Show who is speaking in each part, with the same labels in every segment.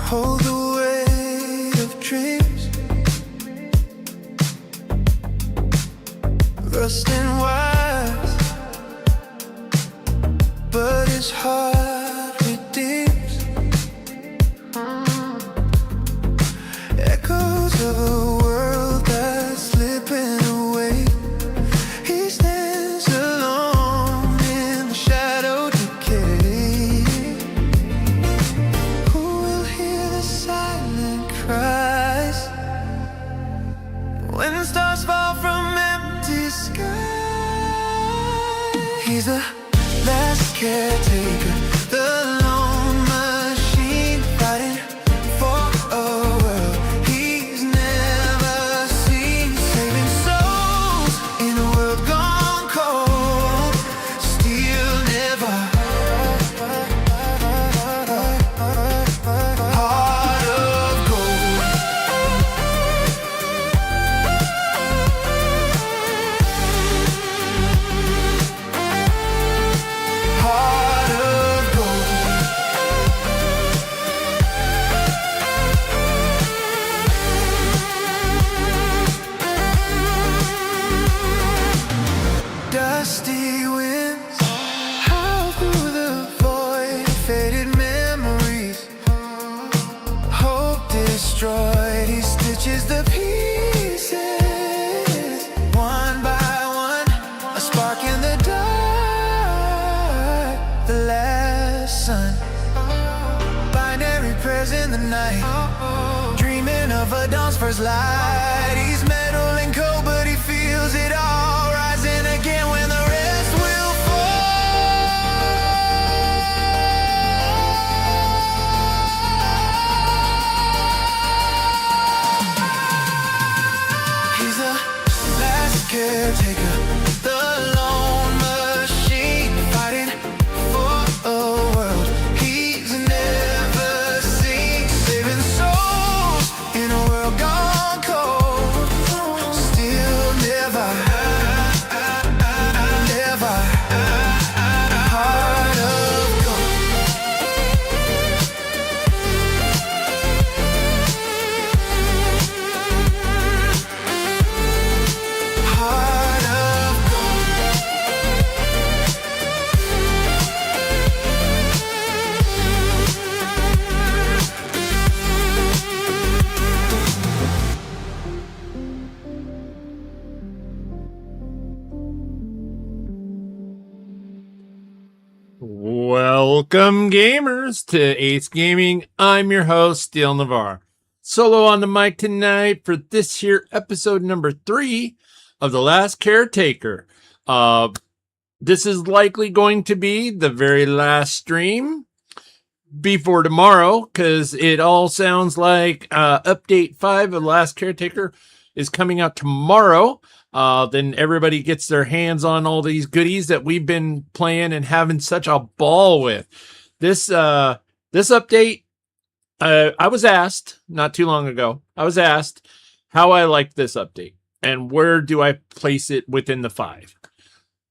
Speaker 1: hold the weight of dreams, rusting wise, but his heart redeems. Echoes of a world that's slipping away. He stands alone in the shadow decay. Who will hear the silent cries when stars fall from empty skies? He's a last caretaker, the lone machine fighting for a world he's never seen, saving souls in a world gone cold. Steel Nevar, heart of gold. Heart of gold. Dusty winds howl through the void, faded memories, hope destroyed. He stitches the pieces one by one, a spark in the dark, the last sun. Binary prayers in the night, dreaming of a dawn's first light. He's metal and cold, but he feels it all, rising again when the rest will fall. He's a last caretaker, the lone machine fighting for a world he's never seen, saving souls in a world gone cold. Still never, never, heart of gold. Heart of
Speaker 2: Welcome, gamers, to Ace Gaming. I'm your host, Steel Nevar. Solo on the mic tonight for this here episode number 3 of The Last Caretaker. This is likely going to be the very last stream before tomorrow, because it all sounds like update 5 of The Last Caretaker is coming out tomorrow. Then everybody gets their hands on all these goodies that we've been playing and having such a ball with. This update, I was asked not too long ago, how I liked this update and where do I place it within the 5.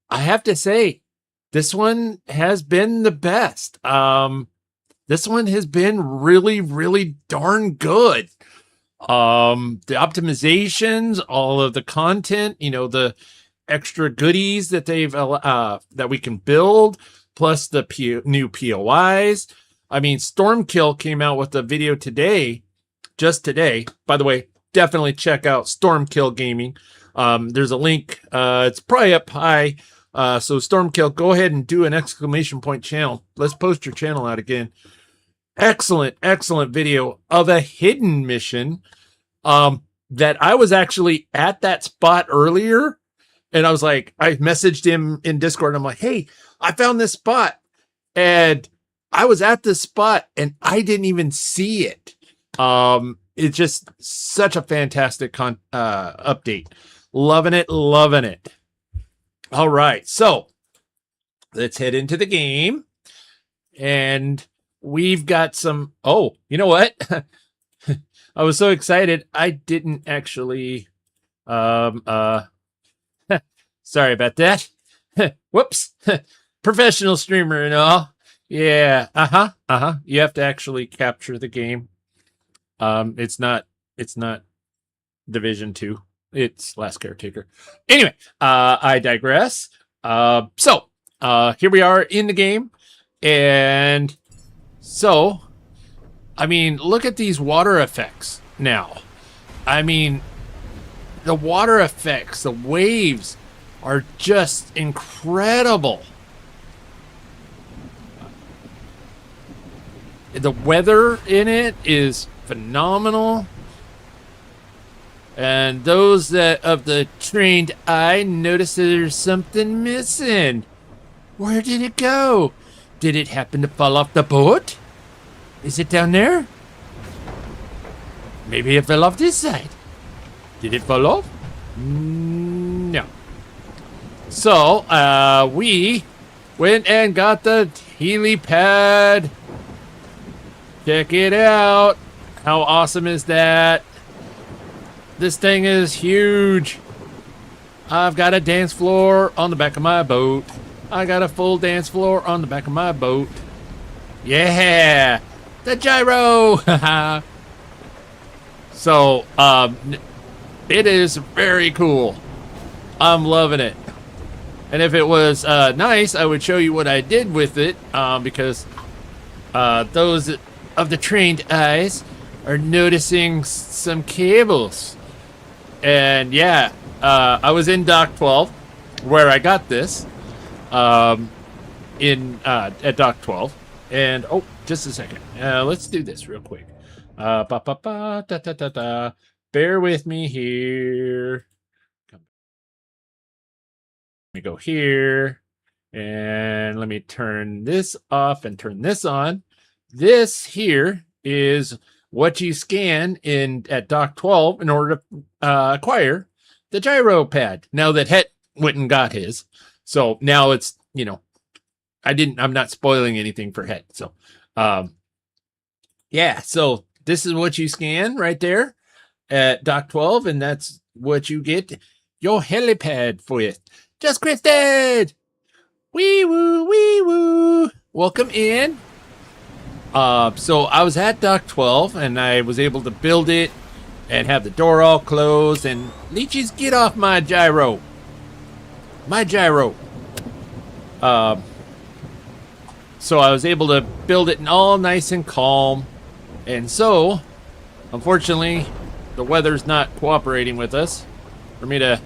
Speaker 2: I have to say, this one has been the best. This one has been really, really darn good. The optimizations, all of the content, the extra goodies that they've that we can build, plus the new POIs. I mean, Stormkill came out with a video today, just today. By the way, definitely check out Stormkill Gaming. There's a link. It's probably up high. So Stormkill, go ahead and do an exclamation point channel. Let's post your channel out again. Excellent video of a hidden mission that I was actually at that spot earlier. And I was like, I messaged him in Discord. And I'm like, hey, I found this spot. And I was at this spot and I didn't even see it. It's just such a fantastic update. Loving it. All right. So let's head into the game. And we've got some, oh, you know what? I was so excited. I didn't actually, sorry about that. Whoops. Professional streamer and all. Yeah. You have to actually capture the game. It's not Division 2. It's Last Caretaker. Anyway, I digress. So here we are in the game. And so, I mean, look at these water effects now. I mean, the water effects, the waves are just incredible. The weather in it is phenomenal. And those that of the trained eye notice that there's something missing. Where did it go? Did it happen to fall off the boat? Is it down there? Maybe it fell off this side. Did it fall off? No. So, we went and got the helipad. Check it out. How awesome is that? This thing is huge. I've got a dance floor on the back of my boat. I got a full dance floor on the back of my boat. Yeah, the gyro. So, it is very cool. I'm loving it. And if it was nice, I would show you what I did with it, because those of the trained eyes are noticing some cables. And yeah, I was in Dock 12 where I got this at Dock 12. And oh, just a second. Let's do this real quick. Bear with me here. Let me go here. And let me turn this off and turn this on. This here is what you scan at Dock 12 in order to acquire the gyro pad. Now that Het went and got his, so now it's, you know, I'm not spoiling anything for Het. So, yeah. So this is what you scan right there at Dock 12, and that's what you get your helipad with. Just crafted. Wee woo, wee woo. Welcome in. So I was at Dock 12 and I was able to build it and have the door all closed, and leeches, get off my gyro. My gyro. So I was able to build it all nice and calm. And so, unfortunately, the weather's not cooperating with us for me to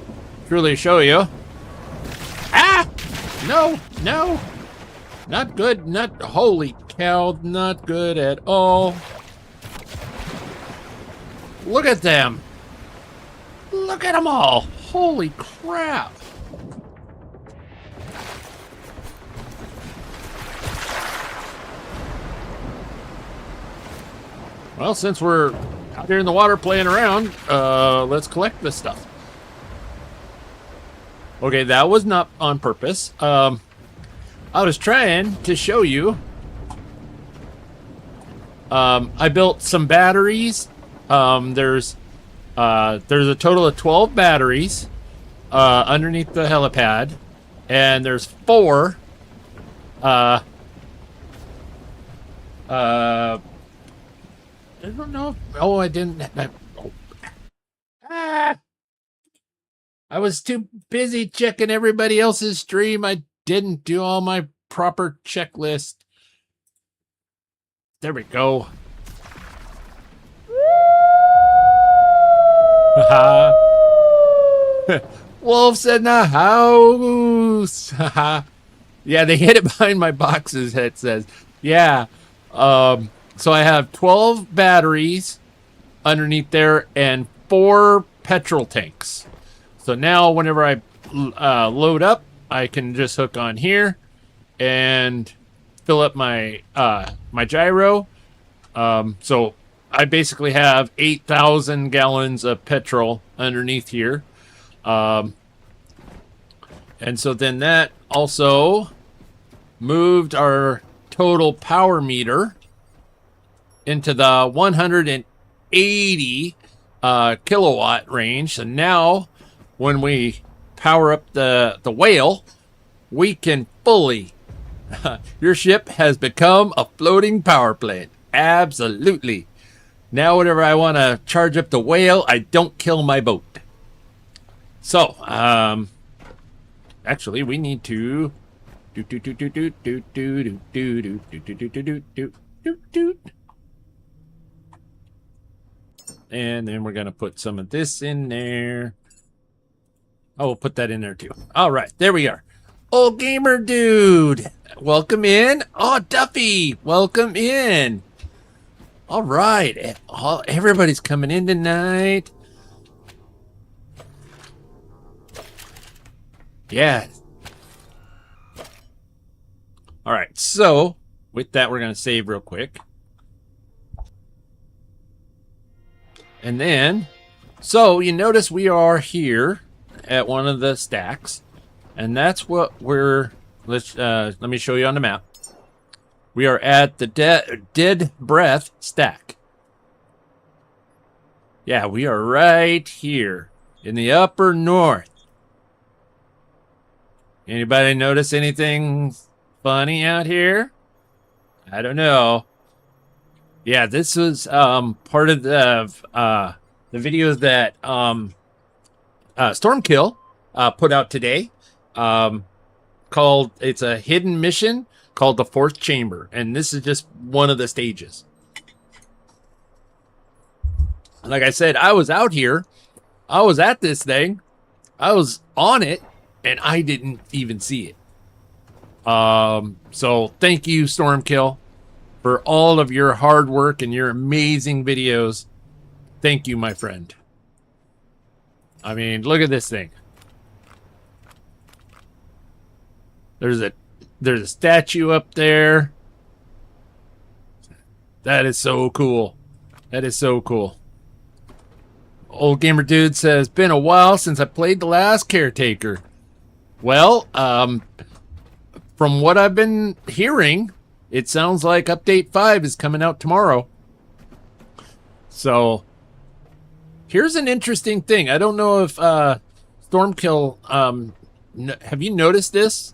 Speaker 2: truly show you. Ah! No, no. Not good. Not, holy cow, not good at all. Look at them. Look at them all. Holy crap. Well, since we're out here in the water playing around, let's collect this stuff. Okay, that was not on purpose. I was trying to show you. I built some batteries. There's a total of 12 batteries underneath the helipad, and there's 4 I don't know. Oh, I didn't. I was too busy checking everybody else's stream. I didn't do all my proper checklist. There we go. Wolf's in the house. Yeah, they hid it behind my boxes, it says. Yeah. So I have 12 batteries underneath there and 4 petrol tanks. So now whenever I load up, I can just hook on here and fill up my my gyro. So I basically have 8,000 gallons of petrol underneath here. And so then that also moved our total power meter into the 180 kilowatt range. So now when we power up the whale, we can fully your ship has become a floating power plant. Absolutely. Now whenever I want to charge up the whale, I don't kill my boat. So, actually, we need to and then we're gonna put some of this in there. Oh, we'll put that in there too. All right, there we are. Old gamer dude, welcome in. Oh, Duffy, welcome in. All right, everybody's coming in tonight. Yeah. All right, so with that, we're going to save real quick. And then, so you notice we are here at one of the stacks. And that's what we're, let me show you on the map. We are at the Dead Breath stack. Yeah, we are right here in the upper north. Anybody notice anything funny out here? I don't know. Yeah, this was part of the videos that Stormkill put out today. Called, it's a hidden mission called the Fourth Chamber, and this is just one of the stages. Like I said, I was out here. I was at this thing. I was on it. And I didn't even see it. So thank you, Stormkill, for all of your hard work and your amazing videos. Thank you, my friend. I mean, look at this thing. There's a statue up there. That is so cool. That is so cool. Old Gamer Dude says, been a while since I played The Last Caretaker. Well, from what I've been hearing, it sounds like Update 5 is coming out tomorrow. So, here's an interesting thing. I don't know if Stormkill, have you noticed this?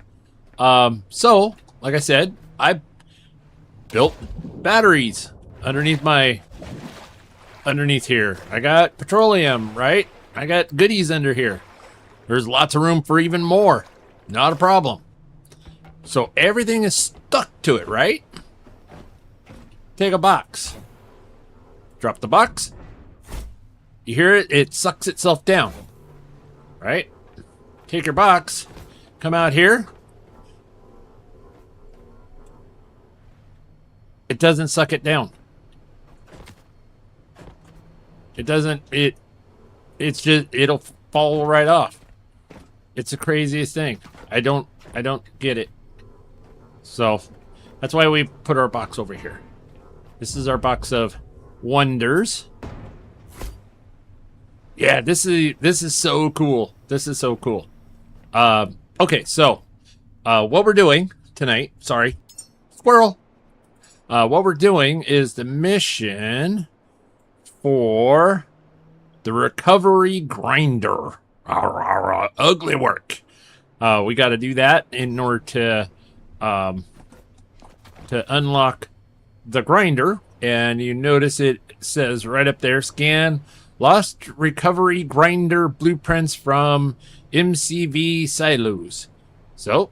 Speaker 2: So, like I said, I built batteries underneath here. I got petroleum, right? I got goodies under here. There's lots of room for even more. Not a problem. So everything is stuck to it, right? Take a box. Drop the box. You hear it? It sucks itself down. Right? Take your box. Come out here. It doesn't suck it down. It doesn't, it's just, it'll fall right off. It's the craziest thing. I don't get it. So that's why we put our box over here. This is our box of wonders. Yeah, this is so cool. This is so cool. Okay, so what we're doing tonight, sorry, squirrel. What we're doing is the mission for the recovery grinder. Ugly work. We got to do that in order to unlock the grinder. And you notice it says right up there, scan lost recovery grinder blueprints from MCV silos. So,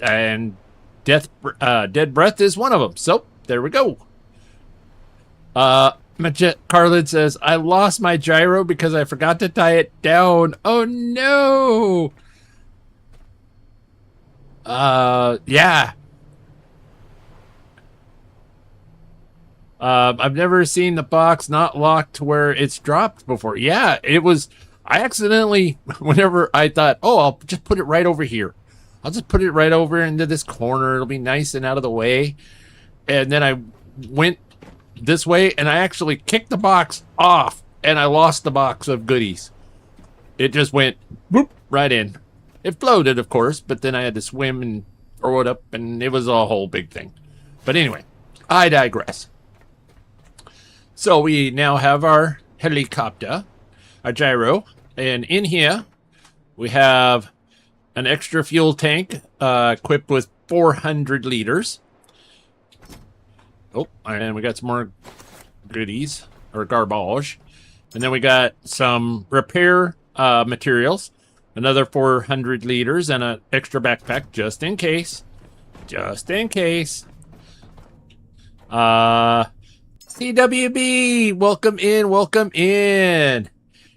Speaker 2: and Dead Breath is one of them. So there we go. Carlin says, I lost my gyro because I forgot to tie it down. Oh no. Yeah. I've never seen the box not locked to where it's dropped before. Yeah, it was, I accidentally, whenever I thought, oh, I'll just put it right over here. I'll just put it right over into this corner. It'll be nice and out of the way. And then I went this way and I actually kicked the box off and I lost the box of goodies. It just went boop right in. It floated, of course, but then I had to swim and throw it up and it was a whole big thing. But anyway, I digress. So we now have our helicopter, our gyro, and in here we have an extra fuel tank equipped with 400 liters. Oh, and we got some more goodies. or garbage. And then we got some repair materials, another 400 liters, and an extra backpack just in case. Just in case. CWB, welcome in, welcome in.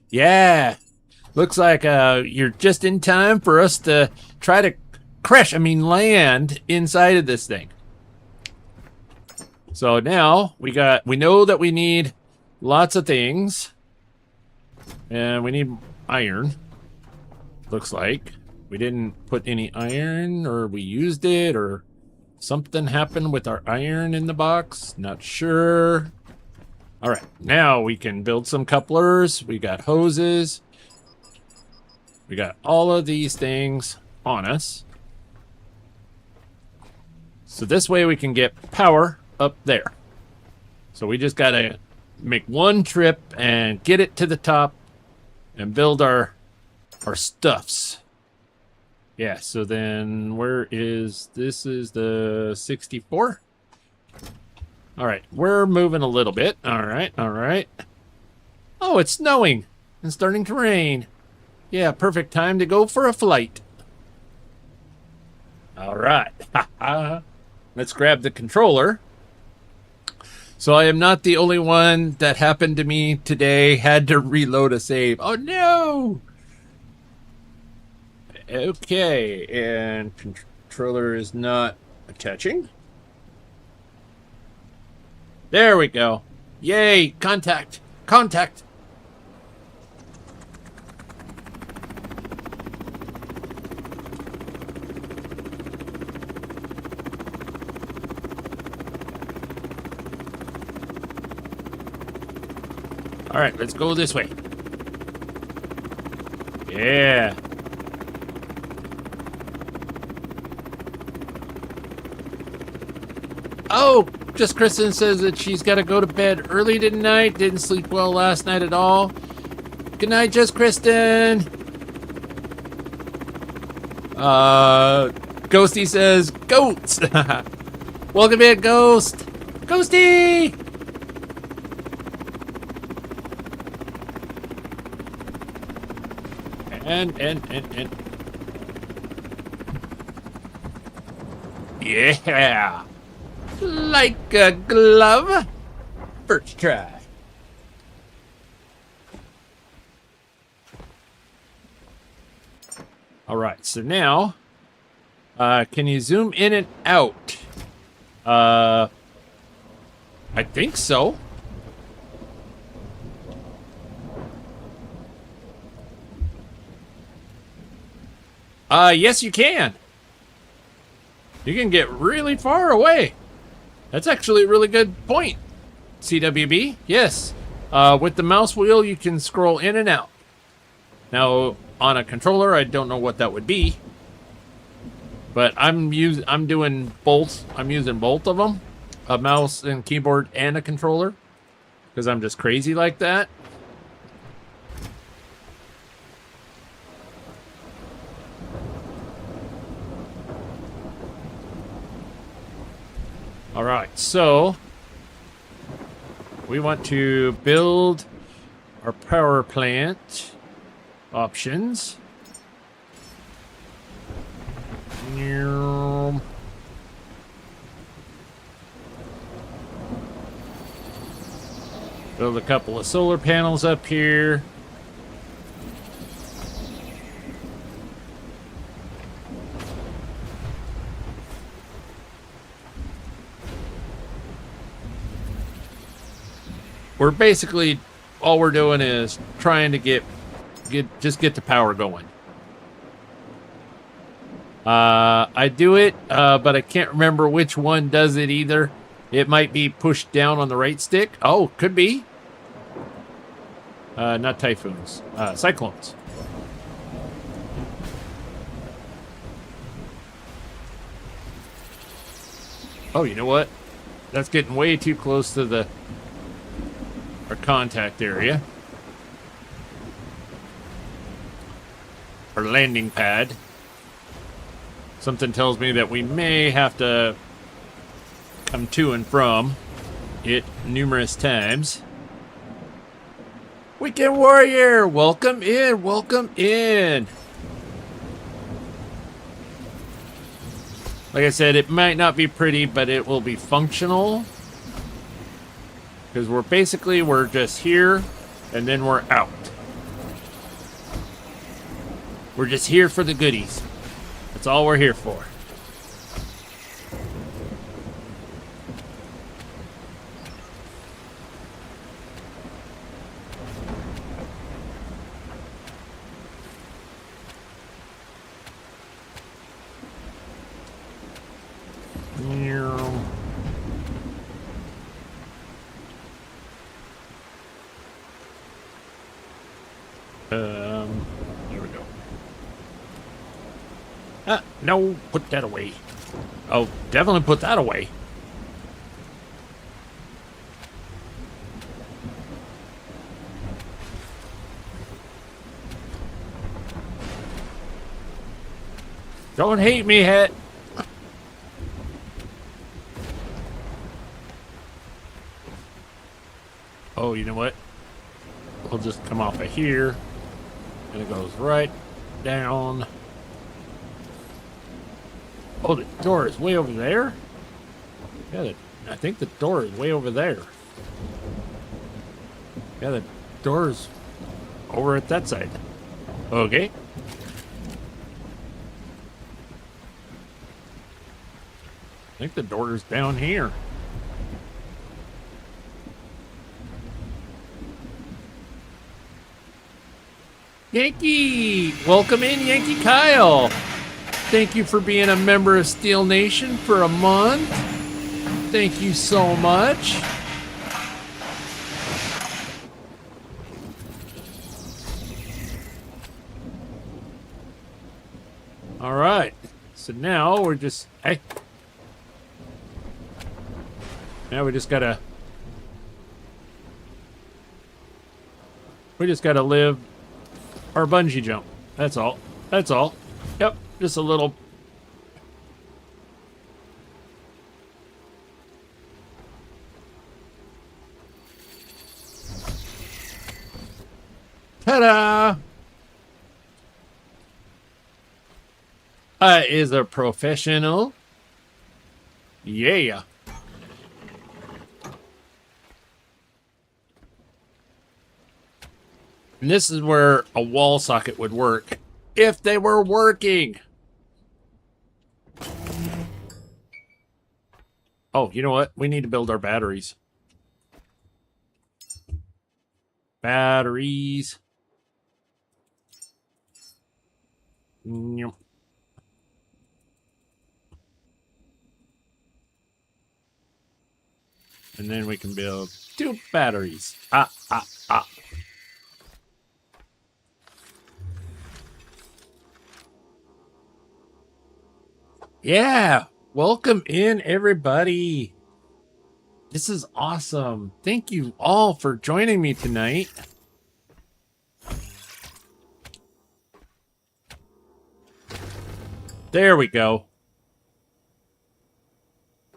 Speaker 2: Yeah, looks like you're just in time for us to try to land inside of this thing. So now we know that we need lots of things, and we need iron. Looks like we didn't put any iron, or we used it, or something happened with our iron in the box. Not sure. All right, now we can build some couplers. We got hoses. We got all of these things on us. So this way we can get power up there. So we just gotta make one trip and get it to the top and build our stuffs. Yeah, so then this is the 64. All right, we're moving a little bit. All right. Oh, it's snowing and starting to rain. Yeah, perfect time to go for a flight. All right. Let's grab the controller. So I am not the only one that happened to me today. Had to reload a save. Oh, no. Okay, and controller is not attaching. There we go. Yay, contact. All right, let's go this way. Yeah. Oh, just Kristen says that she's got to go to bed early tonight. Didn't sleep well last night at all. Good night, just Kristen. Ghosty says goats. Welcome in, Ghost. Ghosty. And. Yeah. Like a glove. First try. All right, so now, can you zoom in and out? I think so. Yes, you can. You can get really far away. That's actually a really good point, CWB. Yes. With the mouse wheel, you can scroll in and out. Now, on a controller, I don't know what that would be. But I'm doing both. I'm using both of them. A mouse and keyboard and a controller. Because I'm just crazy like that. All right, so we want to build our power plant options. Build a couple of solar panels up here. We're basically, all we're doing is trying to get the power going. I do it, but I can't remember which one does it either. It might be pushed down on the right stick. Oh, could be. Not typhoons, cyclones. Oh, you know what? That's getting way too close to our contact area. Our landing pad. Something tells me that we may have to come to and from it numerous times. Weekend Warrior, welcome in, welcome in. Like I said, it might not be pretty, but it will be functional. Because we're just here, and then we're out. We're just here for the goodies. That's all we're here for. Here we go. No, put that away. Oh, definitely put that away. Don't hate me, Het. Oh, you know what? We'll just come off of here. And it goes right down. Oh, the door is way over there? Yeah, I think the door is way over there. Yeah, the door is over at that side. Okay. I think the door is down here. Yankee! Welcome in, Yankee Kyle! Thank you for being a member of Steel Nation for a month. Thank you so much. All right. So now we're just... Hey. Now we just gotta live our bungee jump. That's all. That's all. Yep, just a little. Ta-da! Is a professional. Yeah. And this is where a wall socket would work if they were working. Oh, you know what? We need to build our batteries. Batteries. And then we can build 2 batteries. Yeah, welcome in everybody. This is awesome. Thank you all for joining me tonight. There we go.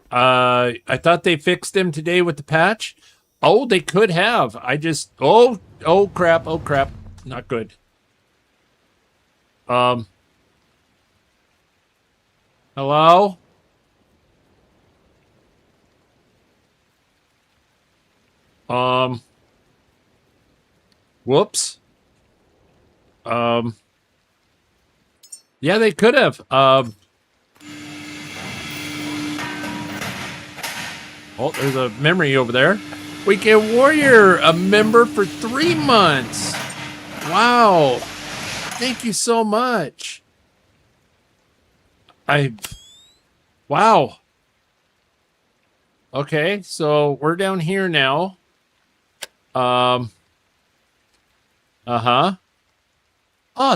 Speaker 2: I thought they fixed them today with the patch. Oh, they could have. I just oh crap, not good. Hello? Whoops. Yeah, they could have. Oh, there's a memory over there. Weekend Warrior, a member for 3 months. Wow. Thank you so much. Wow. Okay, so we're down here now. Oh,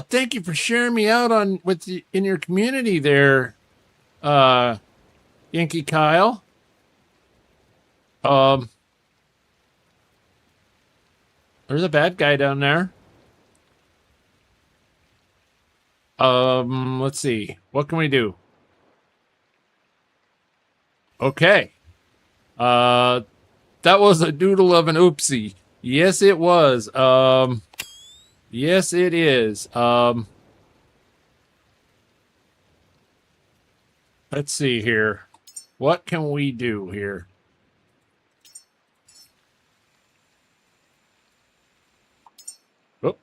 Speaker 2: thank you for sharing me out in your community there, Yankee Kyle. There's a bad guy down there. Let's see. What can we do? Okay. That was a doodle of an oopsie. Yes, it was. Yes, it is. Let's see here. What can we do here? Oh.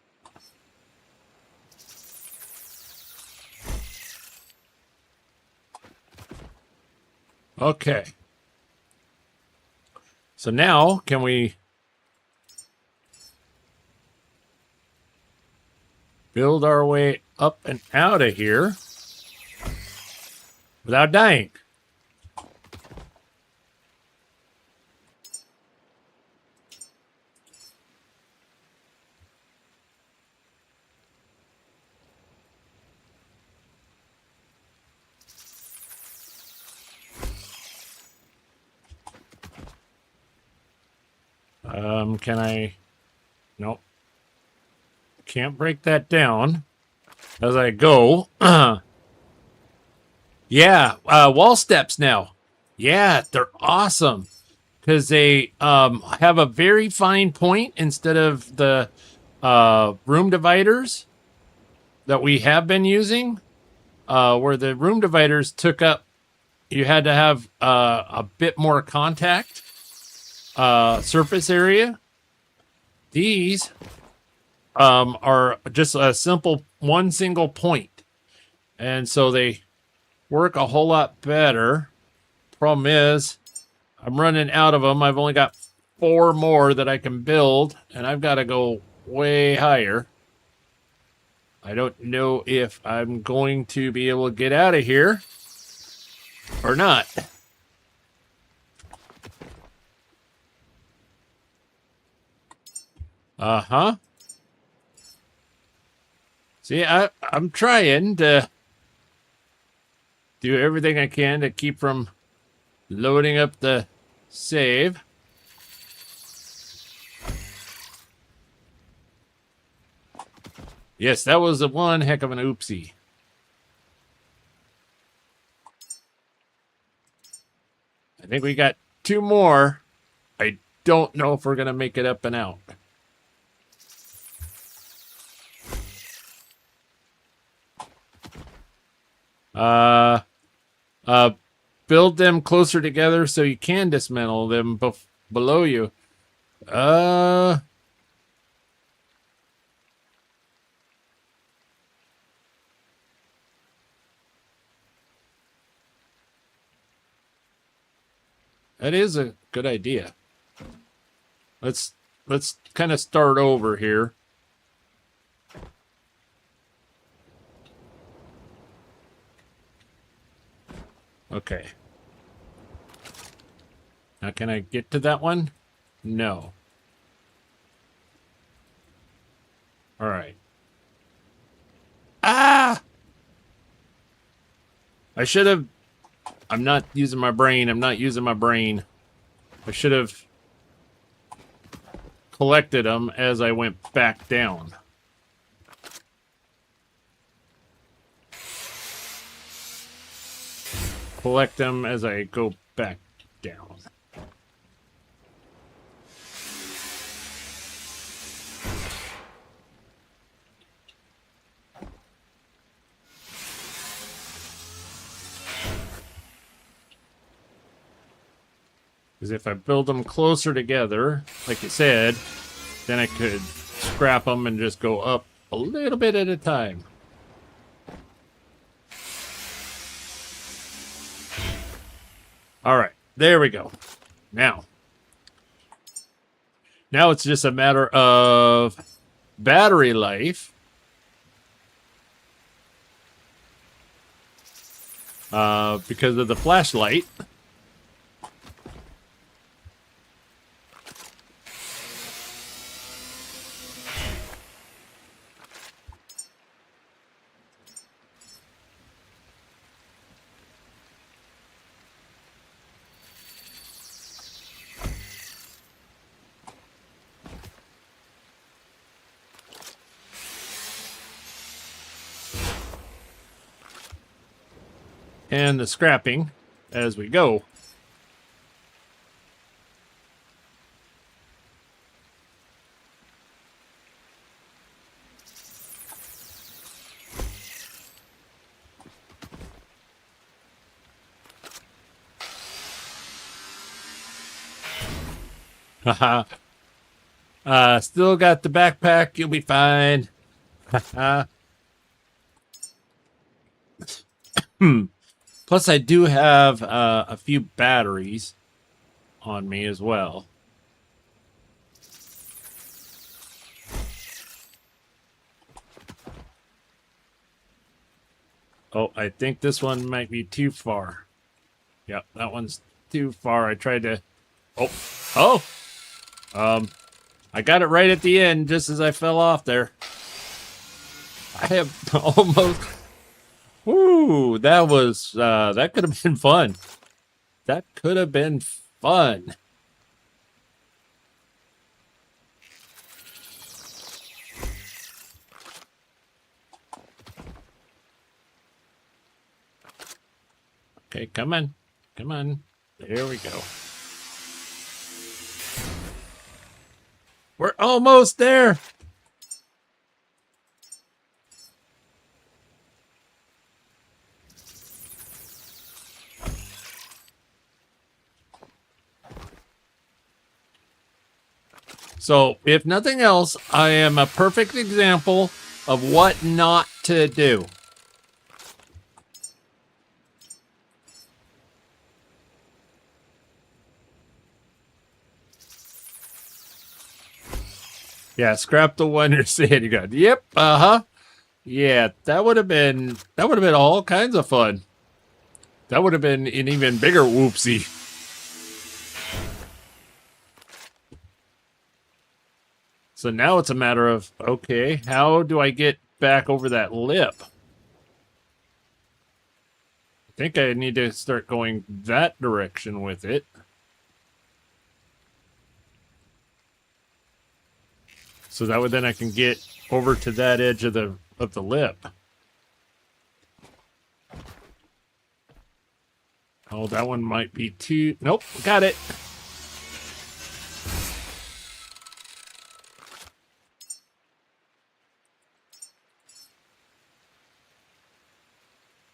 Speaker 2: Okay. So now, can we build our way up and out of here without dying? Can I? Nope. Can't break that down as I go. Yeah, wall steps now. Yeah, they're awesome because they have a very fine point instead of the room dividers that we have been using, where the room dividers took up. You had to have a bit more contact surface area. These are just a simple one single point, and so they work a whole lot better. Problem is, I'm running out of them. I've only got 4 more that I can build, and I've got to go way higher. I don't know if I'm going to be able to get out of here or not. Uh-huh. See, I'm trying to do everything I can to keep from loading up the save. Yes, that was one heck of an oopsie. I think we got 2 more. I don't know if we're going to make it up and out. Build them closer together so you can dismantle them below you. That is a good idea. Let's kind of start over here. Okay. Now, can I get to that one? No. All right. Ah! I should have... I'm not using my brain. I'm not using my brain. I should have collected them as I went back down. Collect them as I go back down. Because if I build them closer together, like you said, then I could scrap them and just go up a little bit at a time. All right, there we go. Now it's just a matter of battery life. Because of the flashlight. And the scrapping as we go. Haha. Still got the backpack. You'll be fine. Plus, I do have a few batteries on me as well. Oh, I think this one might be too far. Yep, that one's too far. I tried to... Oh! I got it right at the end, just as I fell off there. I have almost... Woo! That was... that could have been fun. That could have been fun. Okay, come on. Come on. There we go. We're almost there. So, if nothing else, I am a perfect example of what not to do. Yeah, scrap the one you're saying. You got, yep, yeah, that would have been all kinds of fun. That would have been an even bigger whoopsie. So now it's a matter of, okay, how do I get back over that lip? I think I need to start going that direction with it. So that way then I can get over to that edge of the lip. Oh, that one might be too... Nope, got it.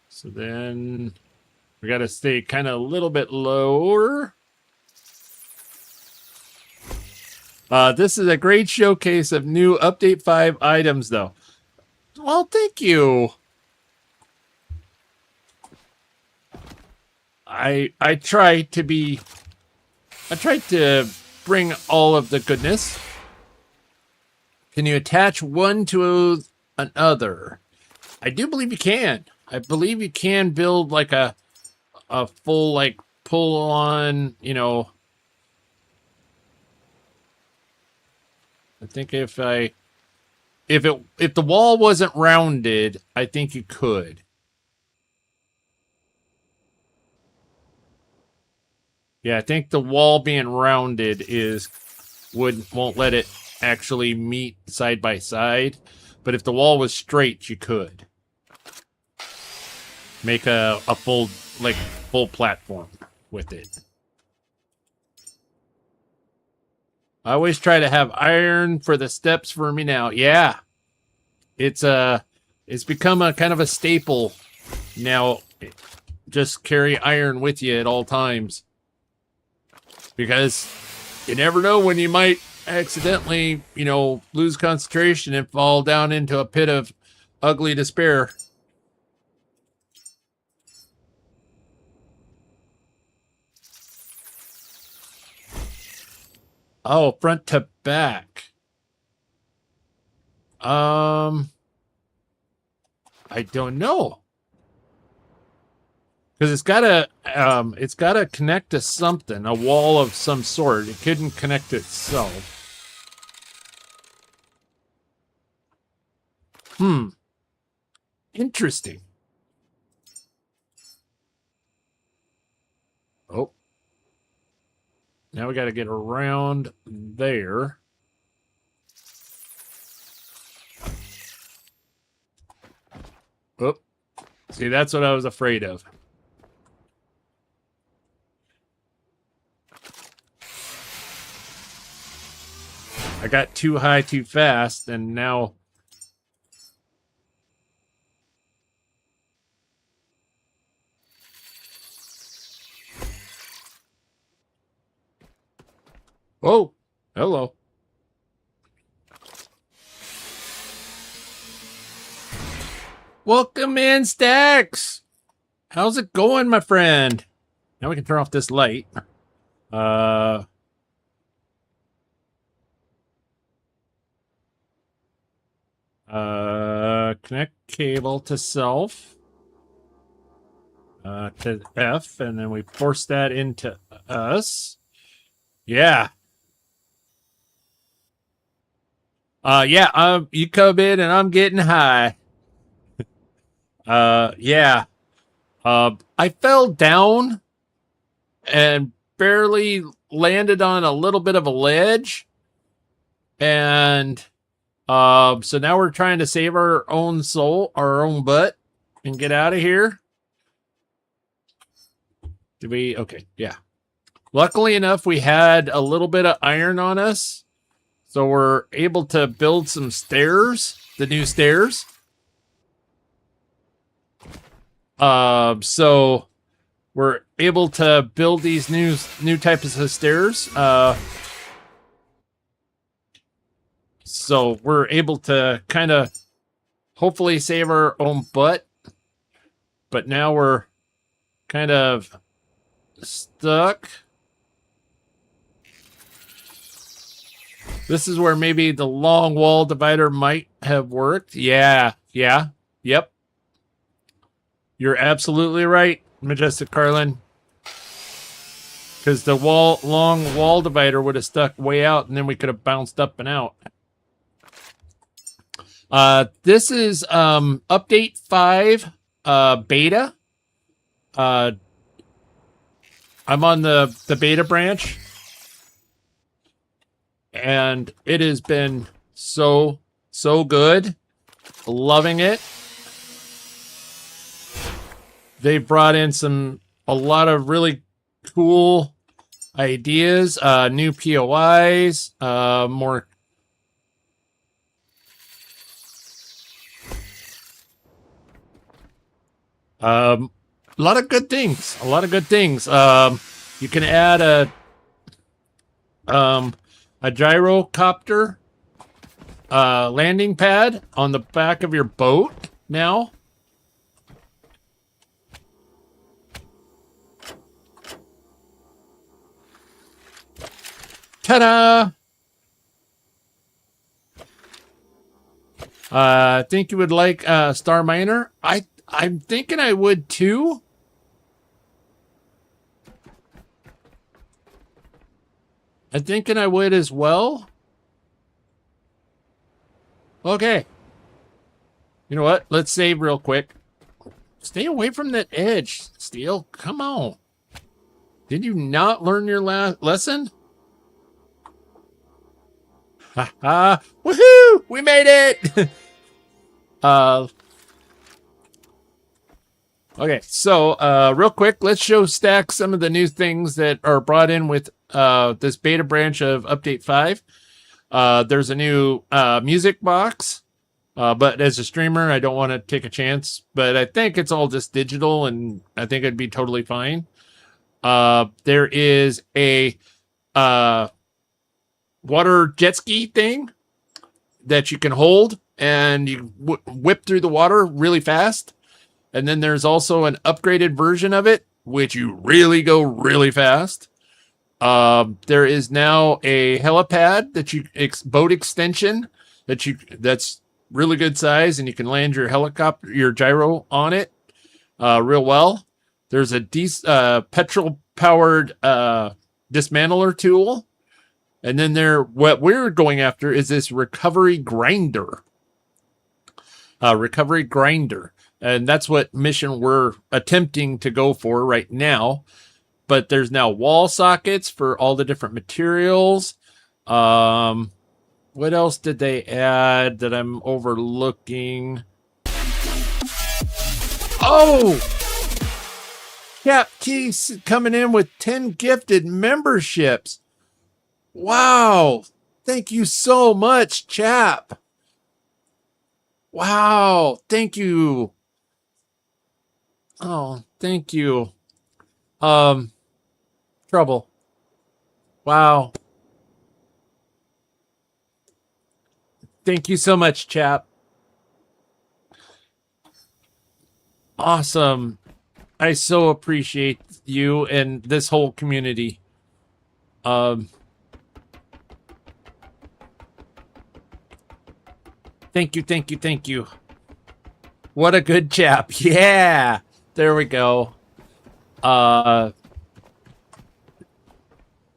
Speaker 2: So then we got to stay kind of a little bit lower. This is a great showcase of new Update 5 items, though. Well, thank you. I tried to bring all of the goodness. Can you attach one to another? I do believe you can. I believe you can build like a full like pull on, you know. I think if the wall wasn't rounded, I think you could. Yeah, I think the wall being rounded won't let it actually meet side by side. But if the wall was straight, you could make a full platform with it. I always try to have iron for the steps for me now. Yeah. It's become a kind of a staple now. Just carry iron with you at all times. Because you never know when you might accidentally, you know, lose concentration and fall down into a pit of ugly despair. Oh, front to back. I don't know. Because it's gotta connect to something, a wall of some sort. It couldn't connect to itself. Interesting. Oh. Now we gotta get around there. Oh. See, that's what I was afraid of. I got too high too fast, and now... Oh, Hello. Welcome in, Stacks. How's it going, my friend? Now we can turn off this light. Connect cable to self. To F, and then we force that into us. Yeah. Yeah, you come in and I'm getting high. Yeah. I fell down and barely landed on a little bit of a ledge. And so now we're trying to save our own soul, our own butt, and get out of here. Did we? Okay, yeah. Luckily enough, we had a little bit of iron on us. So we're able to build some stairs, the new stairs. So we're able to build these new types of stairs. So we're able to kind of hopefully save our own butt. But now we're kind of stuck. This is where maybe the long wall divider might have worked. Yeah. Yep. You're absolutely right, Majestic Carlin. Because the long wall divider would have stuck way out, and then we could have bounced up and out. This is update 5 beta. I'm on the beta branch. And it has been so good. Loving it. They brought in a lot of really cool ideas, new POIs, more. A lot of good things. You can add a gyrocopter landing pad on the back of your boat now. Ta-da! I think you would like Star Miner. I'm thinking I would too. I'm thinking I would as well. Okay. You know what? Let's save real quick. Stay away from that edge, Steel. Come on. Did you not learn your last lesson? Ha ha. Woohoo! We made it! Okay, so real quick, let's show Stack some of the new things that are brought in with this beta branch of Update 5. There's a new music box, but as a streamer, I don't want to take a chance. But I think it's all just digital, and I think it'd be totally fine. There is a water jet ski thing that you can hold, and you whip through the water really fast. And then there's also an upgraded version of it, which you really go really fast. There is now a helipad that boat extension that's really good size, and you can land your helicopter, your gyro on it, real well. There's a petrol powered dismantler tool, and then what we're going after is this recovery grinder. And that's what mission we're attempting to go for right now. But there's now wall sockets for all the different materials. What else did they add that I'm overlooking? Oh! Cap Keys coming in with 10 gifted memberships. Wow. Thank you so much, Chap. Wow. Thank you. Oh, thank you. Trouble. Wow. Thank you so much, chap. Awesome. I so appreciate you and this whole community. Thank you, thank you, thank you. What a good chap. Yeah. There we go.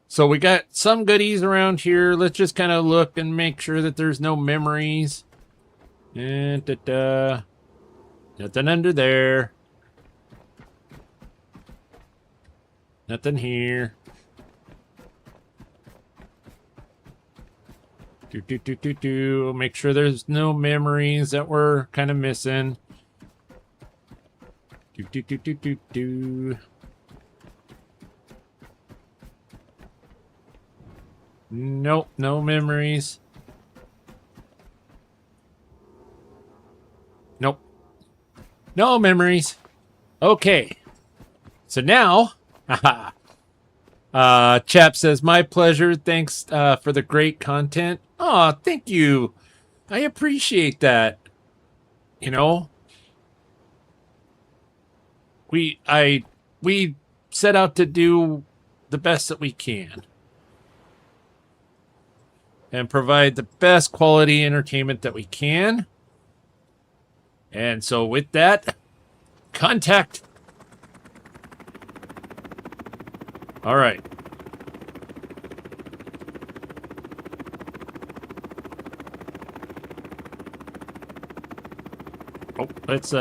Speaker 2: So we got some goodies around here. Let's just kind of look and make sure that there's no memories. And nothing under there. Nothing here. Make sure there's no memories that we're kind of missing. Nope, no memories. Nope. No memories. Okay. So now, chap says, my pleasure. Thanks for the great content. Oh, thank you. I appreciate that. You know, we set out to do the best that we can and provide the best quality entertainment that we can. And so with that, contact. All right. Oh, let's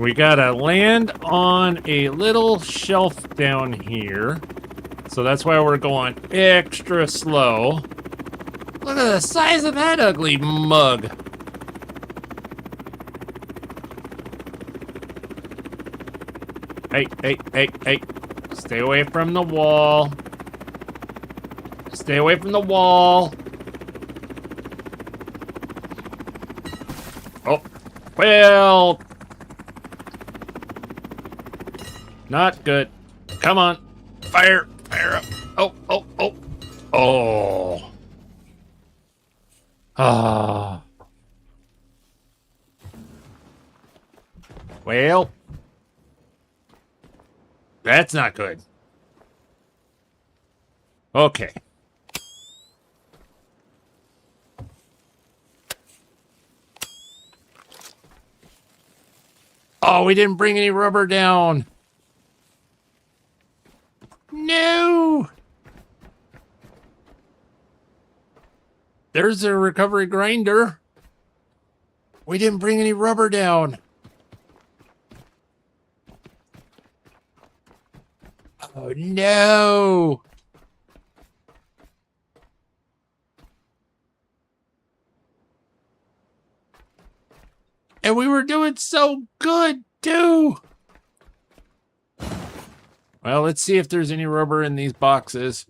Speaker 2: we gotta land on a little shelf down here. So that's why we're going extra slow. Look at the size of that ugly mug. Hey. Stay away from the wall. Stay away from the wall. Oh, well. Not good. Come on. Fire up. Oh. Ah. Well. That's not good. Okay. Oh, we didn't bring any rubber down. No! There's a recovery grinder. We didn't bring any rubber down. Oh, no! And we were doing so good, too! Well, let's see if there's any rubber in these boxes.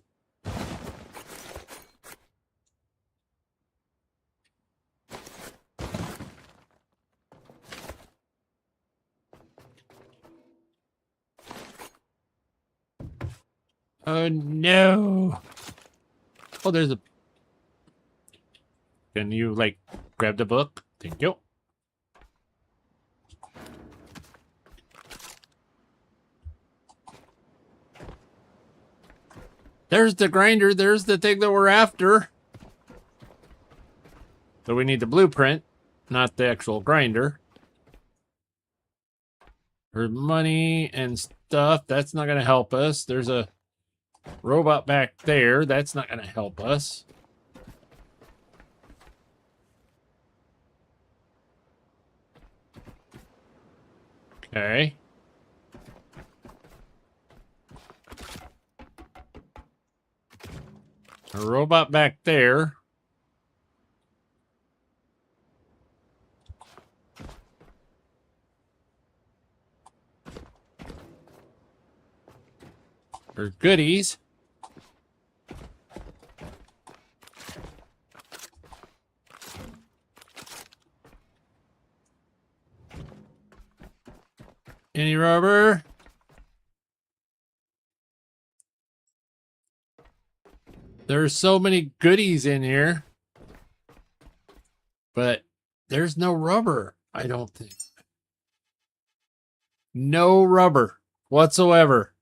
Speaker 2: Oh, no. Oh, there's a... Can you, like, grab the book? Thank you. There's the grinder. There's the thing that we're after. So we need the blueprint, not the actual grinder. There's money and stuff. That's not going to help us. There's a robot back there. That's not going to help us. Okay. A robot back there. There's goodies. Any rubber? There's so many goodies in here. But there's no rubber, I don't think. No rubber whatsoever.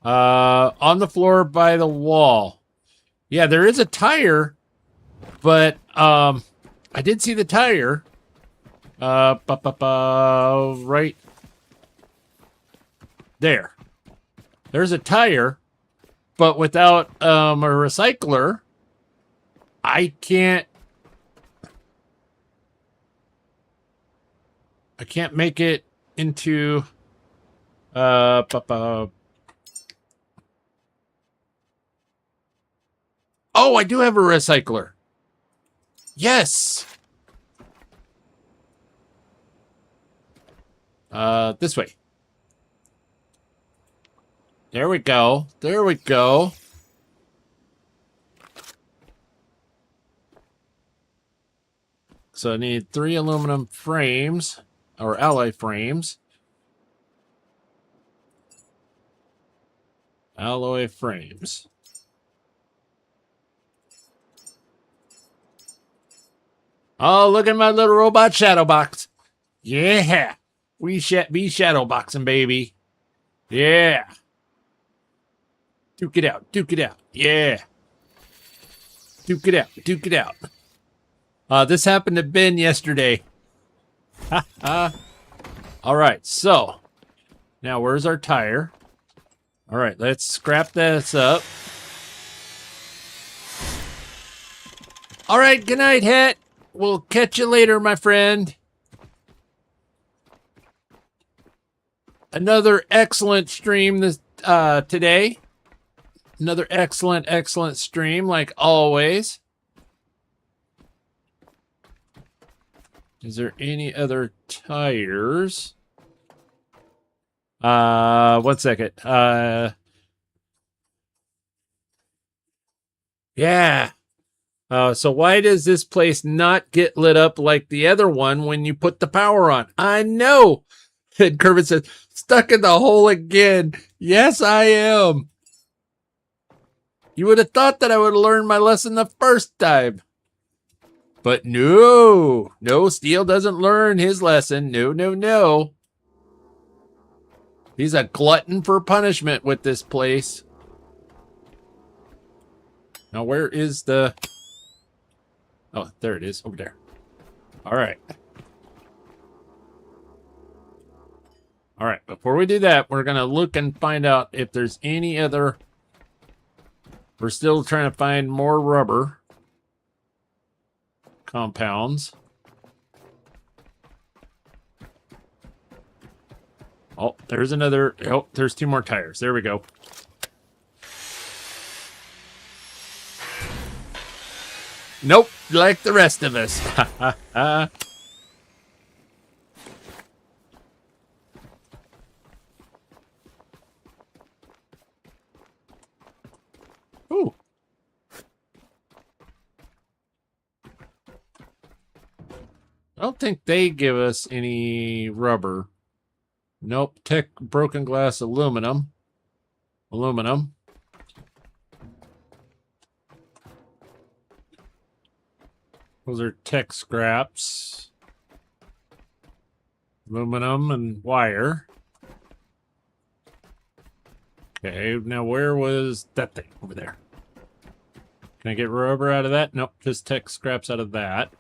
Speaker 2: On the floor by the wall. Yeah, there is a tire, but I did see the tire. Right there. There's a tire, but without a recycler, I can't make it into Oh, I do have a recycler. Yes. This way. There we go. There we go. So I need 3 aluminum frames, or alloy frames. Alloy frames. Oh, look at my little robot shadow box. Yeah. We be shadow boxing, baby. Yeah. Duke it out. Duke it out. Yeah. Duke it out. Duke it out. This happened to Ben yesterday. All right, so now where's our tire? All right, let's scrap this up. All right, good night, Het. We'll catch you later, my friend. Another excellent stream this today. Another excellent stream, like always. Is there any other tires? 1 second. Yeah. So why does this place not get lit up like the other one when you put the power on? I know. And Kermit says, stuck in the hole again. Yes, I am. You would have thought that I would have learned my lesson the first time. But no. No, Steel doesn't learn his lesson. No, no, no. He's a glutton for punishment with this place. Now, where is the... Oh, there it is, over there. All right. All right, before we do that, we're going to look and find out if there's any other... We're still trying to find more rubber compounds. Oh, there's another... Oh, there's 2 more tires. There we go. Nope, like the rest of us. Ooh. I don't think they give us any rubber. Nope, tech broken glass aluminum. Aluminum. Those are tech scraps. Aluminum and wire. Okay, now where was that thing over there? Can I get rubber out of that? Nope, just tech scraps out of that.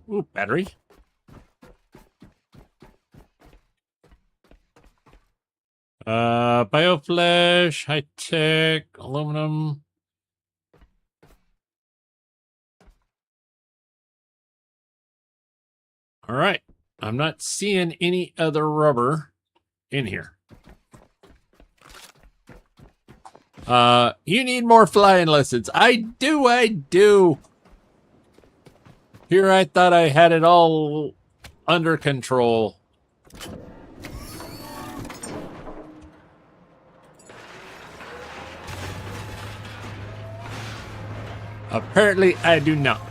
Speaker 2: Ooh, battery. Bioflash, high-tech, aluminum. All right. I'm not seeing any other rubber in here. You need more flying lessons. I do. Here I thought I had it all under control. Apparently I do not.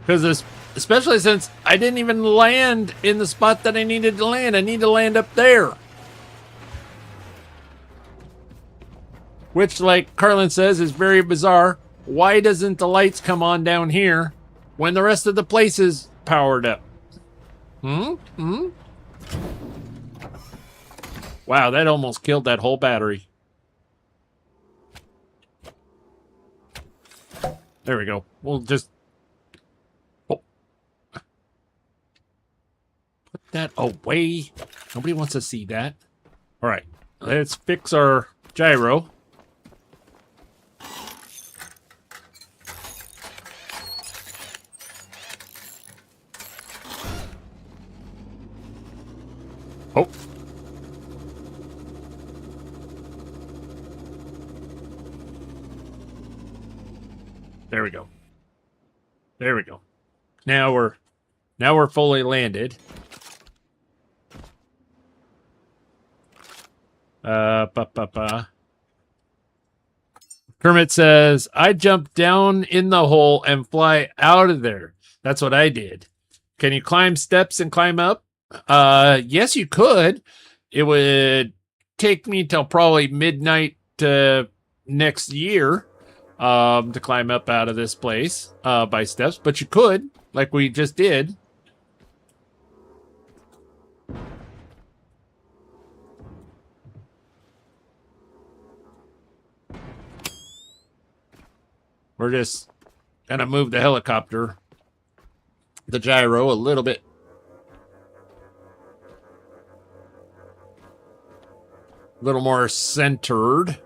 Speaker 2: Because especially since I didn't even land in the spot that I needed to land. I need to land up there. Which, like Carlin says, is very bizarre. Why doesn't the lights come on down here when the rest of the place is powered up? Wow, that almost killed that whole battery. There we go. We'll just... Oh. Put that away. Nobody wants to see that. All right. Let's fix our gyro. Oh. There we go. There we go. Now we're fully landed. Kermit says, I jumped down in the hole and fly out of there. That's what I did. Can you climb steps and climb up? Yes, you could. It would take me till probably midnight next year to climb up out of this place by steps, but you could, like we just did. We're just gonna move the helicopter, the gyro, a little bit. A little more centered.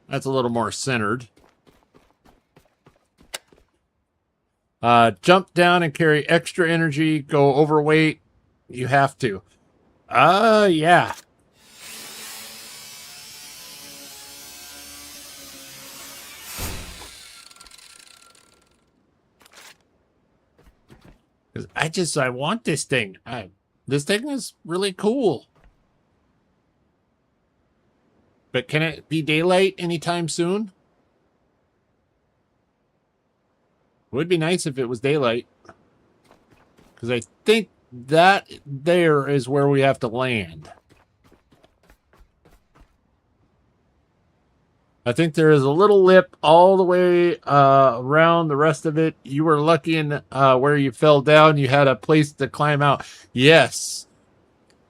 Speaker 2: That's a little more centered. Jump down and carry extra energy. Go overweight. You have to. Yeah. I want this thing. This thing is really cool. But can it be daylight anytime soon? It would be nice if it was daylight. Because I think that there is where we have to land. I think there is a little lip all the way around the rest of it. You were lucky in where you fell down. You had a place to climb out. Yes.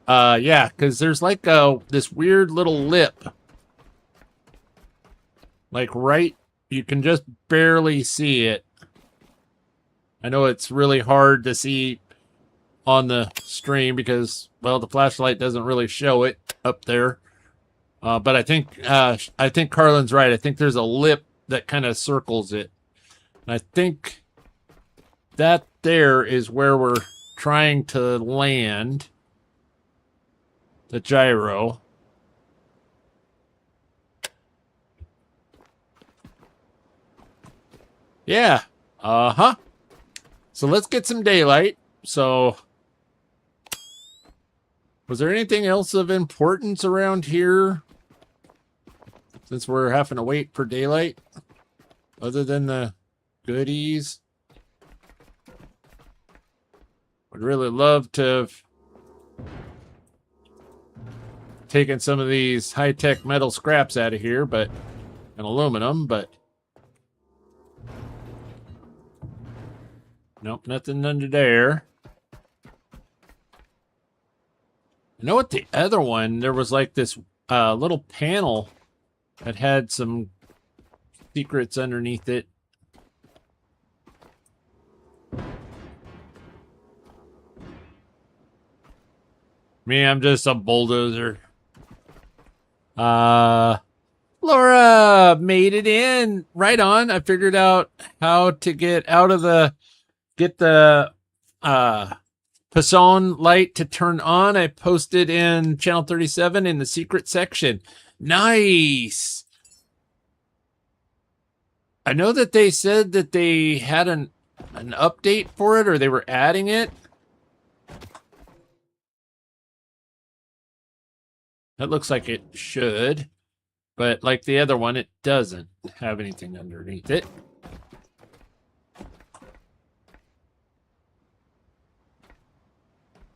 Speaker 2: Yeah, because there's like this weird little lip. Like right, you can just barely see it. I know it's really hard to see on the stream because, well, the flashlight doesn't really show it up there. But I think Carlin's right. I think there's a lip that kind of circles it. And I think that there is where we're trying to land the gyro. Yeah. Uh-huh. So let's get some daylight. So was there anything else of importance around here? Since we're having to wait for daylight, other than the goodies. Would really love to have taken some of these high-tech metal scraps out of here, but and aluminum, but nope, nothing under there. I know at the other one, there was like this little panel that had some secrets underneath it. Me, I'm just a bulldozer. Laura made it in. Right on. I figured out how to get the Passon light to turn on. I posted in channel 37 in the secret section. Nice. I know that they said that they had an update for it, or they were adding it. That looks like it should, but like the other one, it doesn't have anything underneath it.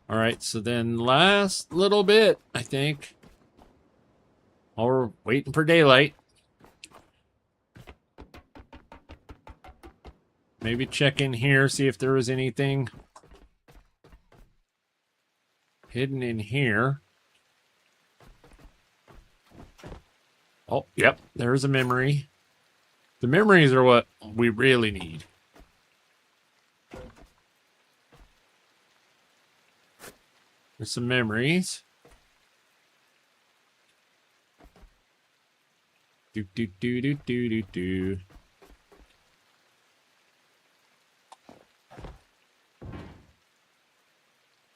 Speaker 2: All right, so then last little bit, I think, while we're waiting for daylight, maybe check in here, see if there was anything hidden in here. Oh, yep, there's a memory. The memories are what we really need. There's some memories. Do, do, do, do, do, do, do.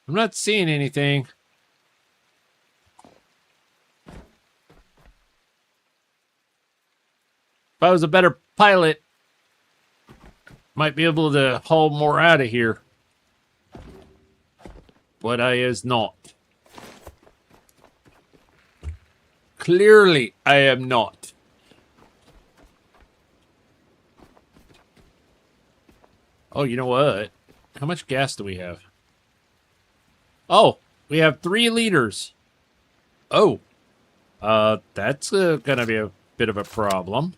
Speaker 2: I'm not seeing anything. If I was a better pilot, might be able to haul more out of here. But I is not. Clearly, I am not. Oh, you know what? How much gas do we have? Oh, we have 3 liters. Oh, that's gonna be a bit of a problem.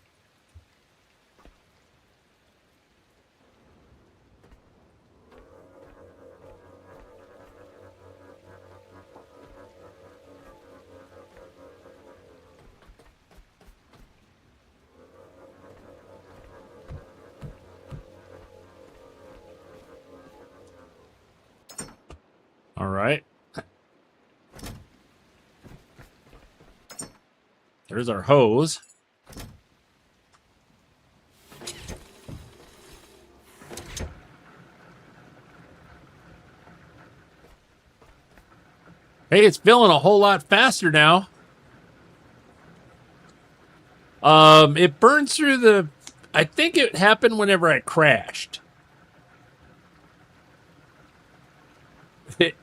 Speaker 2: All right. There's our hose. Hey, it's filling a whole lot faster now. It burns through the... I think it happened whenever I crashed.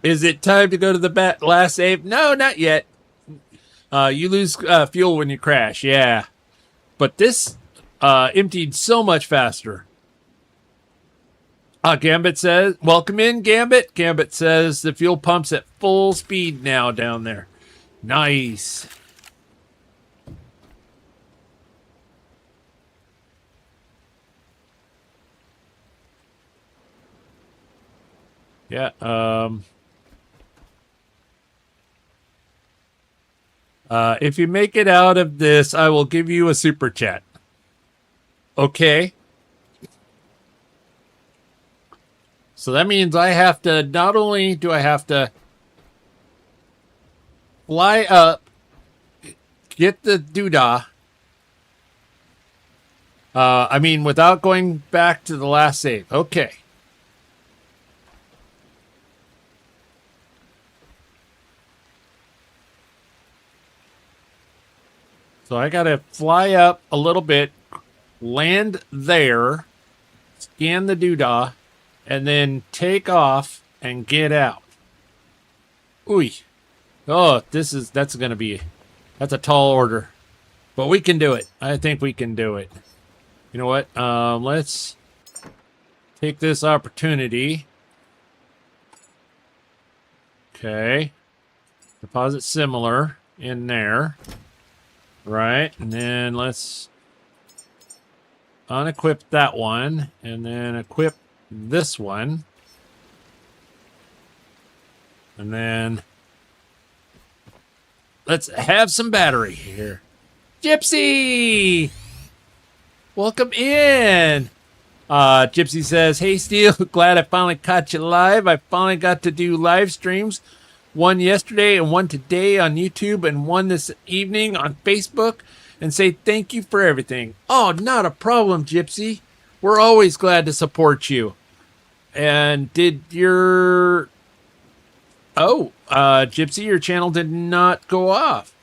Speaker 2: Is it time to go to the last save? No, not yet. You lose fuel when you crash, yeah. But this emptied so much faster. Gambit says, welcome in, Gambit. Gambit says the fuel pump's at full speed now down there. Nice. Yeah, if you make it out of this, I will give you a super chat. Okay. So that means I have to, not only do I have to fly up, get the doodah, I mean, without going back to the last save. Okay. So I got to fly up a little bit, land there, scan the doodah, and then take off and get out. Ooh. Oh, that's a tall order. But we can do it. I think we can do it. You know what? Let's take this opportunity. Okay. Deposit similar in there. Right, and then let's unequip that one, and then equip this one. And then let's have some battery here. Gypsy! Welcome in! Gypsy says, hey, Steel, glad I finally caught you live. I finally got to do live streams. One yesterday and one today on YouTube and one this evening on Facebook. and say thank you for everything. Oh, not a problem, Gypsy. We're always glad to support you. And did your... Oh, Gypsy, your channel did not go off.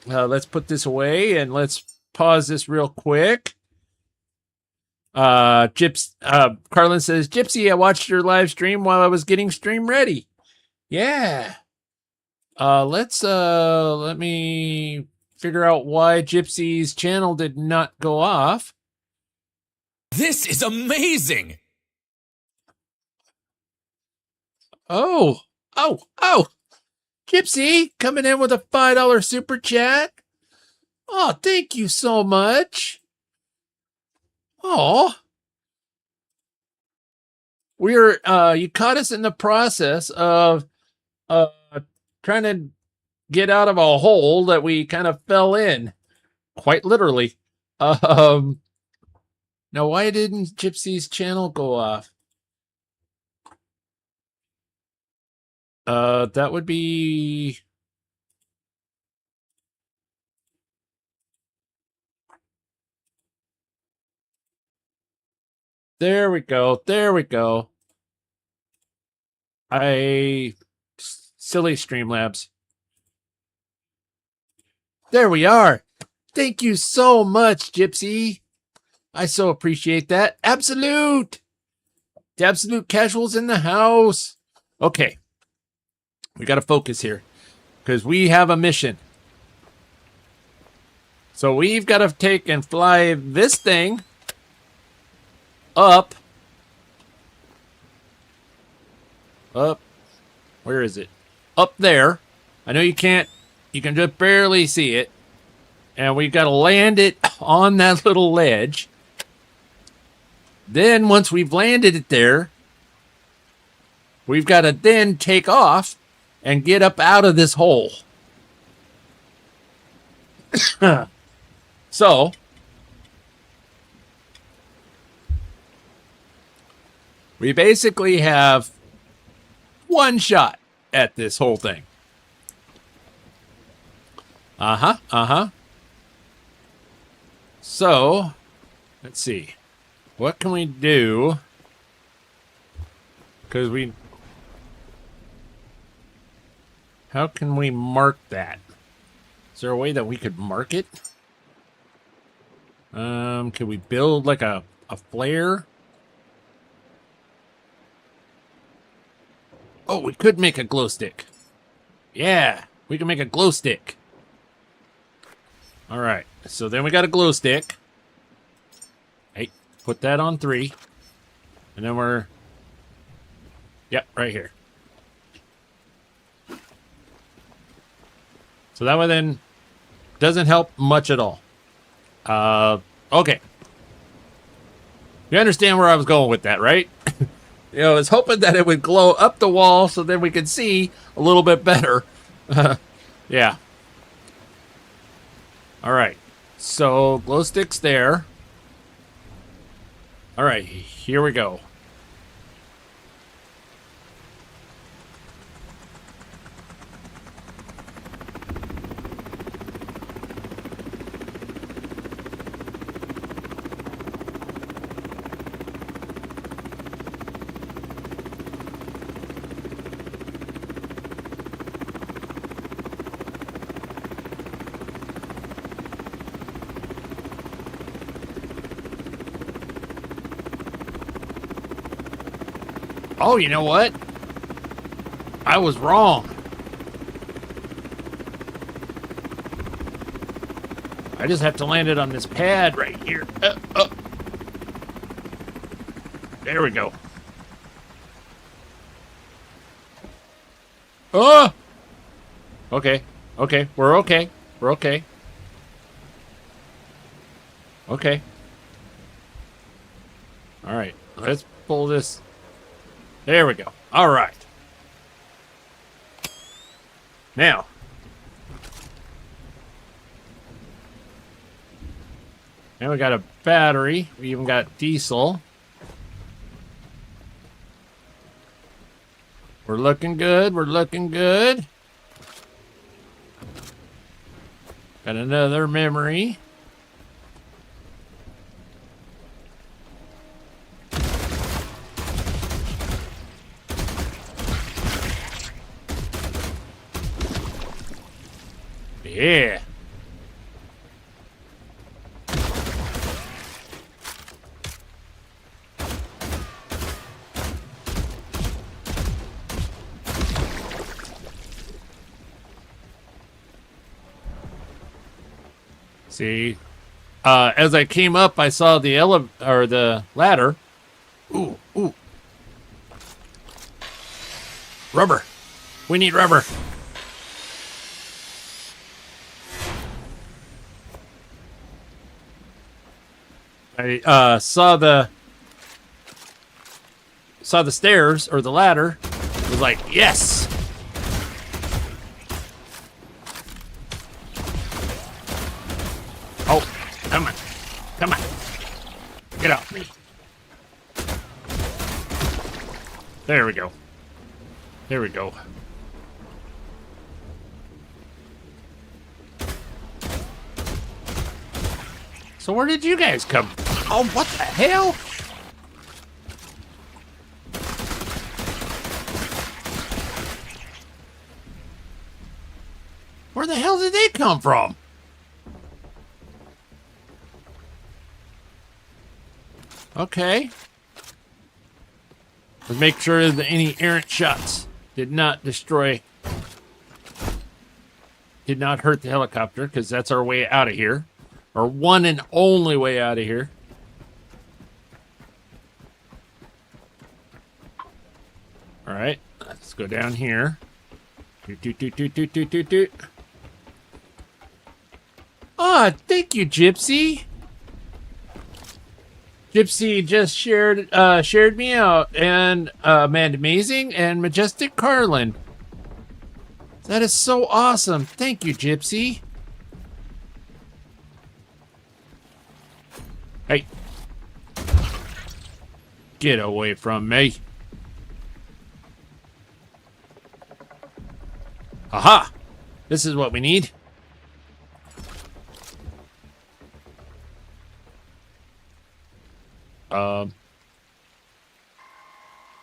Speaker 2: Let's put this away and let's pause this real quick. Carlin says, Gypsy, I watched your live stream while I was getting stream ready. Yeah. Let me figure out why Gypsy's channel did not go off.
Speaker 3: This is amazing!
Speaker 2: Oh, Gypsy coming in with a $5 super chat. Oh, thank you so much. Oh, you caught us in the process of trying to get out of a hole that we kind of fell in, quite literally. Now, why didn't Gypsy's channel go off? That would be... There we go. There we go. Silly Streamlabs. There we are. Thank you so much, Gypsy. I so appreciate that. Absolute. The Absolute Casuals in the house. Okay. We got to focus here because we have a mission. So we've got to take and fly this thing up. Where is it? Up there. I know you can't, you can just barely see it. And we've got to land it on that little ledge. Then once we've landed it there, we've got to then take off and get up out of this hole. So, we basically have one shot at this whole thing. So, let's see. What can we do? Because how can we mark that? Is there a way that we could mark it? Could we build like a flare? Oh, we could make a glow stick. Yeah, we can make a glow stick. All right, so then we got a glow stick. Hey, put that on 3. And then we're... Yep, right here. So that one then doesn't help much at all. Okay. You understand where I was going with that, right? I was hoping that it would glow up the wall so then we could see a little bit better. Yeah. All right. So glow stick's there. All right, here we go. Oh, you know what? I was wrong. I just have to land it on this pad right here. There we go. Oh! Okay. Okay. We're okay. We're okay. Okay. All right. Let's pull this. There we go. All right. Now. Now we got a battery. We even got diesel. We're looking good. We're looking good. Got another memory. Yeah. See, as I came up, I saw the the ladder. Ooh, ooh. Rubber. We need rubber. I saw the stairs or the ladder. Was like, yes. Oh, come on. Come on. Get off me. There we go. There we go. So where did you guys come? Oh, what the hell? Where the hell did they come from? Okay. Let's make sure that any errant shots did not hurt the helicopter, because that's our way out of here. Our one and only way out of here. All right, let's go down here. Ah, thank you, Gypsy. Gypsy just shared me out, and man, amazing and majestic Carlin. That is so awesome. Thank you, Gypsy. Hey, get away from me. Aha! This is what we need.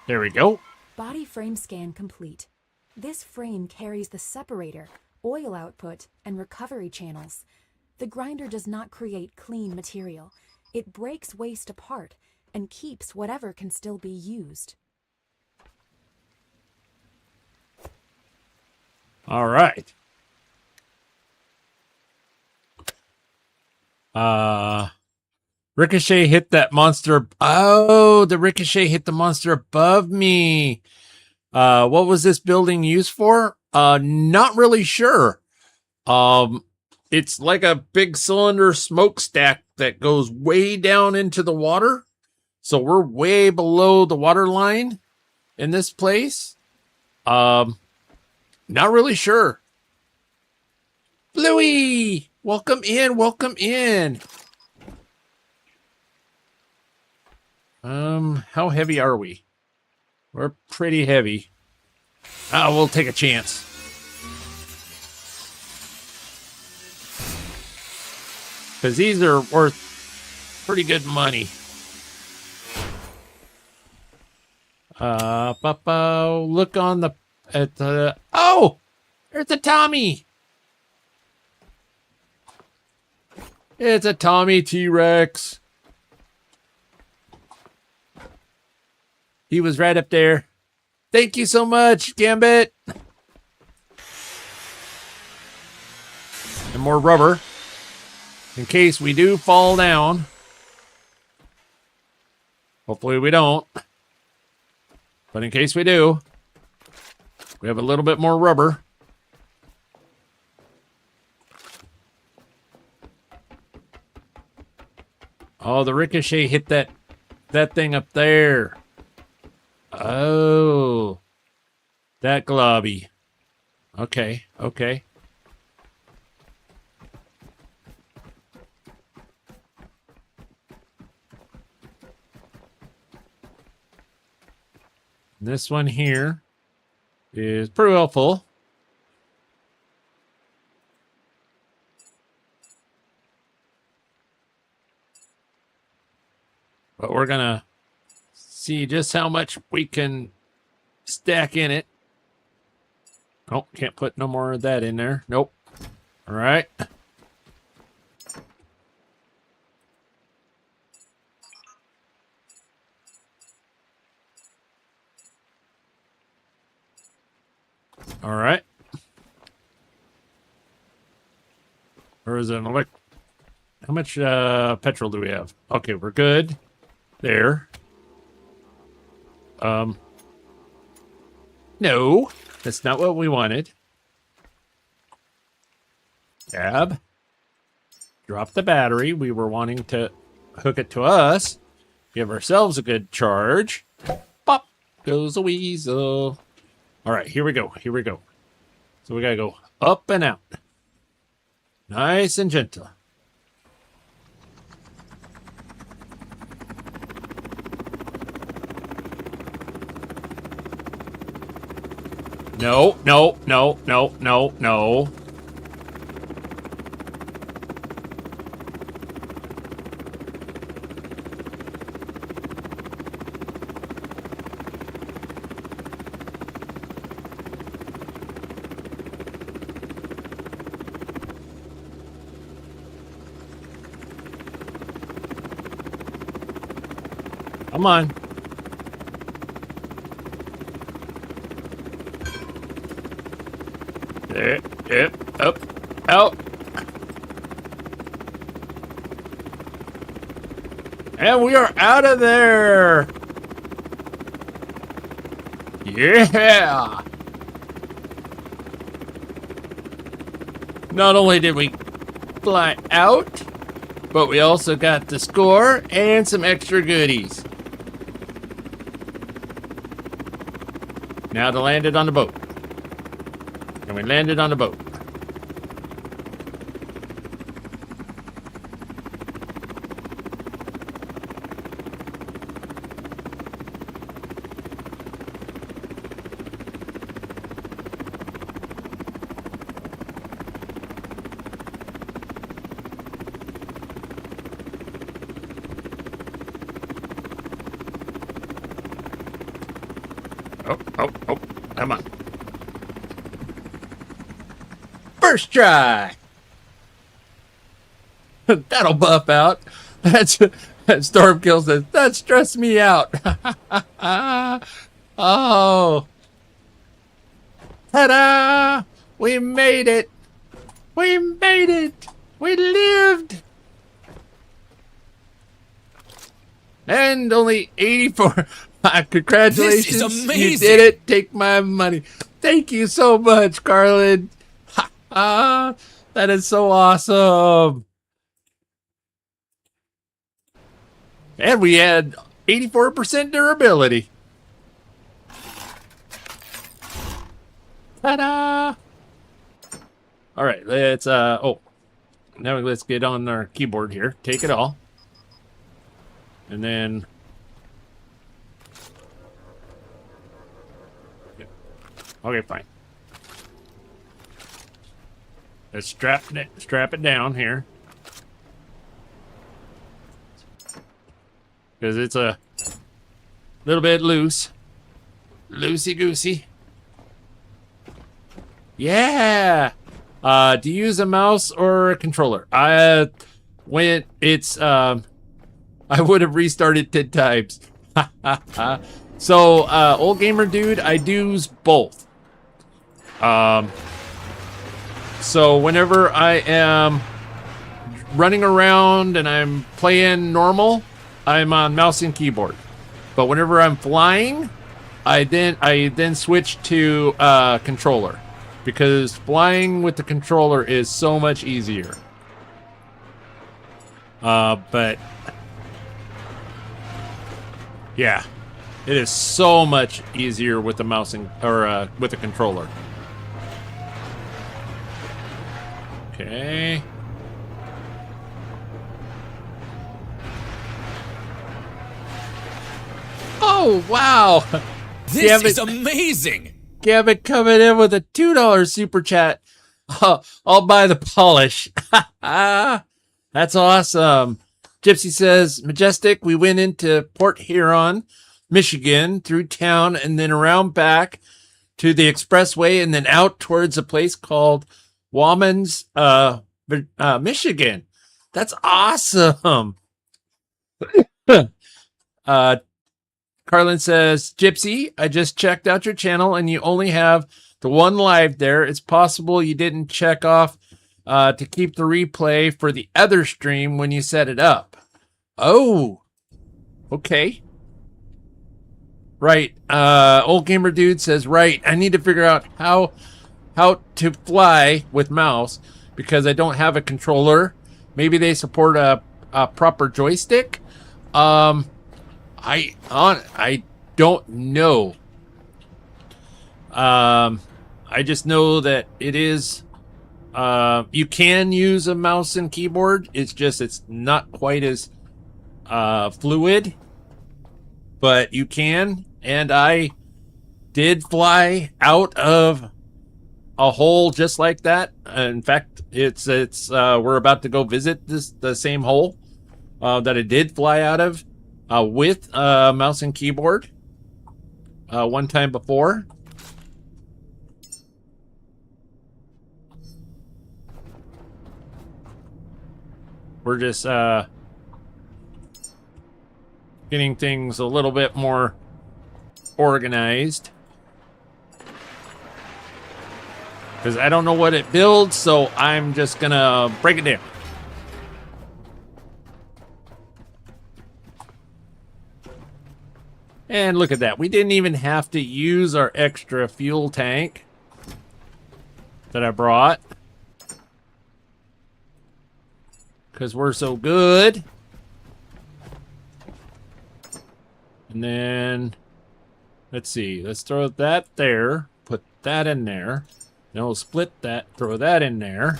Speaker 2: There we go.
Speaker 4: Body frame scan complete. This frame carries the separator, oil output, and recovery channels. The grinder does not create clean material. It breaks waste apart and keeps whatever can still be used.
Speaker 2: All right. Ricochet hit that monster. Oh, the ricochet hit the monster above me. What was this building used for? Not really sure. It's like a big cylinder smokestack that goes way down into the water. So we're way below the water line in this place. Not really sure. Bluey, welcome in, welcome in. How heavy are we? We're pretty heavy. We'll take a chance. Because these are worth pretty good money. Look on the oh, there's a Tommy. It's a Tommy T-Rex. He was right up there. Thank you so much, Gambit. And more rubber in case we do fall down. Hopefully we don't. But in case we do, we have a little bit more rubber. Oh, the ricochet hit that thing up there. Oh, that globby. Okay, okay. This one here is pretty well full. But we're going to see just how much we can stack in it. Oh, can't put no more of that in there. Nope. All right. All right. Or is it an elect? How much petrol do we have? Okay, we're good. There. No, that's not what we wanted. Tab. Drop the battery. We were wanting to hook it to us. Give ourselves a good charge. Pop goes a weasel. All right, here we go. Here we go. So we got to go up and out. Nice and gentle. No, no, no, no, no, no. Come on. There, yep, up, out. And we are out of there. Yeah. Not only did we fly out, but we also got the score and some extra goodies. Now to land it on the boat. And we landed on the boat. Oh, come on. First try. That'll buff out. That Storm Kill says, that stressed me out. Oh. Ta-da! We made it. We made it. We lived. And only 84. Congratulations.
Speaker 3: This is amazing.
Speaker 2: You did it. Take my money. Thank you so much, Carlin. That is so awesome. And we had 84% durability. Ta-da! All right, let's now let's get on our keyboard here. Take it all. And then okay, fine. Let's strap it down here. Because it's a little bit loose. Loosey-goosey. Yeah! Do you use a mouse or a controller? When it's, I would have restarted 10 times. So, old gamer dude, I do use both. So whenever I am running around and I'm playing normal, I'm on mouse and keyboard. But whenever I'm flying, I then switch to controller, because flying with the controller is so much easier. But yeah, it is so much easier with the mouse or with the controller. Okay. Oh, wow.
Speaker 3: This is amazing.
Speaker 2: Gavin coming in with a $2 super chat. I'll buy the polish. That's awesome. Gypsy says, Majestic, we went into Port Huron, Michigan, through town, and then around back to the expressway, and then out towards a place called Womans, Michigan. That's awesome. Carlin says, Gypsy, I just checked out your channel, and you only have the one live there. It's possible you didn't check off to keep the replay for the other stream when you set it up. Oh, okay. Right. Old Gamer Dude says, right, I need to figure out how to fly with mouse because I don't have a controller. Maybe they support a proper joystick. I don't know. I just know that it is, you can use a mouse and keyboard. It's just, it's not quite as, fluid, but you can. And I did fly out of a hole just like that. In fact, it's, we're about to go visit the same hole, that I did fly out of, with, mouse and keyboard, one time before. We're just getting things a little bit more organized. Because I don't know what it builds, so I'm just going to break it down. And look at that. We didn't even have to use our extra fuel tank that I brought. Because we're so good. And then, let's see. Let's throw that there. Put that in there. Then we'll split that. Throw that in there.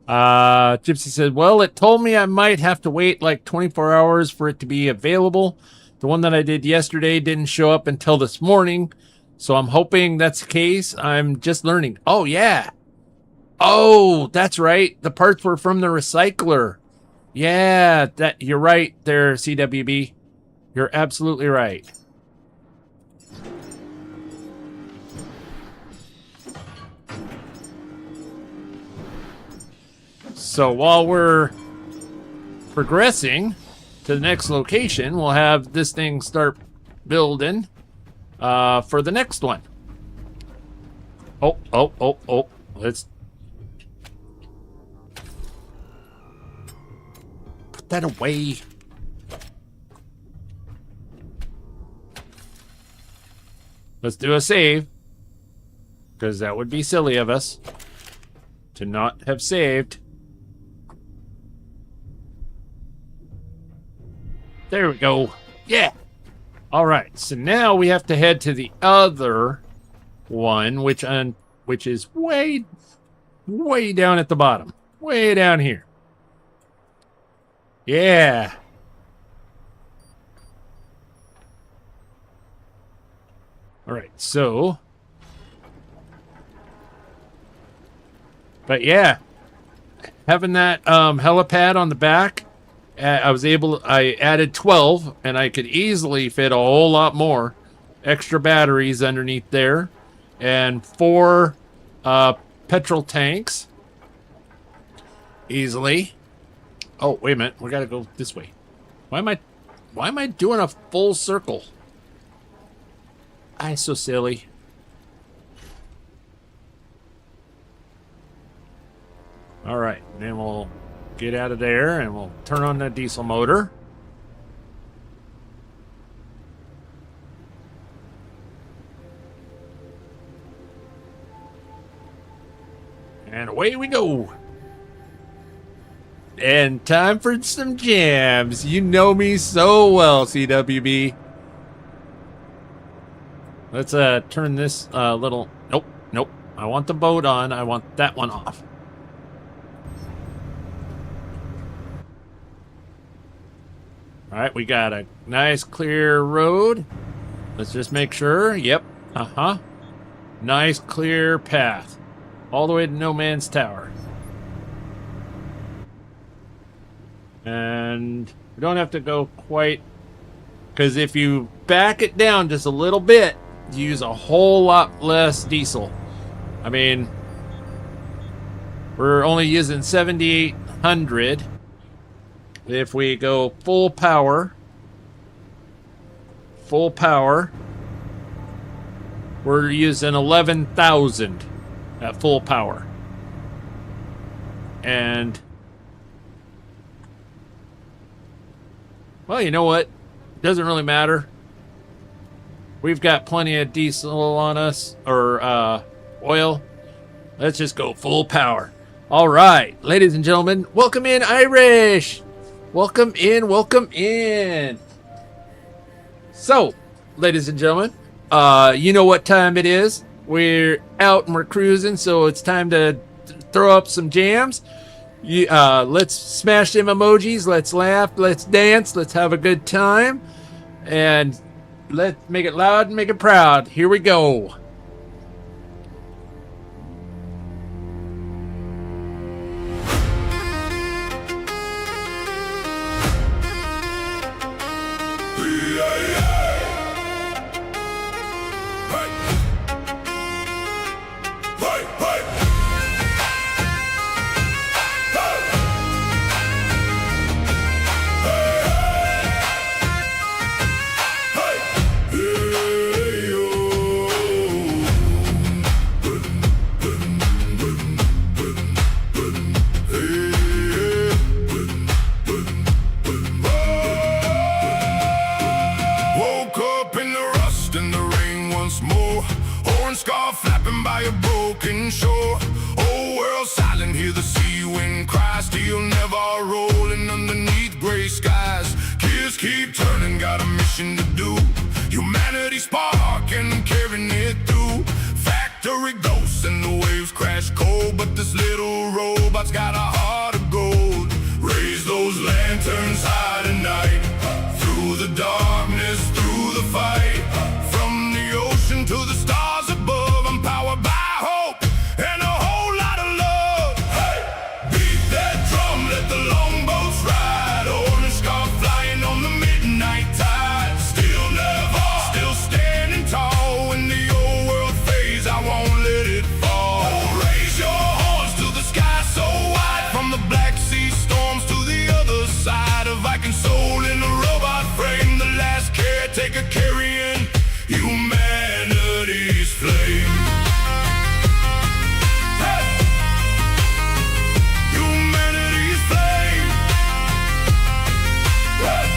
Speaker 2: Gypsy said, well, it told me I might have to wait like 24 hours for it to be available. The one that I did yesterday didn't show up until this morning. So I'm hoping that's the case. I'm just learning. Oh, yeah. Oh, that's right. The parts were from the recycler. Yeah, that you're right there, CWB. You're absolutely right. So while we're progressing to the next location, we'll have this thing start building for the next one. Oh. Let's put that away. Let's do a save, because that would be silly of us to not have saved. There we go. Yeah. All right. So now we have to head to the other one, which is way down at the bottom. Way down here. Yeah. All right. So, but yeah, having that helipad on the back, I added 12, and I could easily fit a whole lot more extra batteries underneath there, and 4 petrol tanks easily. Oh, wait a minute, we gotta go this way. Why am I doing a full circle? I'm so silly. All right, then we'll get out of there and we'll turn on the diesel motor. And away we go. And time for some jams. You know me so well, CWB. Let's turn this little... Nope. I want the boat on. I want that one off. All right, we got a nice clear road. Let's just make sure. Yep. Nice clear path. all the way to No Man's Tower. And we don't have to go quite, because if you back it down just a little bit, you use a whole lot less diesel. I mean, we're only using 7,800. If we go full power, we're using 11,000 at full power. And, well, you know what? It doesn't really matter. We've got plenty of diesel on us, or oil. Let's just go full power. All right, ladies and gentlemen, welcome in, Irish. Welcome in, welcome in. So, ladies and gentlemen, you know what time it is. We're out and we're cruising, so it's time to throw up some jams. Let's smash them emojis. Let's laugh. Let's dance. Let's have a good time. And let's make it loud and make it proud. Here we go.
Speaker 1: Steel Nevar rolling underneath gray skies. Gears keep turning, got a mission to do. Humanity spark and carrying it through. Factory ghosts and the waves crash cold, but this little robot's got a heart of gold. Raise those lanterns high tonight, through the darkness, through the fight. From the ocean to the stars above, I'm powered by hope and a whole lot of love. Hey! Beat that drum, let the longboats ride. Orange scarf flying on the midnight tide. Steel Nevar, still standing tall. When the old world fades, I won't let it fall. Raise your horns to the sky so wide. From the Black Sea storms to the other side. A Viking soul in a robot frame. The last caretaker carrying humanity's flame. Hey! Humanity's flame. Hey!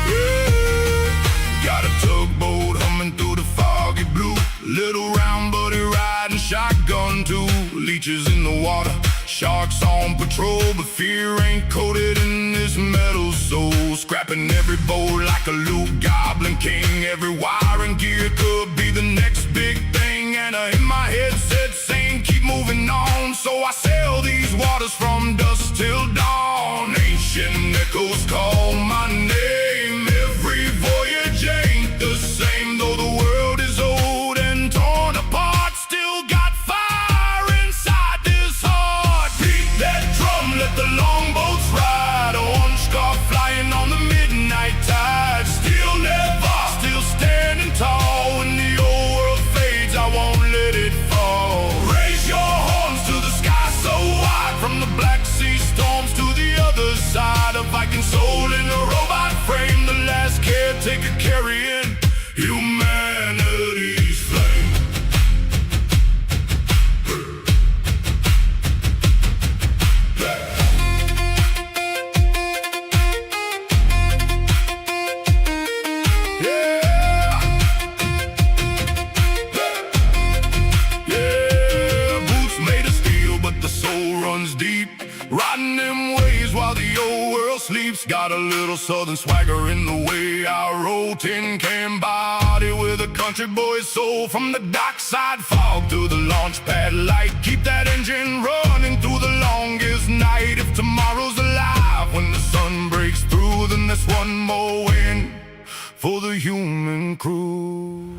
Speaker 1: Yeah. Got a tugboat humming through the foggy blue. Little round buddy riding shotgun too. Leeches in the water, sharks on patrol, but fear ain't coated in this metal soul. Scrapping every bowl like a Luke Goblin King. Every wire and gear could be the next big thing. And in my head said saying keep moving on. So I sail these waters from dusk till dawn. Ancient echoes call my name. Every voyage ain't the same. Though the world is old and torn apart, still got fire inside this heart. Beat that drum, let the longboats ride. Orange scarf flying on the midnight tide. Steel Nevar, still standing tall. When the old world fades, I won't let it fall. Raise your horns to the sky so wide. From the Black Sea storms to the other side. A Viking soul in a robot frame. The last caretaker carrying humanity's flame. Yeah, boots made of steel, but the soul runs deep. Riding them waves while the old world sleeps. Got a little southern swagger in the way I roll. Tin can body with a country boy's soul. From the dockside fog to the launch pad light. Keep that engine running through the longest night. If tomorrow's alive, when the sun breaks through, then there's one more win for the human crew.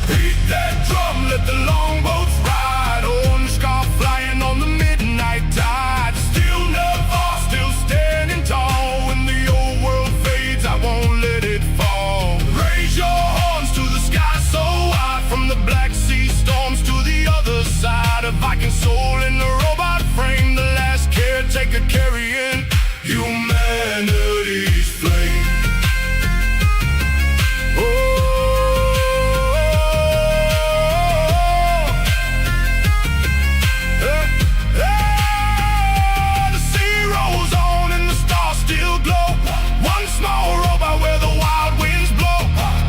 Speaker 1: Beat that drum, let the longboats ride. Orange scarf flying on the midnight tide. Steel Nevar still standing tall. When the old world fades, I won't let it fall. Raise your horns to the sky so wide. From the Black Sea storms to the other side. A Viking soul in the robot frame. The last caretaker carrying humanity's flame. The sea rolls on and the stars still glow. One small robot where the wild winds blow.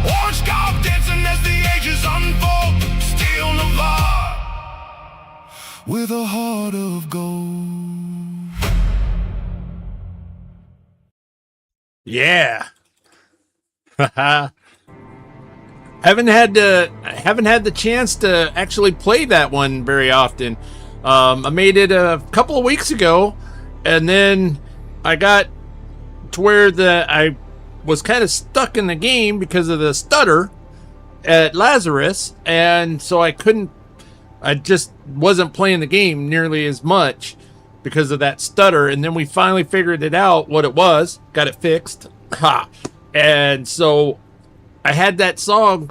Speaker 1: Orange scarf dancing as the ages unfold. Steel Nevar with a heart of gold.
Speaker 2: Yeah. haven't had the chance to actually play that one very often. I made it a couple of weeks ago, and then I got to where I was kind of stuck in the game because of the stutter at Lazarus, and so I just wasn't playing the game nearly as much because of that stutter. And then we finally figured it out what it was, got it fixed. And so I had that song,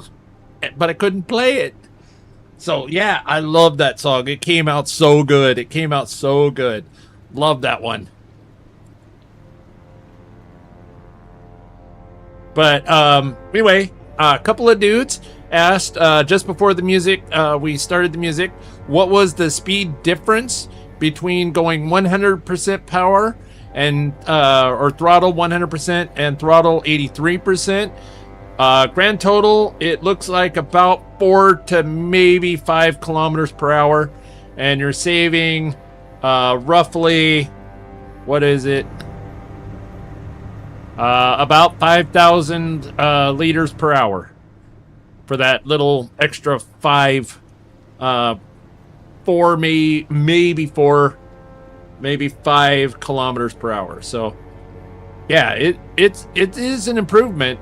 Speaker 2: but I couldn't play it. So yeah, I love that song. It came out so good. Love that one. But anyway, a couple of dudes asked just before the music, we started the music, what was the speed difference between going 100% power and or throttle 100% and throttle 83%. Grand total, it looks like about 4 to maybe 5 kilometers per hour, and you're saving roughly, what is it? About 5,000 liters per hour for that little extra 5 maybe 5 kilometers per hour. So yeah, it is an improvement.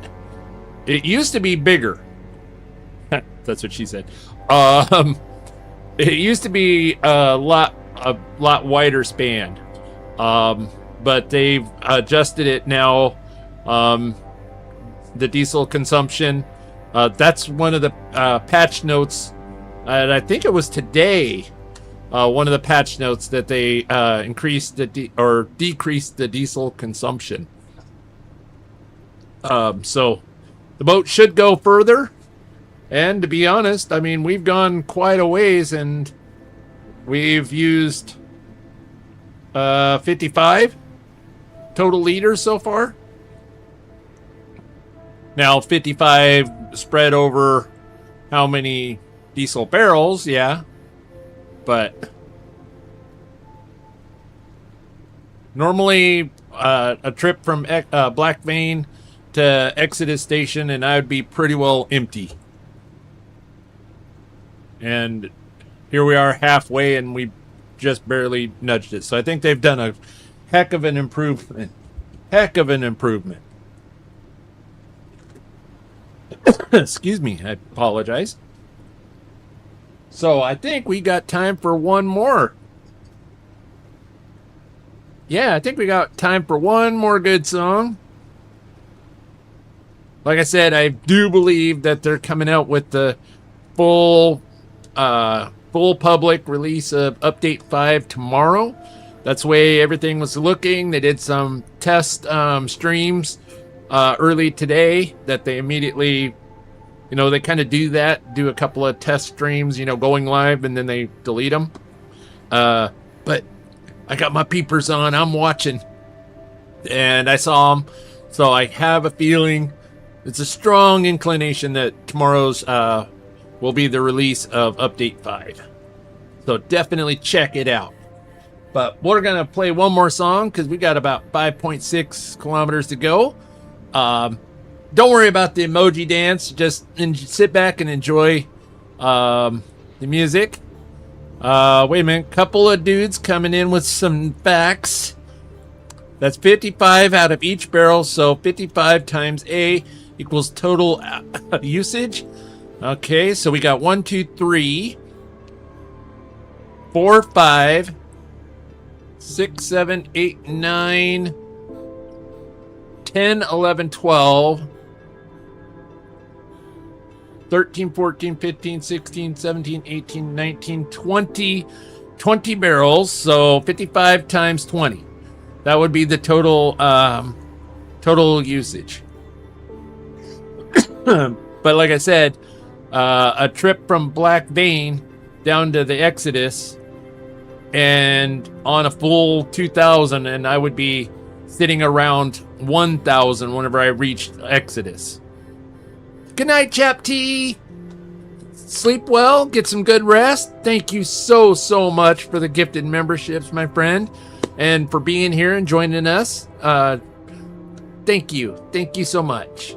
Speaker 2: It used to be bigger. That's what she said. It used to be a lot wider span, but they've adjusted it now. The diesel consumption, that's one of the patch notes, and I think it was today. One of the patch notes that they increased or decreased the diesel consumption. So the boat should go further. And to be honest, I mean, we've gone quite a ways, and we've used 55 total liters so far. Now 55 spread over how many diesel barrels? Yeah. But normally a trip from Black Vein to Exodus Station and I would be pretty well empty. And here we are halfway and we just barely nudged it. So I think they've done a heck of an improvement. Excuse me, I apologize. So I think we got time for one more. Yeah, I think we got time for one more good song. Like I said, I do believe that they're coming out with the full public release of Update 5 tomorrow. That's the way everything was looking. They did some test streams early today that they immediately, they kind of do a couple of test streams, going live, and then they delete them. But I got my peepers on. I'm watching. And I saw them. So I have a feeling, it's a strong inclination that tomorrow's will be the release of Update 5. So definitely check it out. But we're going to play one more song because we got about 5.6 kilometers to go. Don't worry about the emoji dance. Just sit back and enjoy the music. Wait a minute. Couple of dudes coming in with some facts. That's 55 out of each barrel. So 55 times A equals total usage. Okay, so we got 1, 2, 3, 4, 5, 6, 7, 8, 9, 10, 11, 12, 13, 14, 15, 16, 17, 18, 19, 20 barrels. So 55 times 20. That would be the total usage. But like I said, a trip from Black Vein down to the Exodus and on a full 2,000, and I would be sitting around 1,000 whenever I reached Exodus. Good night, Chap T. Sleep well, get some good rest. Thank you so much for the gifted memberships, my friend, and for being here and joining us. Thank you so much.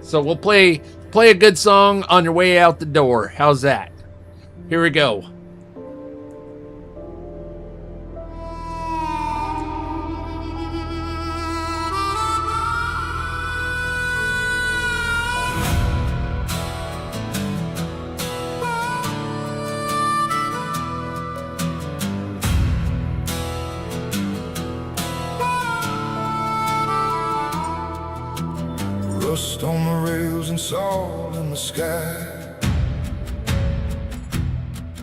Speaker 2: So we'll play a good song on your way out the door. How's that? Here we go.
Speaker 1: Rust on the rails and salt in the sky.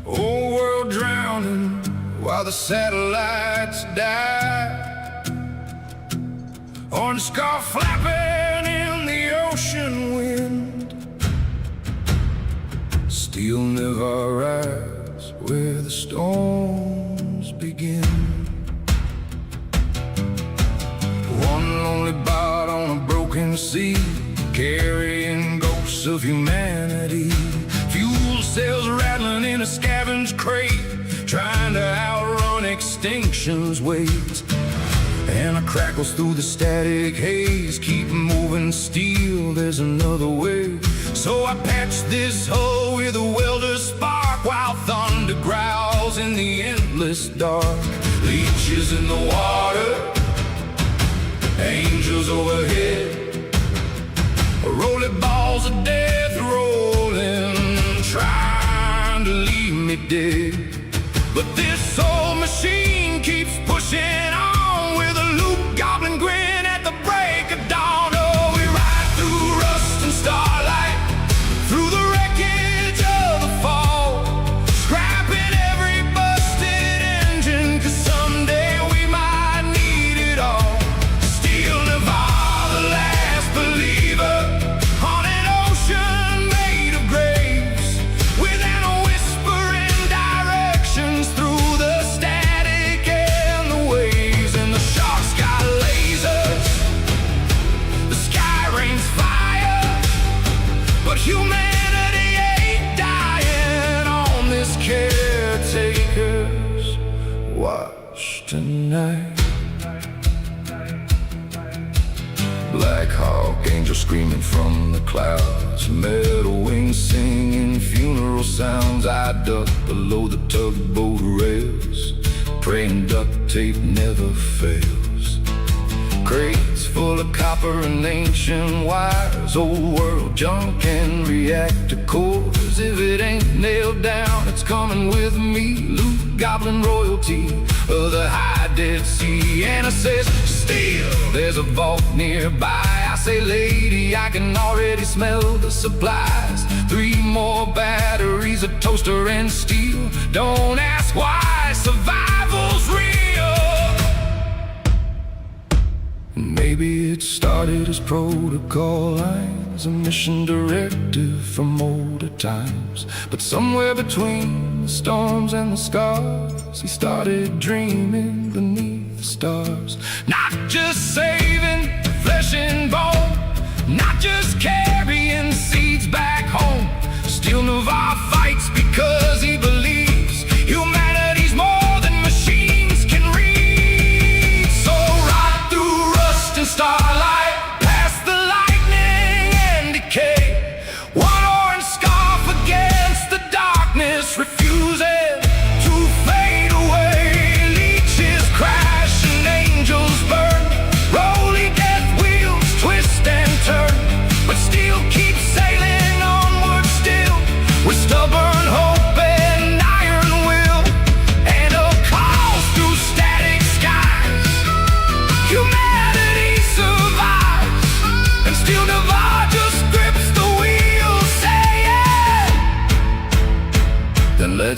Speaker 1: Whole world drowning while the satellites die. Orange scarf flapping in the ocean wind. Steel Nevar rise where the storms begin. One lonely boat on a broken sea, carrying ghosts of humanity. Fuel cells rattling in a scavenged crate, trying to outrun extinction's weight. And I crackles through the static haze, keep moving steel, there's another way. So I patch this hull with a welder's spark, while thunder growls in the endless dark. Leeches in the water, angels overhead, rolling balls of death rolling, trying to leave me dead. But this old machine keeps pushing on with a loop goblin grin at the break of dawn. Oh, we ride through rust and starlight, through the wreckage of the fall, scrapping every busted engine, 'cause someday we might need it all. Steel Nevar, the last believer, on an ocean made of graves, within a whispering directions through the static and the waves. And the sharks got lasers, the sky rains fire, but humanity ain't dying on this caretaker's watch tonight. Black Hawk, angel screaming from the clouds, metal wings singing funeral sounds. I duck below the tugboat rails, praying duct tape never fails. Crates full of copper and ancient wires, old world junk and reactor cores. If it ain't nailed down, it's coming with me. Loot goblin royalty of the high Dead Sea. And I says, Steel, there's a vault nearby. I say, lady, I can already smell the supplies. 3 more batteries, a toaster and steel. Don't ask why, survival's real. Maybe it started as protocol lines, a mission directive from older times. But somewhere between the storms and the scars, he started dreaming beneath the stars. Not just saving flesh and bone, not just carrying seeds back home. Steel Nevar fights because he believes humanity's more than machines can read. So ride through rust and starlight, past the lightning and decay. One orange scarf against the darkness, refusing to fade away. Leeches crash and angels burn, rolling dead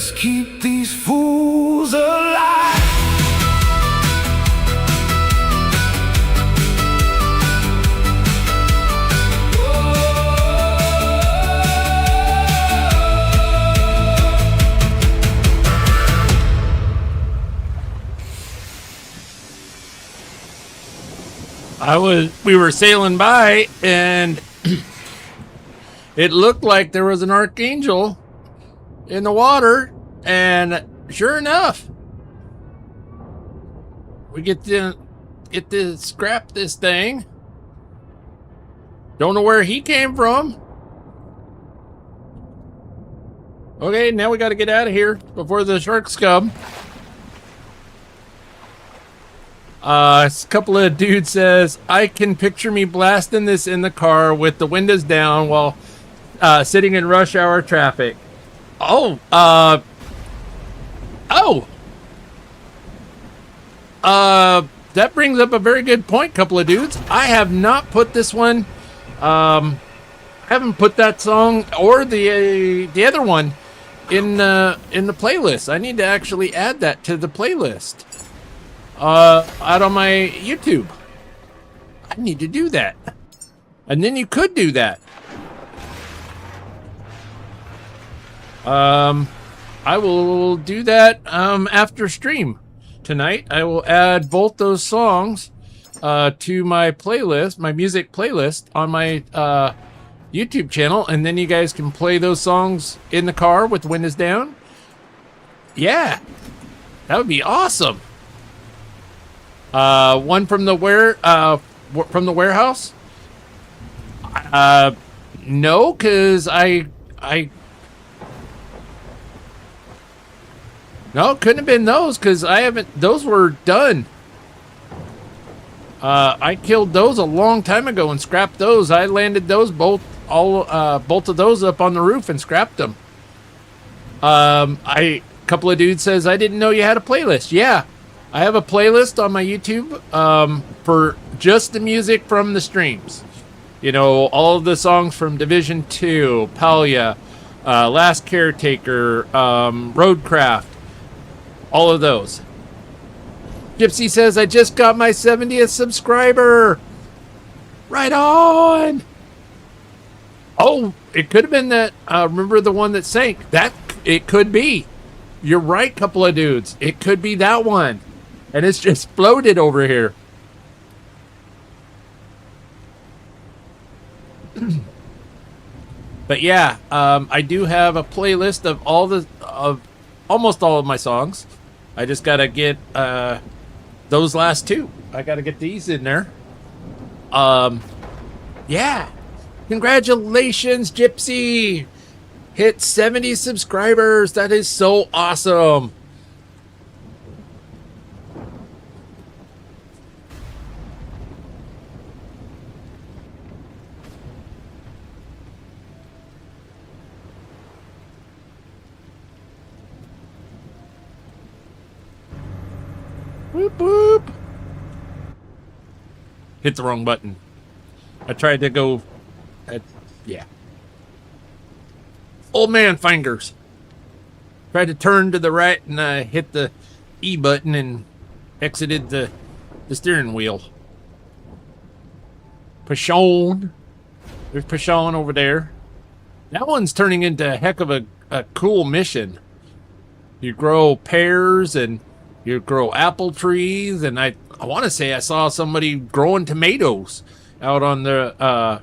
Speaker 1: Let's keep these fools alive.
Speaker 2: We were sailing by, and it looked like there was an archangel in the water, and sure enough, we get to scrap this thing. Don't know where he came from. Okay, now we got to get out of here before the sharks come. A couple of dudes says, I can picture me blasting this in the car with the windows down while sitting in rush hour traffic. That brings up a very good point, couple of dudes. I have not put this one, haven't put that song or the other one in the playlist. I need to actually add that to the playlist. Out on my YouTube. I need to do that. And then you could do that. I will do that after stream tonight. I will add both those songs to my playlist, my music playlist on my YouTube channel, and then you guys can play those songs in the car with the windows down. Yeah, that would be awesome. One from the warehouse? No, cause no, couldn't have been those, cause those were done. I killed those a long time ago and scrapped those. I landed those both of those up on the roof and scrapped them. A couple of dudes says, I didn't know you had a playlist. Yeah. I have a playlist on my YouTube for just the music from the streams. You know, all of the songs from Division 2, Palia, Last Caretaker, Roadcraft, all of those. Gypsy says, I just got my 70th subscriber. Right on. Oh, it could have been that, remember the one that sank? It could be. You're right, couple of dudes. It could be that one. And it's just floated over here. But yeah, I do have a playlist of almost all of my songs. I just gotta get those last two. I gotta get these in there. Yeah. Congratulations, Gypsy! Hit 70 subscribers. That is so awesome. Whoop, whoop. Hit the wrong button. I tried to go... yeah. Old man fingers. Tried to turn to the right and I hit the E button and exited the steering wheel. Pashon. There's Pashon over there. That one's turning into a heck of a cool mission. You grow pears and you grow apple trees, and I want to say I saw somebody growing tomatoes out on the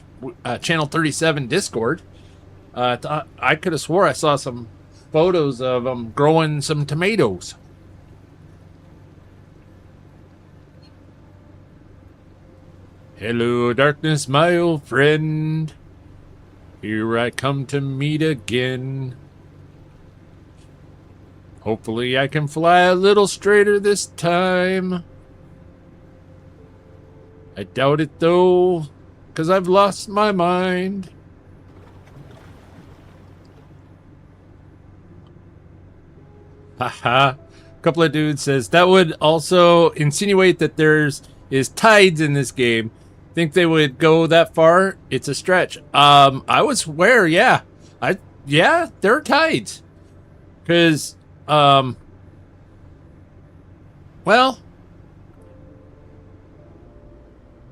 Speaker 2: Channel 37 Discord. I could have swore I saw some photos of them growing some tomatoes. Hello, darkness, my old friend. Here I come to meet again. Hopefully I can fly a little straighter this time. I doubt it though, 'cause I've lost my mind. Haha. Couple of dudes says that would also insinuate that is tides in this game. Think they would go that far? It's a stretch. I would swear, yeah. There are tides. Because, well,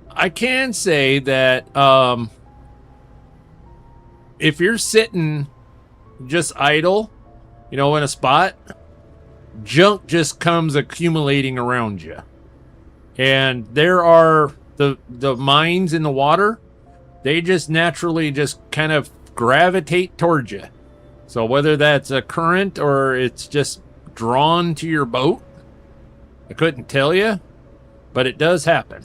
Speaker 2: I can say that if you're sitting just idle, in a spot, junk just comes accumulating around you. And there are the mines in the water, they just naturally just kind of gravitate towards you. So whether that's a current or it's just drawn to your boat, I couldn't tell you, but it does happen.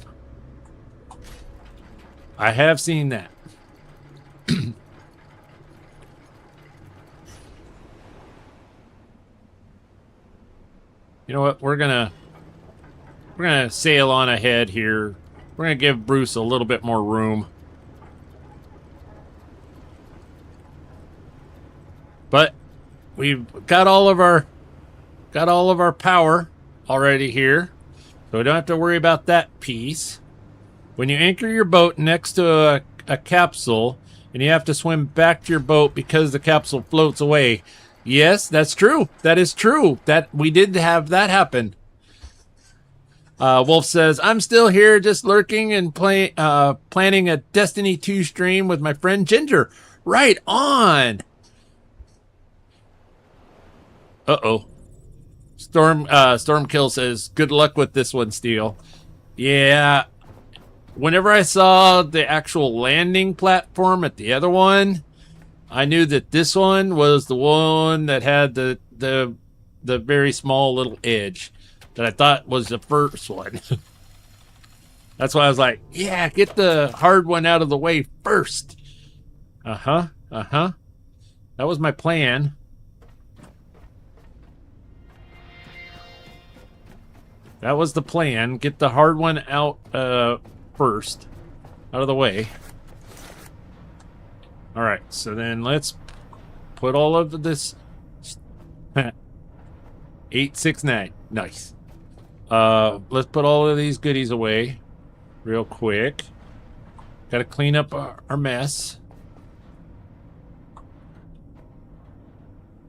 Speaker 2: I have seen that. You know what? We're gonna sail on ahead here. We're gonna give Bruce a little bit more room. But we've got all of our power already here, so we don't have to worry about that piece. When you anchor your boat next to a capsule and you have to swim back to your boat because the capsule floats away. Yes, that's true. That is true. That we did have that happen. Wolf says, I'm still here just lurking and planning a Destiny 2 stream with my friend Ginger. Right on. Uh-oh. Stormkill says, good luck with this one, Steel. Yeah. Whenever I saw the actual landing platform at the other one, I knew that this one was the one that had the very small little edge that I thought was the first one. That's why I was like, yeah, get the hard one out of the way first. Uh-huh. That was my plan. That was the plan. Get the hard one out first. Out of the way. Alright, so then let's put all of this... 869. Nice. Let's put all of these goodies away real quick. Gotta clean up our mess.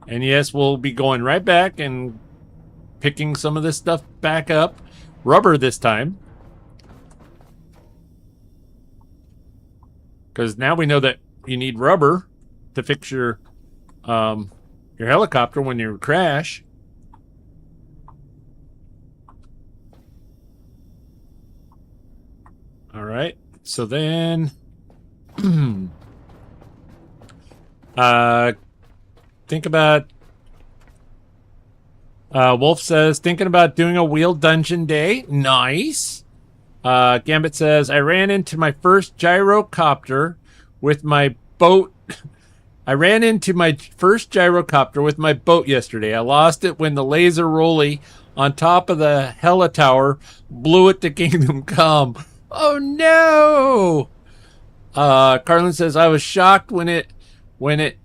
Speaker 2: And yes, we'll be going right back and picking some of this stuff back up. Rubber this time. Because now we know that you need rubber to fix your helicopter when you crash. All right. So then, think about. Wolf says, thinking about doing a wheel dungeon day. Nice. Gambit says, I ran into my first gyrocopter with my boat. I ran into my first gyrocopter with my boat yesterday. I lost it when the laser rolly on top of the heli tower blew it to Kingdom Come. Oh no! Carlin says, I was shocked when it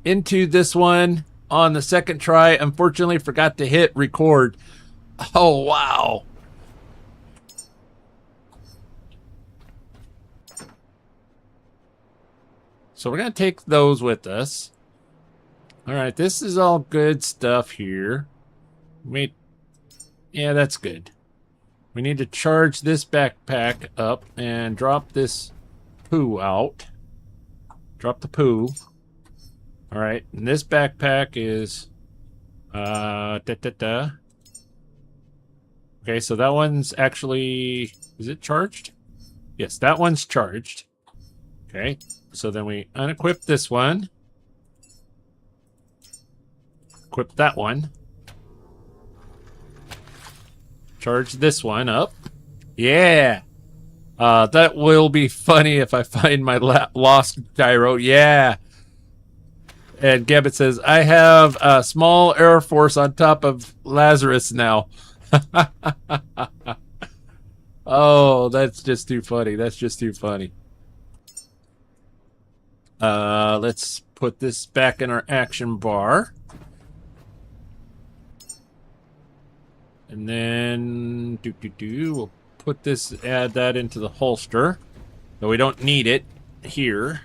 Speaker 2: into this one on the second try. Unfortunately, forgot to hit record. Oh wow! So we're going to take those with us. All right, this is all good stuff here. Yeah, that's good. We need to charge this backpack up and drop this poo out. Drop the poo. All right, and this backpack is... Okay, so that one's actually... Is it charged? Yes, that one's charged. Okay. So then we unequip this one. Equip that one. Charge this one up. Yeah. That will be funny if I find my lost gyro. Yeah. And Gambit says, I have a small Air Force on top of Lazarus now. Oh, that's just too funny. That's just too funny. Let's put this back in our action bar. And then we'll put this, add that into the holster. Though we don't need it here.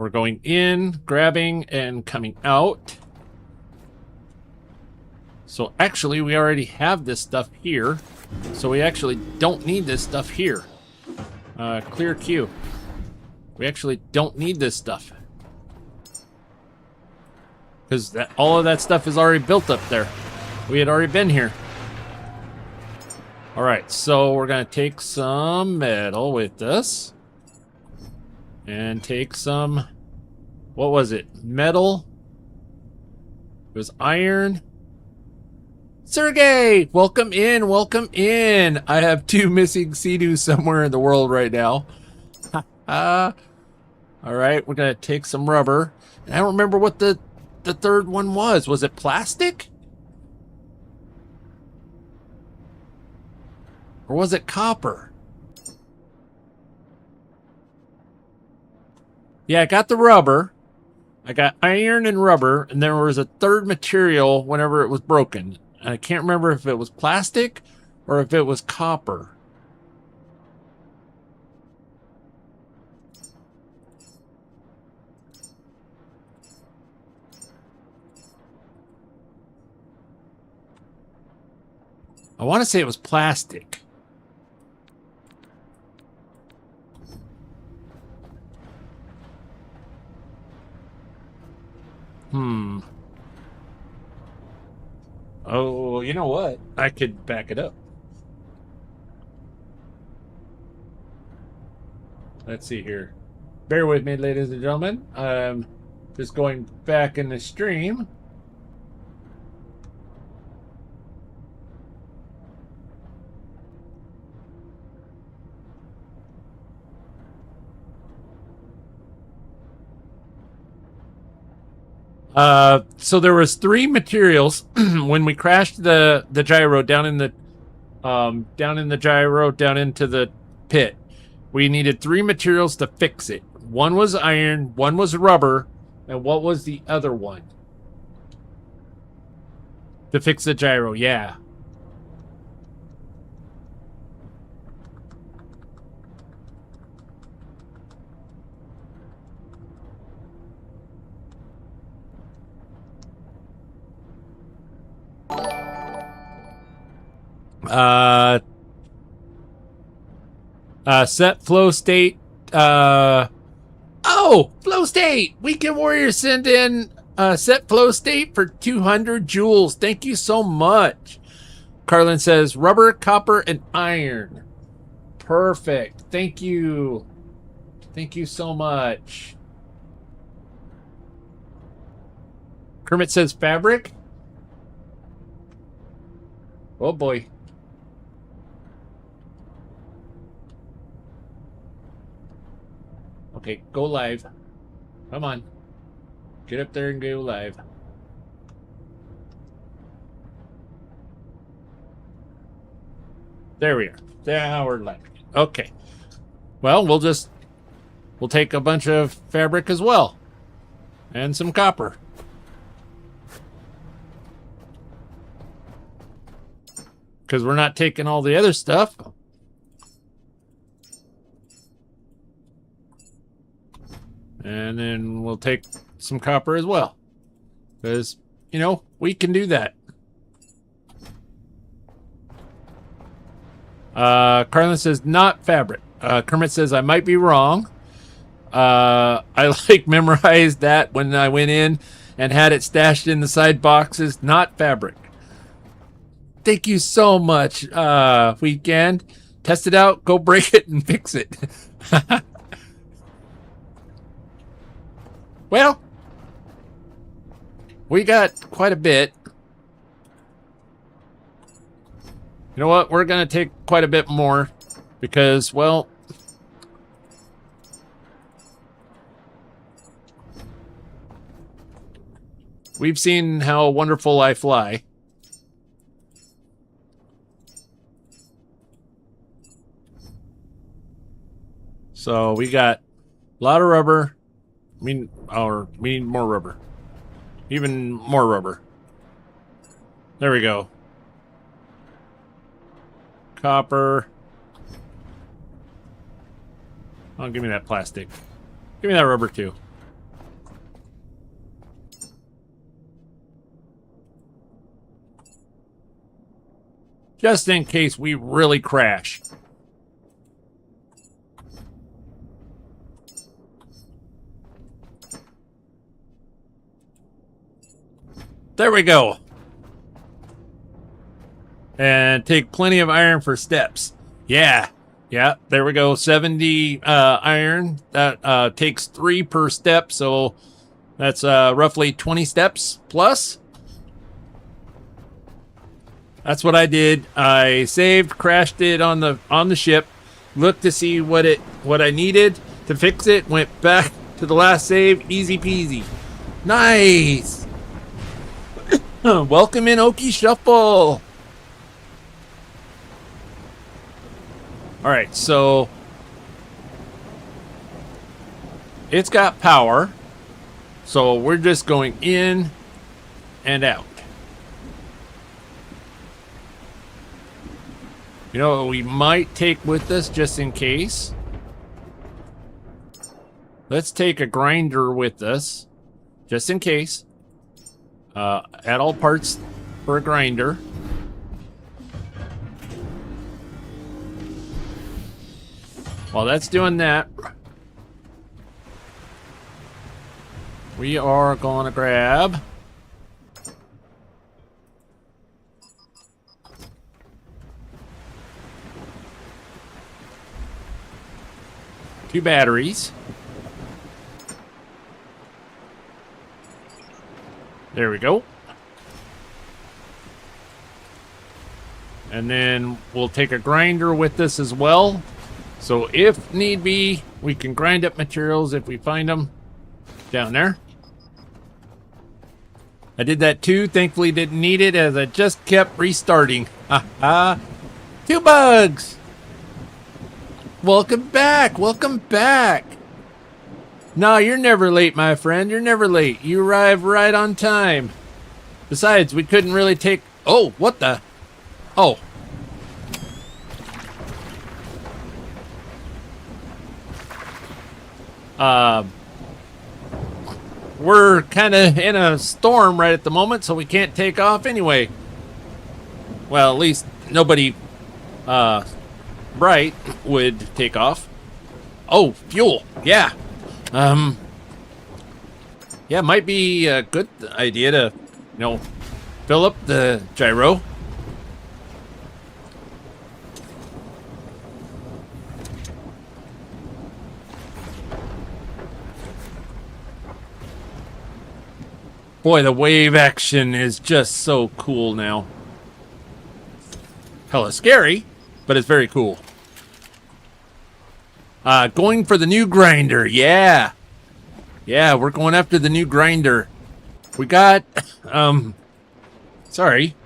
Speaker 2: We're going in, grabbing, and coming out. So actually, we already have this stuff here. So we actually don't need this stuff here. Clear queue. We actually don't need this stuff. Because all of that stuff is already built up there. We had already been here. Alright, so we're going to take some metal with us. And take some... What was it? Metal? It was iron. Sergey! Welcome in, welcome in! I have 2 missing Sea-Doos somewhere in the world right now. Alright, we're going to take some rubber. And I don't remember what the third one was. Was it plastic? Or was it copper? Yeah, I got the rubber. I got iron and rubber, and there was a third material whenever it was broken. And I can't remember if it was plastic or if it was copper. I want to say it was plastic. Oh, you know what? I could back it up. Let's see here. Bear with me, ladies and gentlemen. I'm just going back in the stream. So there was 3 materials when we crashed the gyro down in the gyro down into the pit. We needed 3 materials to fix it. One was iron, one was rubber, and what was the other one? To fix the gyro, yeah. Set flow state. Oh, flow state. Weekend Warrior sent in set flow state for 200 joules. Thank you so much. Carlin says rubber, copper, and iron. Perfect. Thank you. Thank you so much. Kermit says fabric. Oh boy. Okay, go live. Come on. Get up there and go live. There we are. Now we're live. Okay. Well, we'll take a bunch of fabric as well. And some copper. Because we're not taking all the other stuff. And then we'll take some copper as well. Because, you know, we can do that. Carlin says, not fabric. Kermit says, I might be wrong. I memorized that when I went in and had it stashed in the side boxes. Not fabric. Thank you so much, Weekend. Test it out, go break it, and fix it. Well, we got quite a bit. You know what? We're going to take quite a bit more because, well, we've seen how wonderful I fly. So we got a lot of rubber. We need more rubber. Even more rubber. There we go. Copper. Oh, give me that plastic. Give me that rubber too. just in case we really crash. There we go. And take plenty of iron for steps. Yeah, there we go. 70 iron. That takes 3 per step, so that's roughly 20 steps plus. That's what I did. I saved, crashed it on the ship, looked to see what I needed to fix it, went back to the last save, easy peasy. Nice. Welcome in, Okie Shuffle. All right, so it's got power, so we're just going in and out. You know what we might take with us just in case? Let's take a grinder with us just in case. Add all parts for a grinder. While that's doing that, we are going to grab two batteries. There we go. And then we'll take a grinder with this as well. So if need be, we can grind up materials if we find them down there. I did that too. Thankfully didn't need it as I just kept restarting. Haha. 2 bugs. Welcome back. Welcome back. No, you're never late, my friend. You're never late. You arrive right on time. Besides, we couldn't really take... Oh, what the... Oh. We're kind of in a storm right at the moment, so we can't take off anyway. Well, at least nobody bright would take off. Oh, fuel. Yeah. Yeah, it might be a good idea to, fill up the gyro. Boy, the wave action is just so cool now. Hella scary, but it's very cool. Going for the new grinder, yeah. Yeah, we're going after the new grinder. We got, sorry.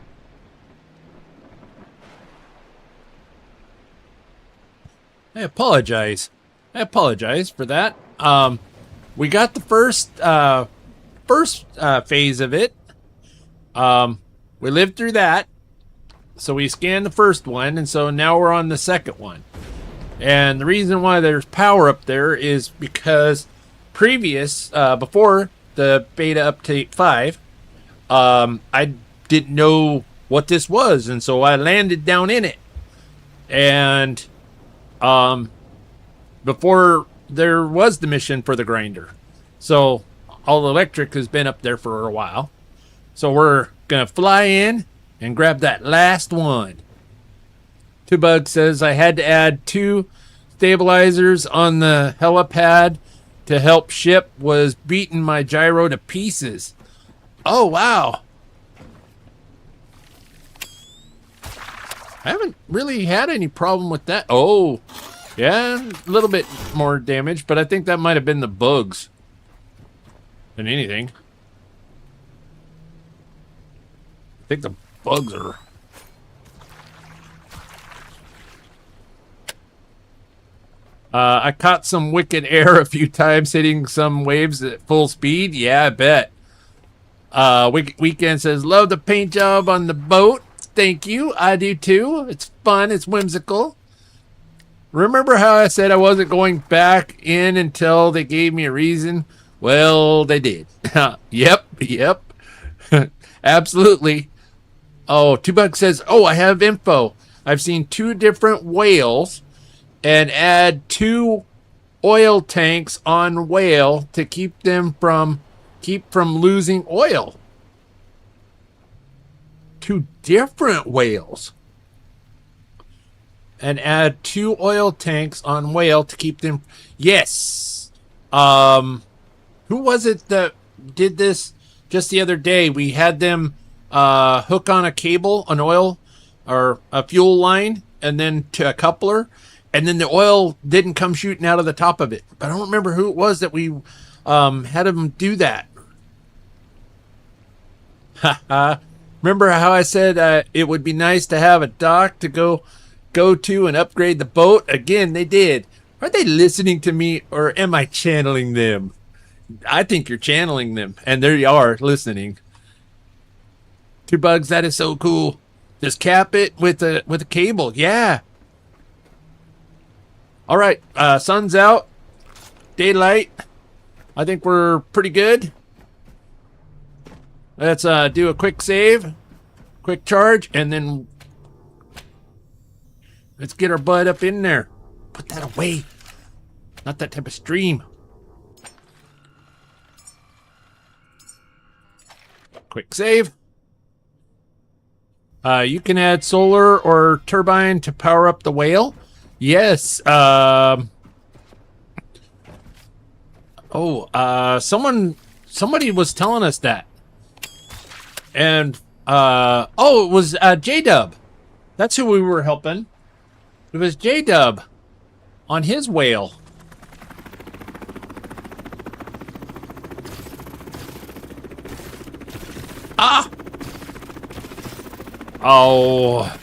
Speaker 2: I apologize. I apologize for that. We got the first phase of it. We lived through that. So we scanned the first one, and so now we're on the second one. And the reason why there's power up there is because before the beta update 5, I didn't know what this was, and so I landed down in it. And before there was the mission for the grinder. So all electric has been up there for a while. So we're gonna fly in and grab that last one. 2bug says I had to add 2 stabilizers on the helipad to help ship, was beating my gyro to pieces. Oh, wow. I haven't really had any problem with that. Oh, yeah, a little bit more damage, but I think that might have been the bugs than anything. I think the bugs are... I caught some wicked air a few times hitting some waves at full speed. Yeah, I bet. Weekend says, love the paint job on the boat. Thank you. I do too. It's fun. It's whimsical. Remember how I said I wasn't going back in until they gave me a reason? Well, they did. Yep. Absolutely. Oh, Two Bucks says, oh, I have info. I've seen 2 different whales and add 2 oil tanks on whale to keep from losing oil. 2 different whales. And add 2 oil tanks on whale to keep them. Yes. Who was it that did this just the other day? We had them hook on a cable, an oil or a fuel line, and then to a coupler, and then the oil didn't come shooting out of the top of it. But I don't remember who it was that we had them do that. Remember how I said it would be nice to have a dock to go to and upgrade the boat? Again, they did. Are they listening to me, or am I channeling them? I think you're channeling them, and there you are listening. 2 Bugs, that is so cool. Just cap it with a cable. Yeah. All right, sun's out. Daylight. I think we're pretty good. Let's do a quick save, quick charge, and then let's get our butt up in there. Put that away. Not that type of stream. Quick save. You can add solar or turbine to power up the whale. Yes. Somebody was telling us that. And it was J-Dub. That's who we were helping. It was J-Dub on his whale. Ah! Oh.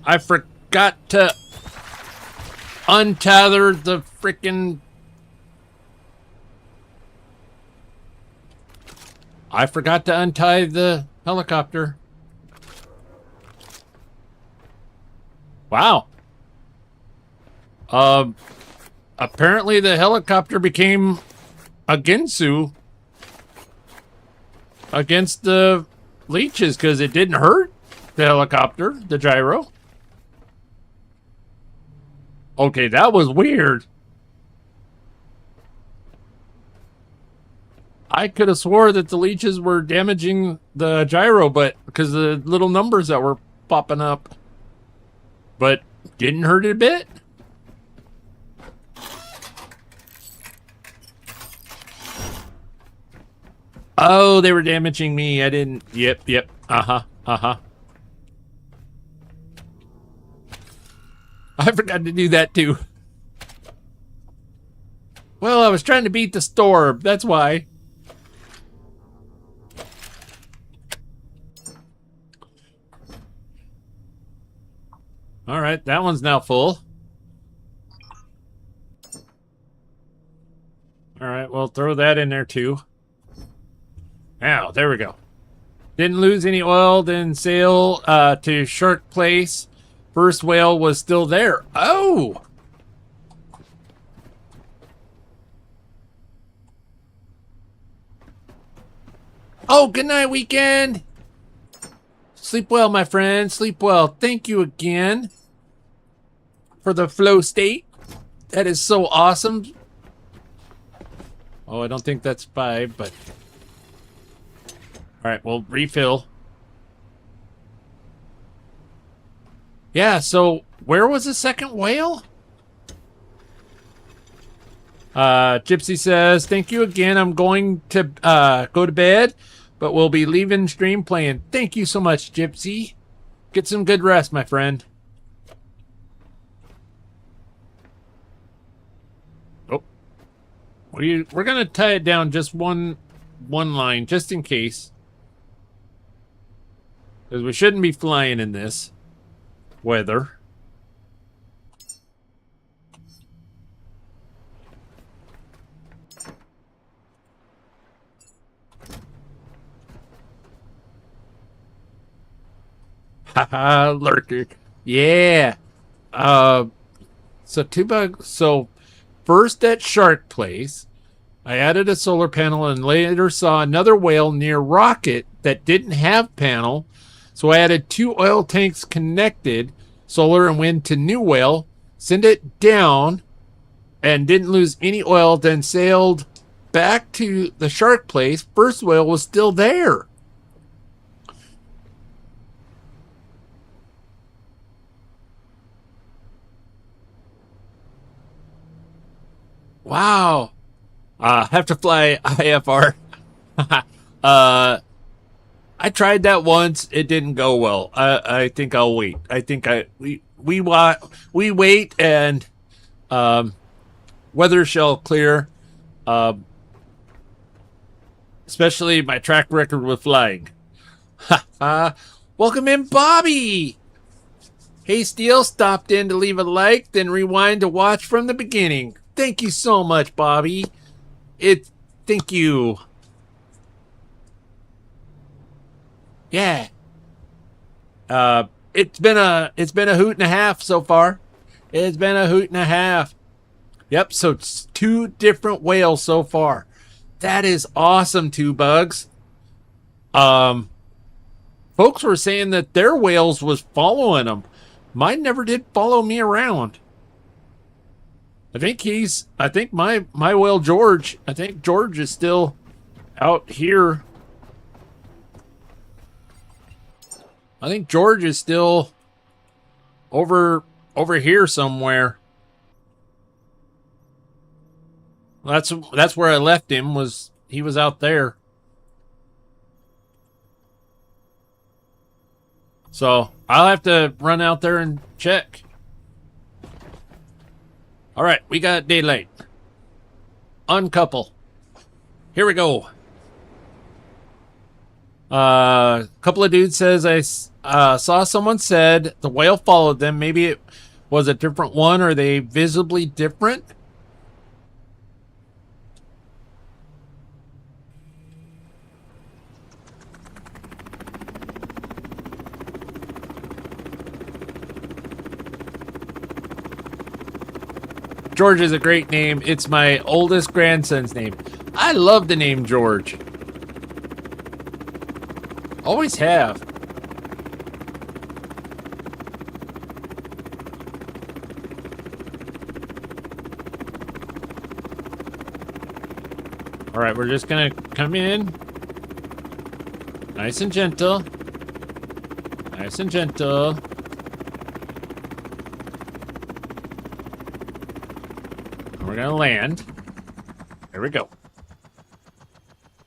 Speaker 2: I forgot to untether the frickin'... I forgot to untie the helicopter. Wow. Apparently the helicopter became a Ginsu against the leeches because it didn't hurt the helicopter, the gyro. Okay, that was weird. I could have swore that the leeches were damaging the gyro, but because of the little numbers that were popping up. But didn't hurt it a bit. Oh, they were damaging me. I didn't. Yep. Uh-huh. I forgot to do that too. Well, I was trying to beat the storm. That's why. All right, that one's now full. All right, well, throw that in there too. Now, there we go. Didn't lose any oil, then sail to Shark Place. First whale was still there. Oh! Oh, good night, Weekend! Sleep well, my friend. Sleep well. Thank you again for the flow state. That is so awesome. Oh, I don't think that's 5, but... All right, we'll refill. Yeah, so where was the second whale? Gypsy says, thank you again. I'm going to go to bed, but we'll be leaving stream playing. Thank you so much, Gypsy. Get some good rest, my friend. Oh. We're going to tie it down just one line, just in case. Because we shouldn't be flying in this weather. Haha, lurker. Yeah. So 2 bugs. So first at Shark Place, I added a solar panel and later saw another whale near rocket that didn't have panel. So I added 2 oil tanks connected, solar and wind, to new whale, sent it down, and didn't lose any oil, then sailed back to the shark place. First whale was still there. Wow. Have to fly IFR. I tried that once. It didn't go well. I think I'll wait. I think we wait and weather shall clear. Especially my track record with flying. Welcome in, Bobby. Hey, Steel, stopped in to leave a like, then rewind to watch from the beginning. Thank you so much, Bobby. Thank you. Yeah. It's been a hoot and a half so far. It's been a hoot and a half. Yep, so it's 2 different whales so far. That is awesome, 2 bugs. Folks were saying that their whales was following them. Mine never did follow me around. I think my whale George, I think George is still out here. I think George is still over here somewhere. That's where I left him, he was out there. So I'll have to run out there and check. All right, we got daylight. Uncouple. Here we go. A couple of dudes says I saw someone said the whale followed them. Maybe it was a different one. Are they visibly different? George is a great name. It's my oldest grandson's name. I love the name George. Always have. All right, we're just gonna come in. Nice and gentle. Nice and gentle. We're gonna land. There we go.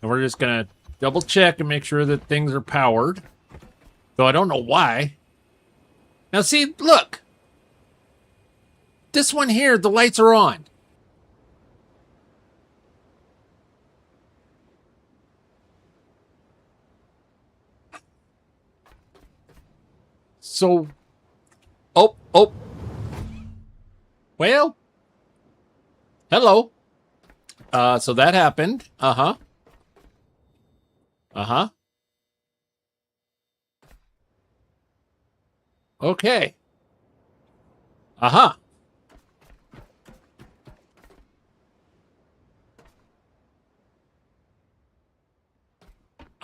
Speaker 2: And we're just gonna double check and make sure that things are powered. Though I don't know why. Now see, look. This one here, the lights are on. So, oh. Well, hello. So that happened. Uh-huh. Okay. Uh-huh.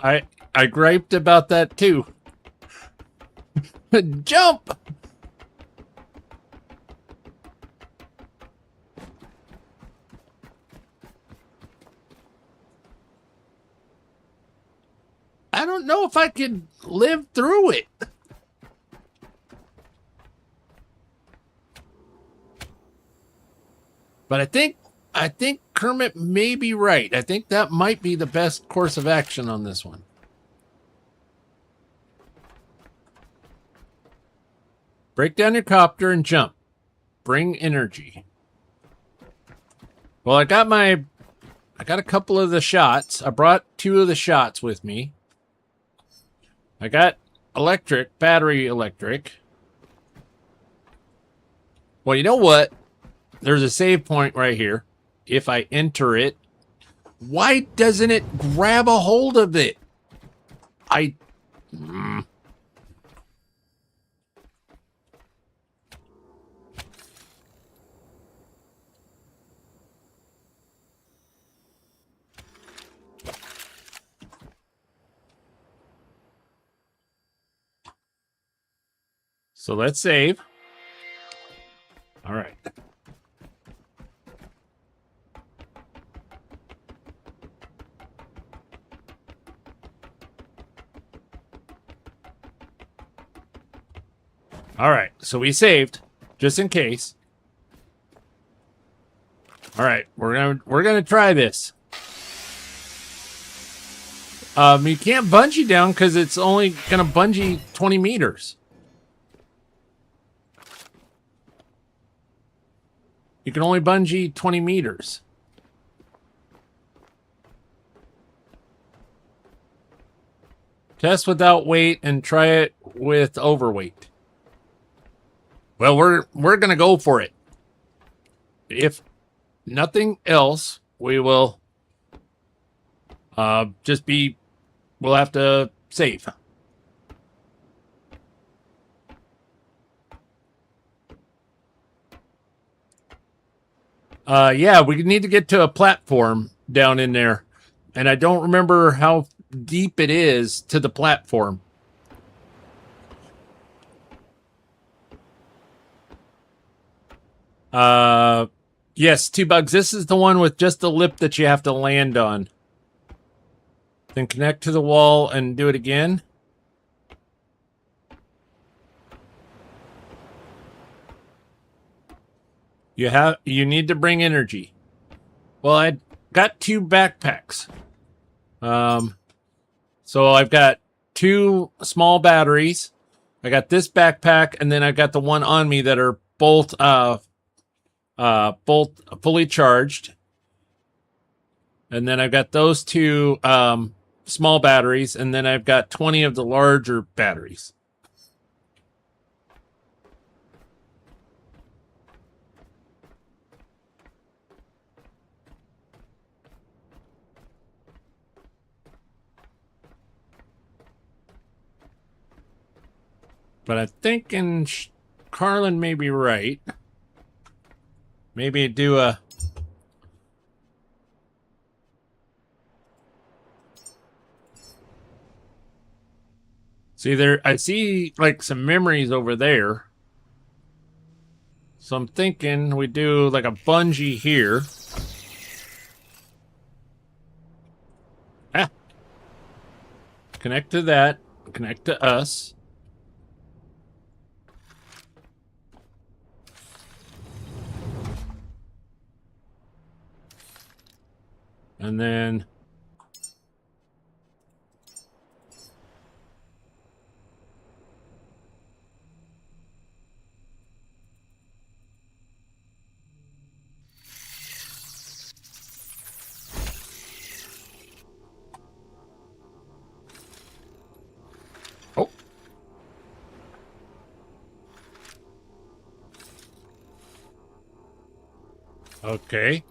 Speaker 2: I griped about that too. Jump! I don't know if I could live through it. But I think Kermit may be right. I think that might be the best course of action on this one. Break down your copter and jump. Bring energy. Well, I got a couple of the shots. I brought 2 of the shots with me. I got battery electric. Well, you know what? There's a save point right here. If I enter it, why doesn't it grab a hold of it? So let's save. All right. All right, so we saved just in case. All right, we're gonna try this. You can't bungee down because it's only gonna bungee 20 meters. You can only bungee 20 meters. Test without weight and try it with overweight. Well, we're gonna go for it. If nothing else, we will we'll have to save. Yeah, we need to get to a platform down in there. And I don't remember how deep it is to the platform. Yes, 2 bugs. This is the one with just the lip that you have to land on. Then connect to the wall and do it again. You need to bring energy. Well, I got 2 backpacks. So I've got 2 small batteries. I got this backpack, and then I got the one on me that are both fully charged. And then I've got those 2 small batteries, and then I've got 20 of the larger batteries. But I'm thinking Carlin may be right. Maybe do a... See there, I see like some memories over there. So I'm thinking we do like a bungee here. Ah. Connect to that. Connect to us. And then... Oh. Okay.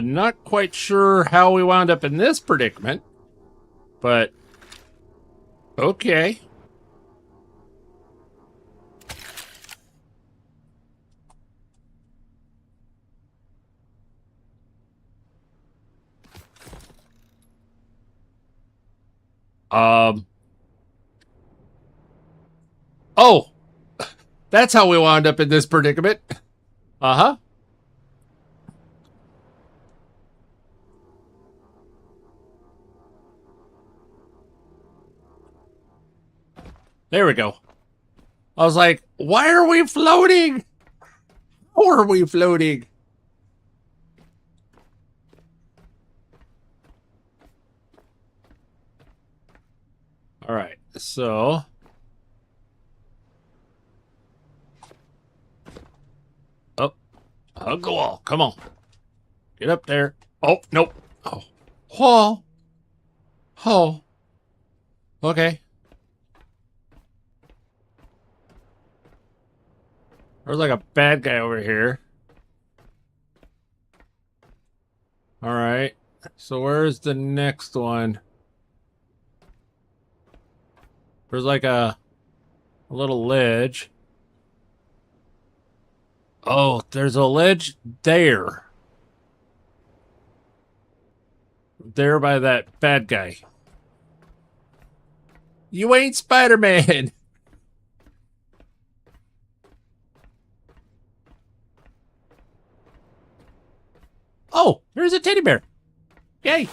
Speaker 2: Not quite sure how we wound up in this predicament, but okay. Oh, that's how we wound up in this predicament. Uh-huh. There we go. I was like, why are we floating? How are we floating? All right, so... Oh, hug the wall. Come on. Get up there. Oh, nope. Oh. Oh. Oh. Okay. There's like a bad guy over here. All right. So where's the next one? There's like a little ledge. Oh, there's a ledge there. There by that bad guy. You ain't Spider-Man. Oh, there's a teddy bear. Yay.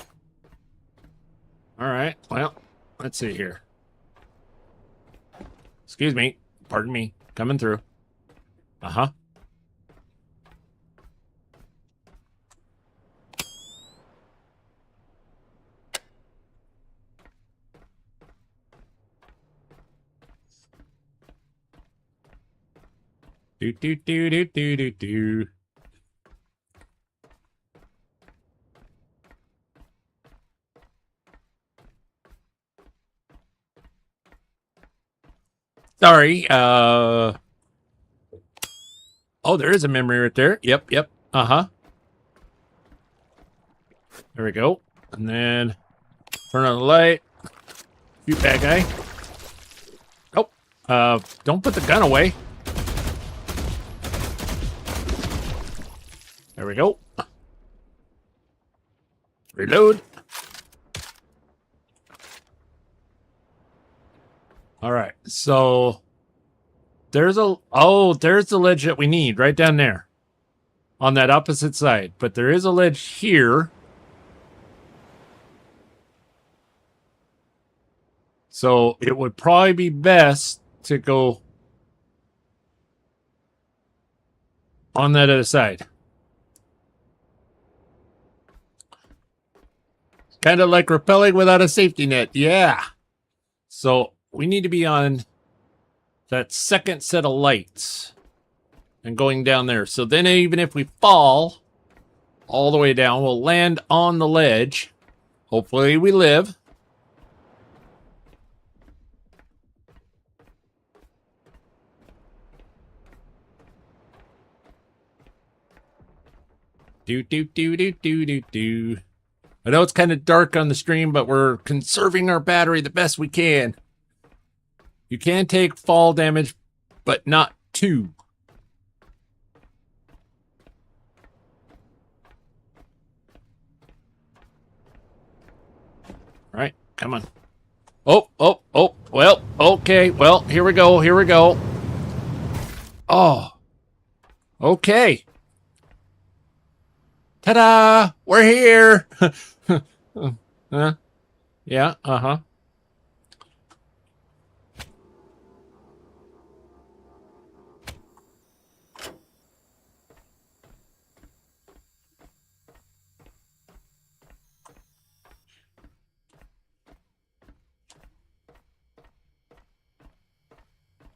Speaker 2: All right. Well, let's see here. Excuse me. Pardon me. Coming through. Uh-huh. Do do do do do do do. Sorry. Oh, there is a memory right there. Yep, yep. Uh-huh. There we go. And then turn on the light. Shoot bad guy. Oh, don't put the gun away. There we go. Reload. All right, so there's the ledge that we need right down there on that opposite side. But there is a ledge here. So it would probably be best to go on that other side. Kind of like rappelling without a safety net. Yeah. So we need to be on that second set of lights and going down there. So then even if we fall all the way down, we'll land on the ledge. Hopefully we live. Do, do, do, do, do, do, do. I know it's kind of dark on the stream, but we're conserving our battery the best we can. You can take fall damage, but not two. All right, come on. Oh, well, okay. Well, here we go, here we go. Oh, okay. Ta-da! We're here! Yeah, uh-huh.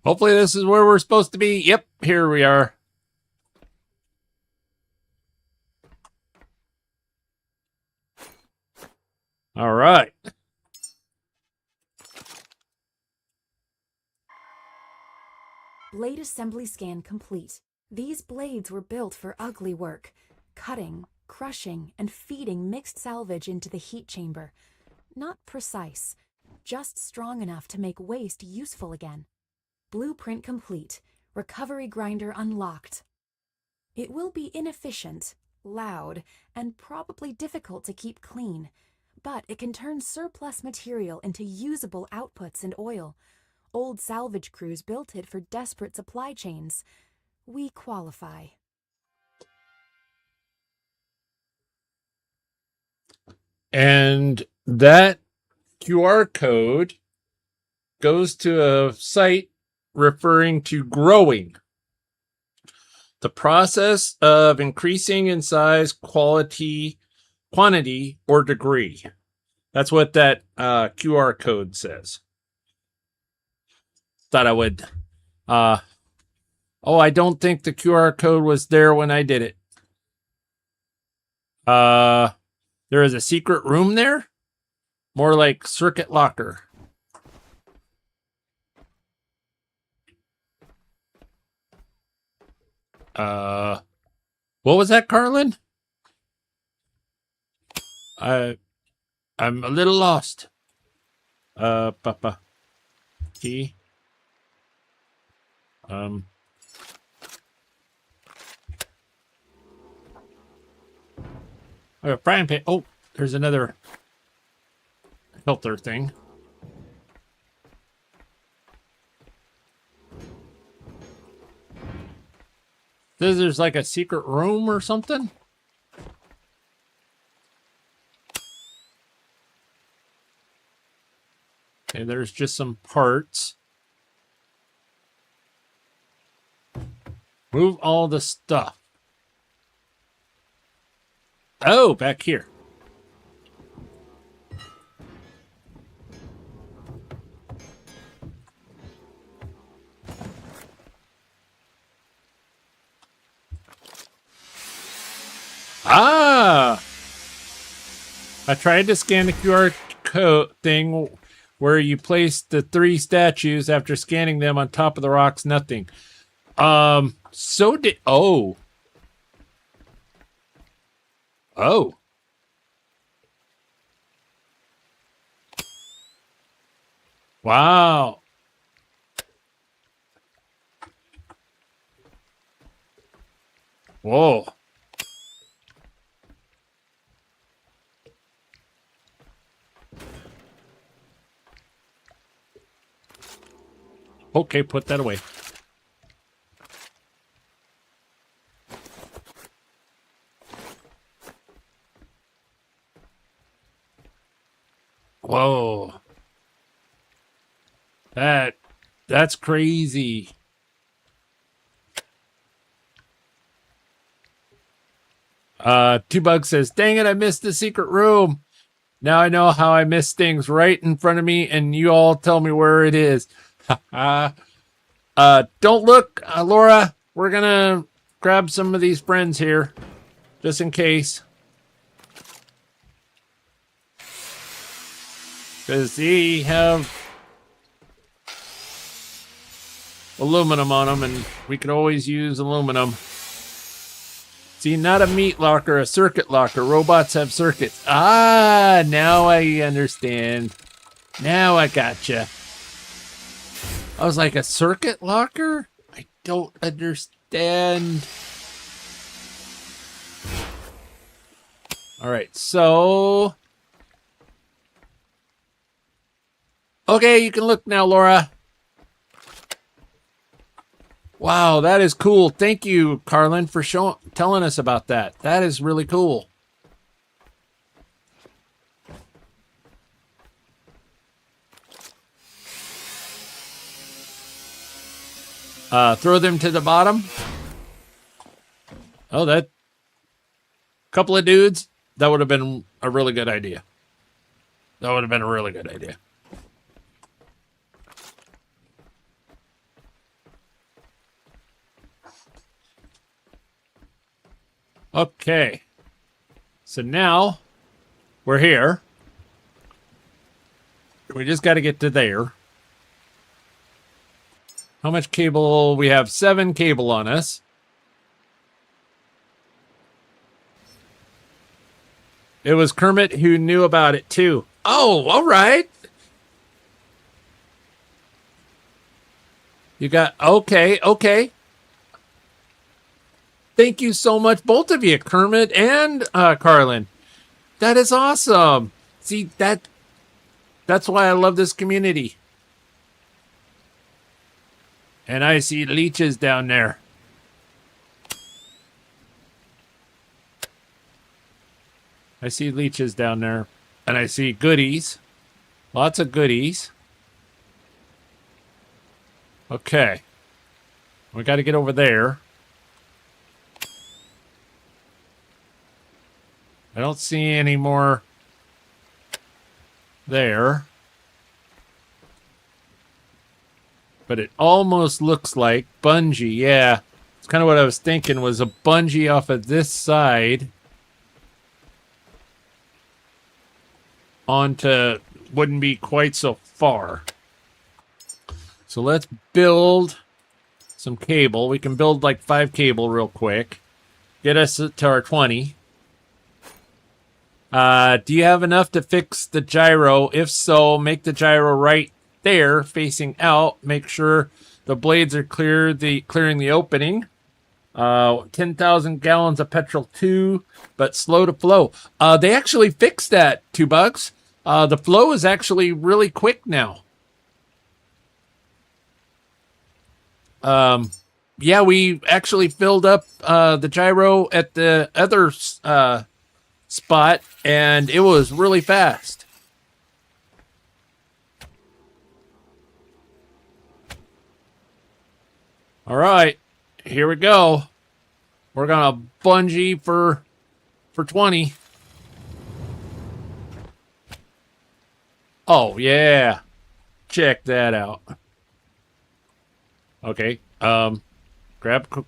Speaker 2: Hopefully this is where we're supposed to be. Yep, here we are. All right.
Speaker 4: Blade assembly scan complete. These blades were built for ugly work, cutting, crushing, and feeding mixed salvage into the heat chamber. Not precise, just strong enough to make waste useful again. Blueprint complete. Recovery grinder unlocked. It will be inefficient, loud, and probably difficult to keep clean, but it can turn surplus material into usable outputs and oil. Old salvage crews built it for desperate supply chains. We qualify.
Speaker 2: And that QR code goes to a site referring to growing. The process of increasing in size, quality, quantity, or degree. That's what that QR code says. Thought I would. I don't think the QR code was there when I did it. There is a secret room there? More like circuit locker. What was that, Carlin? I'm a little lost. Papa. Key. A frying pan. Oh, there's another filter thing. There's like a secret room or something. there's just some parts. Move all the stuff. Oh, back here. Ah! I tried to scan the QR code thing where you place the 3 statues after scanning them on top of the rocks. Nothing. So did... Oh. Oh. Wow. Whoa. Okay, put that away. Whoa. That's crazy. Two Bugs says, dang it, I missed the secret room. Now I know how I miss things right in front of me and you all tell me where it is. Don't look, Laura. We're gonna grab some of these friends here, just in case. Because they have aluminum on them, and we can always use aluminum. See, not a meat locker, a circuit locker. Robots have circuits. Ah, now I understand. Now I gotcha. I was like, a circuit locker? I don't understand. All right, so... Okay, you can look now, Laura. Wow, that is cool. Thank you, Carlin, for telling us about that. That is really cool. Throw them to the bottom. Oh, that couple of dudes. That would have been a really good idea. That would have been a really good idea. Okay. So now we're here. We just got to get to there. How much cable? We have 7 cable on us. It was Kermit who knew about it too. Oh, all right. You got, okay. Thank you so much, both of you, Kermit and Carlin. That is awesome. See, that's why I love this community. And I see leeches down there. I see leeches down there. And I see goodies. Lots of goodies. Okay. We got to get over there. I don't see any more there. But it almost looks like bungee. Yeah, it's kind of what I was thinking, was a bungee off of this side onto, wouldn't be quite so far. So let's build some cable. We can build like 5 cable real quick. Get us to our 20. Do you have enough to fix the gyro? If so, make the gyro right there facing out. Make sure the blades are clearing the opening. 10,000 gallons of petrol too, but slow to flow. They actually fixed that, 2 Bugs. The flow is actually really quick now. Yeah, we actually filled up the gyro at the other spot, and it was really fast. All right, here we go. We're gonna bungee for 20. Oh yeah, check that out. Okay, grab.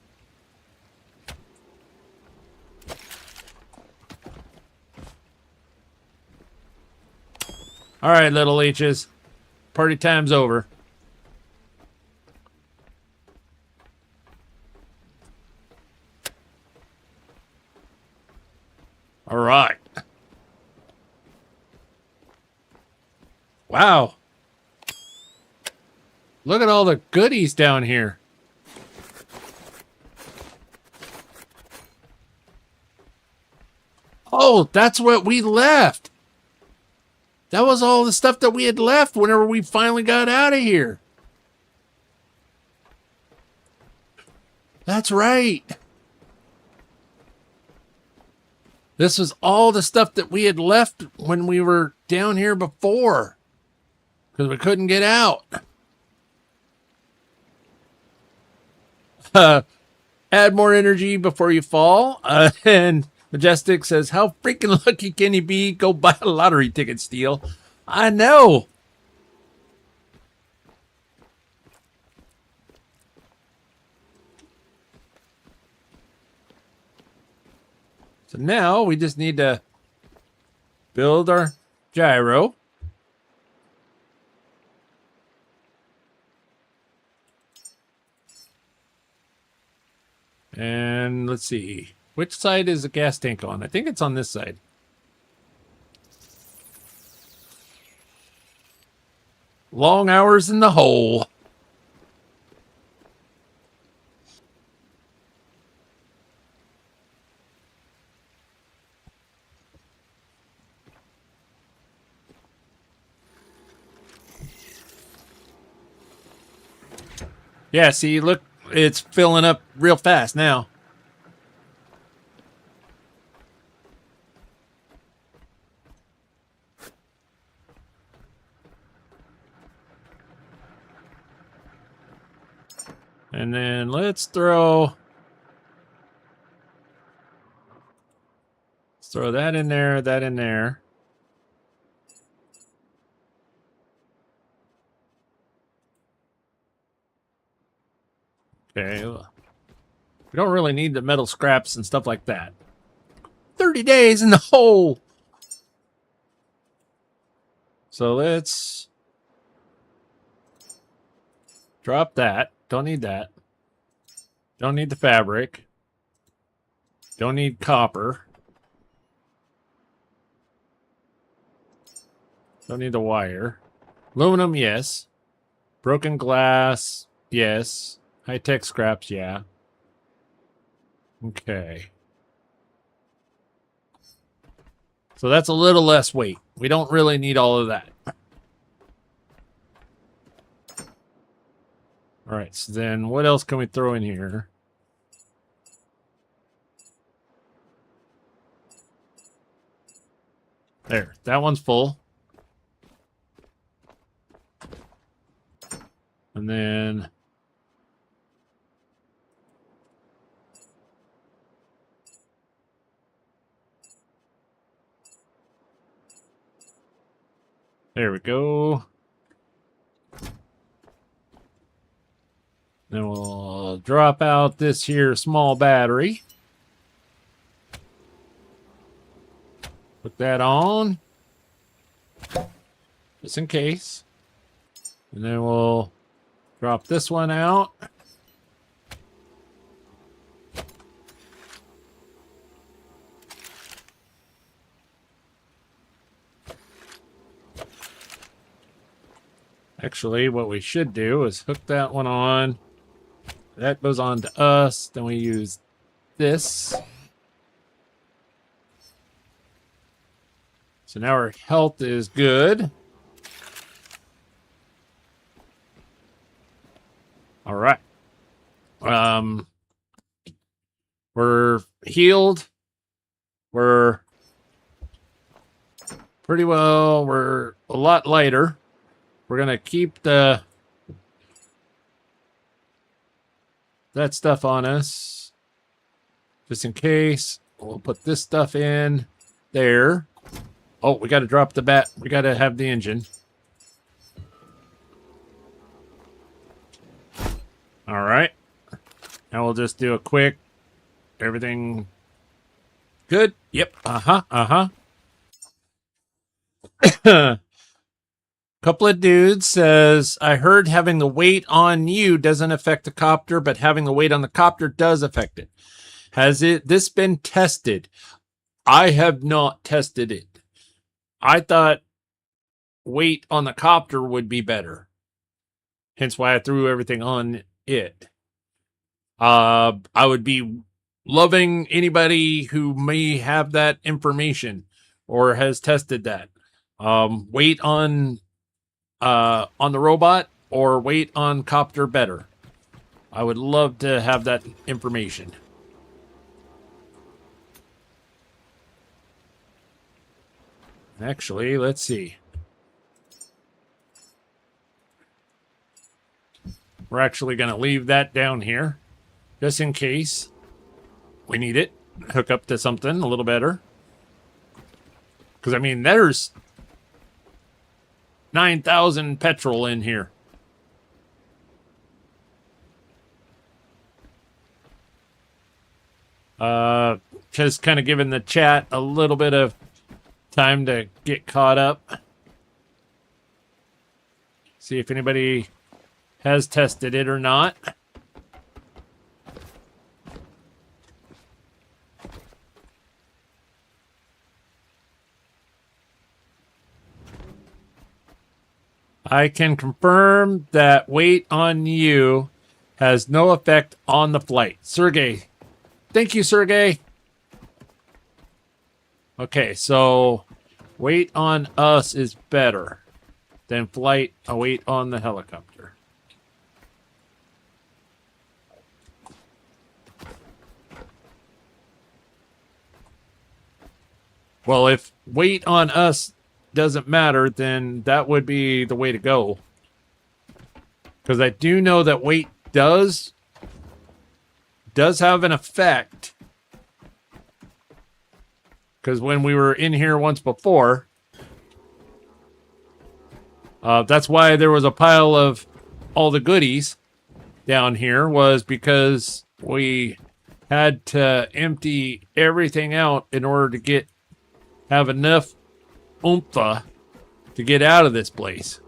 Speaker 2: All right, little leeches, party time's over. All right. Wow. Look at all the goodies down here. Oh, that's what we left. That was all the stuff that we had left whenever we finally got out of here. That's right. This was all the stuff that we had left when we were down here before. Because we couldn't get out. Add more energy before you fall. And Majestic says, how freaking lucky can you be? Go buy a lottery ticket, Steel. I know. So now we just need to build our gyro. And let's see. Which side is the gas tank on? I think it's on this side. Long hours in the hole. Yeah, see, look, it's filling up real fast now. And then let's throw that in there, that in there. Okay. We don't really need the metal scraps and stuff like that. 30 days in the hole. So let's drop that. Don't need that. Don't need the fabric. Don't need copper. Don't need the wire. Aluminum, yes. Broken glass, yes. High-tech scraps, yeah. Okay. So that's a little less weight. We don't really need all of that. All right, so then what else can we throw in here? There, that one's full. And then there we go. Then we'll drop out this here small battery. Put that on. Just in case. And then we'll drop this one out. Actually, what we should do is hook that one on. That goes on to us. Then we use this. So now our health is good. All right. We're healed. We're pretty well. We're a lot lighter. We're going to keep the that stuff on us. Just in case. We'll put this stuff in there. Oh, we got to drop the bat. We got to have the engine. All right. Now we'll just do a quick. Everything good? Yep. Couple of dudes says, I heard having the weight on you doesn't affect the copter, but having the weight on the copter does affect it. Has this been tested? I have not tested it. I thought weight on the copter would be better. Hence why I threw everything on it. I would be loving anybody who may have that information or has tested that. Weight on the robot or weight on copter better. I would love to have that information. Actually, let's see. We're actually going to leave that down here just in case we need it. Hook up to something a little better. Because, I mean, there's 9,000 petrol in here. Just kind of giving the chat a little bit of time to get caught up. See if anybody has tested it or not. I can confirm that weight on you has no effect on the flight. Sergey. Thank you, Sergey. Okay, so weight on us is better than flight weight on the helicopter. Well, if weight on us doesn't matter, then that would be the way to go. Because I do know that weight does have an effect. Because when we were in here once before, that's why there was a pile of all the goodies down here, was because we had to empty everything out in order to have enough oomph to get out of this place.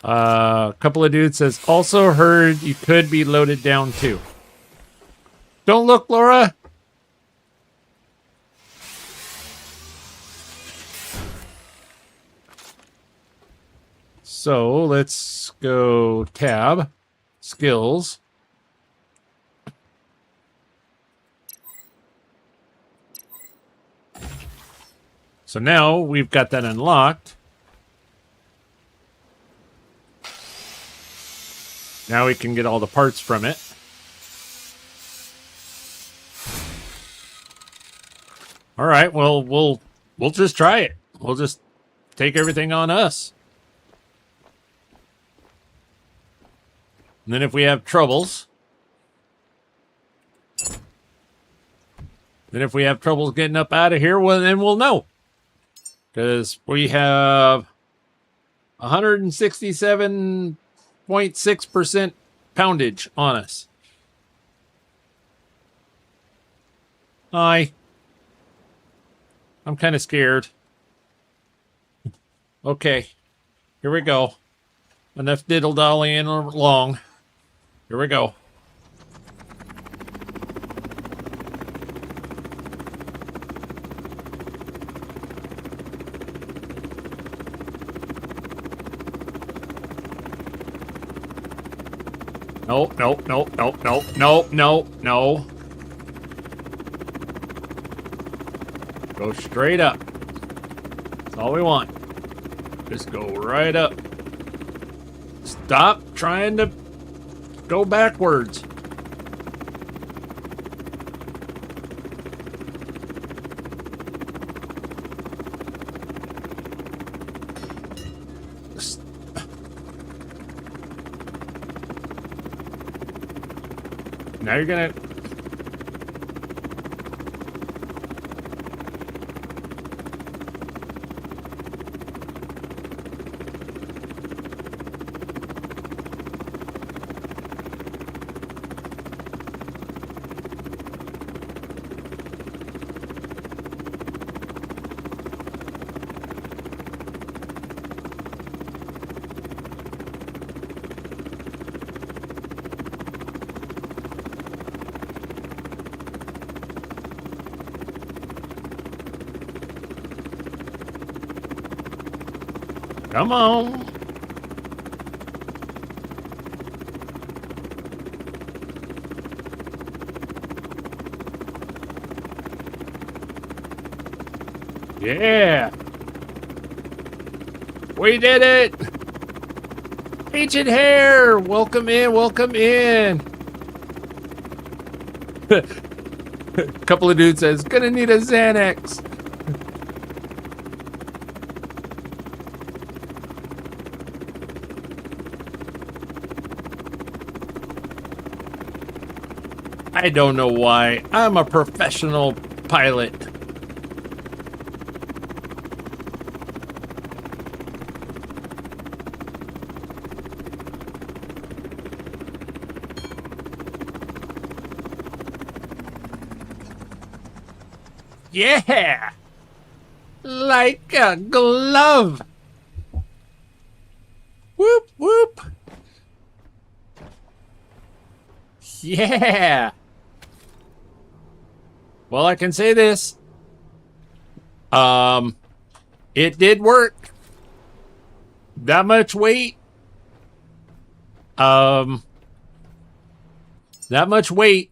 Speaker 2: A couple of dudes says, also heard you could be loaded down too. Don't look, Laura. So let's go tab, skills. So now we've got that unlocked. Now we can get all the parts from it. All right, well, we'll just try it. We'll just take everything on us. And then if we have troubles, getting up out of here, well, then we'll know. Because we have 167.6% poundage on us. Hi. I'm kind of scared. Okay. Here we go. Enough diddle-dallying along. Here we go. No, no, no, no, no, no, no, no. Go straight up. That's all we want. Just go right up. Stop trying to go backwards. Now you're gonna... Come on. Yeah. We did it. Ancient Hair. Welcome in. Welcome in. A couple of dudes says, gonna need a Xanax. I don't know why. I'm a professional pilot. Yeah! Like a glove! Whoop, whoop! Yeah! Well, I can say this. It did work. That much weight. That much weight.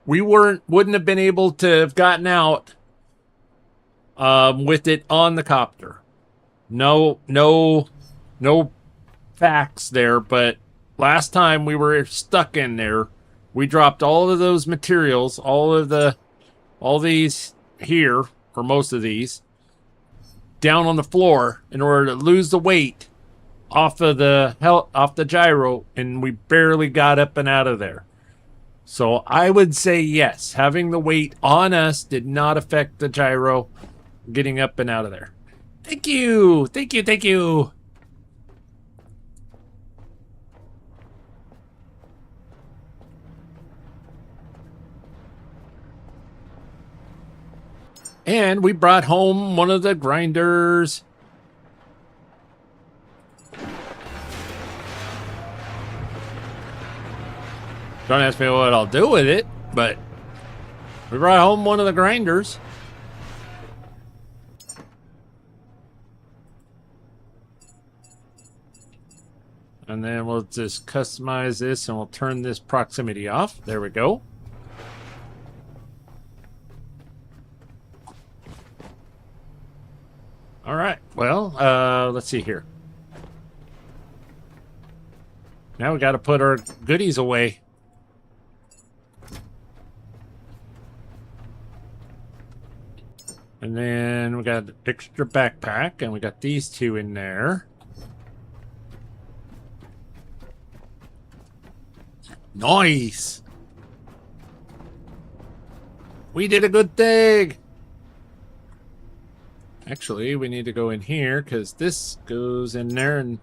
Speaker 2: We wouldn't have been able to have gotten out with it on the copter. No facts there, but last time we were stuck in there, we dropped all of those materials, all these here, or most of these, down on the floor in order to lose the weight off the gyro, and we barely got up and out of there. So I would say yes, having the weight on us did not affect the gyro getting up and out of there. Thank you, thank you, thank you. And we brought home one of the grinders. Don't ask me what I'll do with it, but we brought home one of the grinders. And then we'll just customize this and we'll turn this proximity off. There we go. All right, well, let's see here. Now we got to put our goodies away. And then we got an extra backpack, and we got these two in there. Nice! We did a good thing! Actually, we need to go in here, because this goes in there and...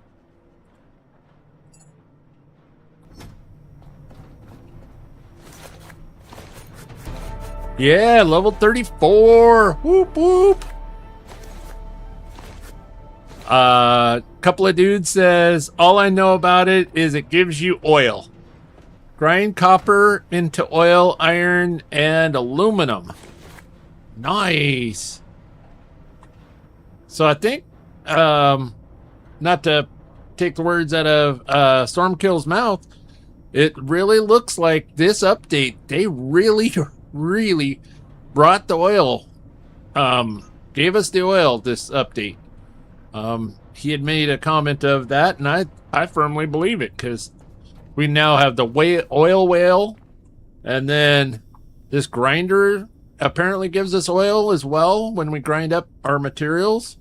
Speaker 2: Yeah, level 34! Whoop, whoop! Couple of dudes says, all I know about it is it gives you oil. Grind copper into oil, iron, and aluminum. Nice! So I think, not to take the words out of Stormkill's mouth, it really looks like this update, they really brought the oil, gave us the oil, this update. He had made a comment of that, and I firmly believe it, because we now have the oil whale, and then this grinder apparently gives us oil as well when we grind up our materials.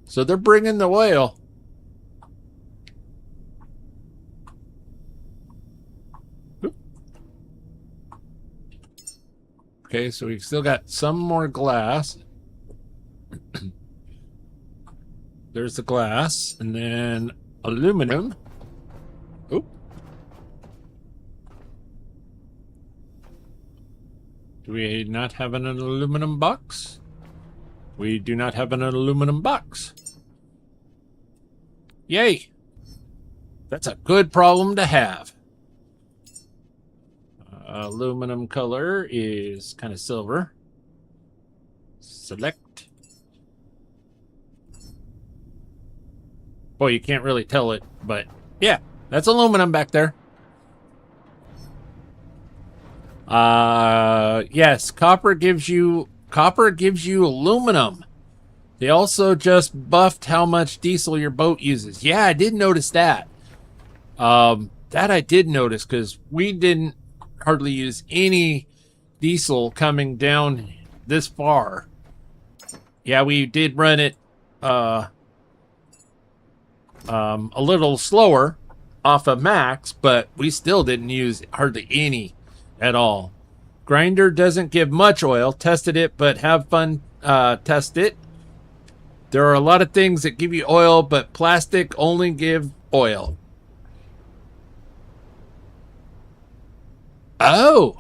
Speaker 2: So they're bringing the oil. Okay, so we still got some more glass. There's the glass, and then aluminum. Oop. Do we not have an aluminum box? We do not have an aluminum box. Yay! That's a good problem to have. Aluminum color is kind of silver. Select. Boy, you can't really tell it, but yeah, that's aluminum back there. Yes, copper gives you aluminum. They also just buffed how much diesel your boat uses. Yeah, I did notice that. That I did notice because we didn't hardly use any diesel coming down this far. Yeah, we did run it a little slower off of max, but we still didn't use hardly any at all. Grinder doesn't give much oil. Tested it, but have fun test it. There are a lot of things that give you oil, but plastic only give oil. Oh,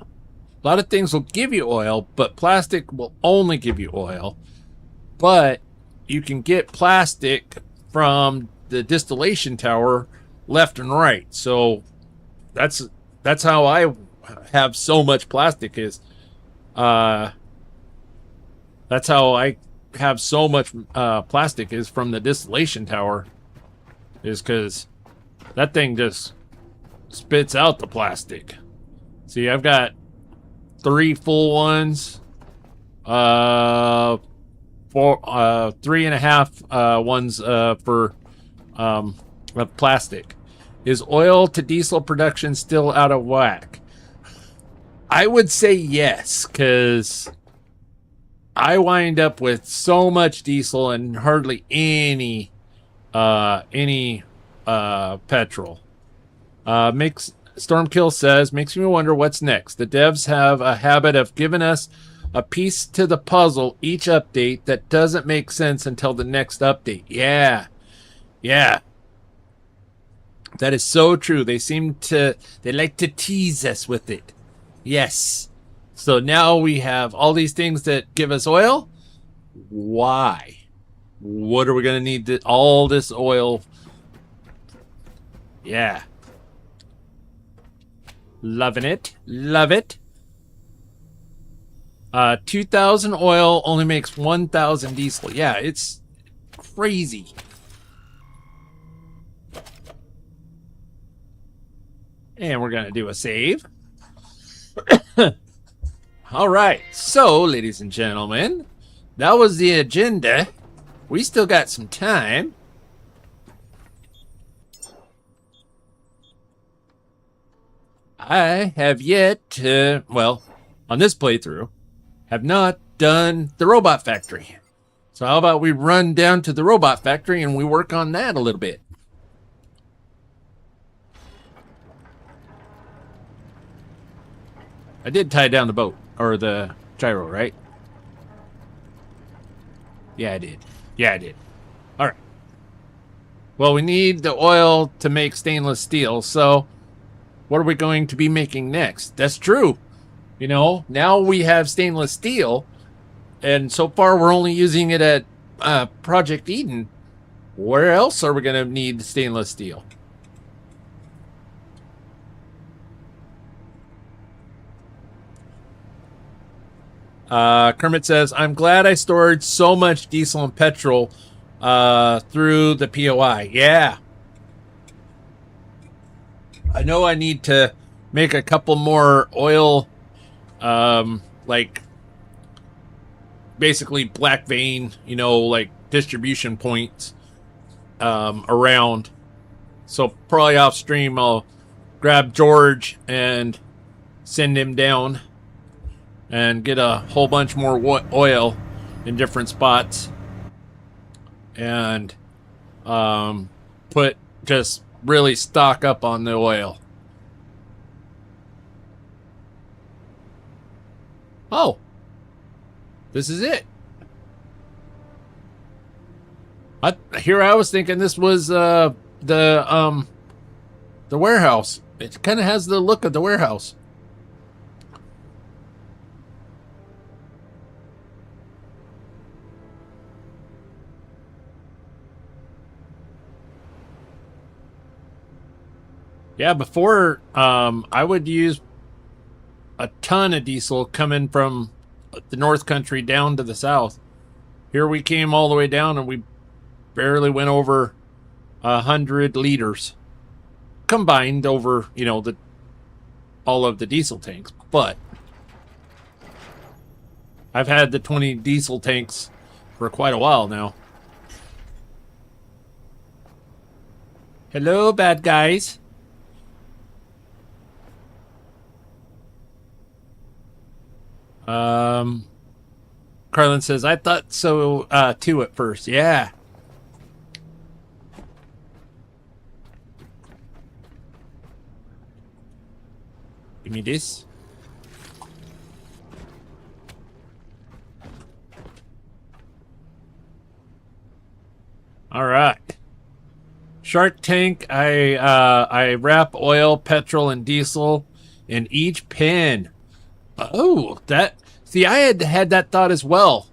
Speaker 2: a lot of things will give you oil, but plastic will only give you oil. But you can get plastic from the distillation tower left and right. So that's how I have so much plastic is. That's how I have so much plastic is from the distillation tower, is because that thing just spits out the plastic. See, I've got 3 full ones, 4, 3.5 ones for of plastic. Is oil to diesel production still out of whack? I would say yes, because I wind up with so much diesel and hardly any petrol. Stormkill says, makes me wonder what's next. The devs have a habit of giving us a piece to the puzzle each update that doesn't make sense until the next update. Yeah. That is so true. They like to tease us with it. Yes. So now we have all these things that give us oil. Why? What are we going to need all this oil? Yeah. Loving it. Love it. 2,000 oil only makes 1,000 diesel. Yeah, it's crazy. And we're going to do a save. All right. So, ladies and gentlemen, that was the agenda. We still got some time. I have yet to, well, on this playthrough, have not done the robot factory. So how about we run down to the robot factory and we work on that a little bit. I did tie down the boat, or the gyro, right? Yeah, I did. All right. Well, we need the oil to make stainless steel, so what are we going to be making next? That's true. You know, now we have stainless steel, and so far we're only using it at Project Eden. Where else are we going to need stainless steel? Kermit says, I'm glad I stored so much diesel and petrol through the POI. Yeah. I know I need to make a couple more oil, like basically black vein, you know, like distribution points around. So probably off stream, I'll grab George and send him down and get a whole bunch more oil in different spots, and just really stock up on the oil. Oh, this is it. I was thinking this was the warehouse. It kind of has the look of the warehouse. Yeah, before I would use a ton of diesel coming from the North Country down to the south. Here we came all the way down and we barely went over 100 liters combined over, you know, all of the diesel tanks. But I've had the 20 diesel tanks for quite a while now. Hello, bad guys. Carlin says, I thought so too at first. Yeah. Give me this. All right. Shark tank. I wrap oil, petrol, and diesel in each pin. Oh, that. See, I had that thought as well,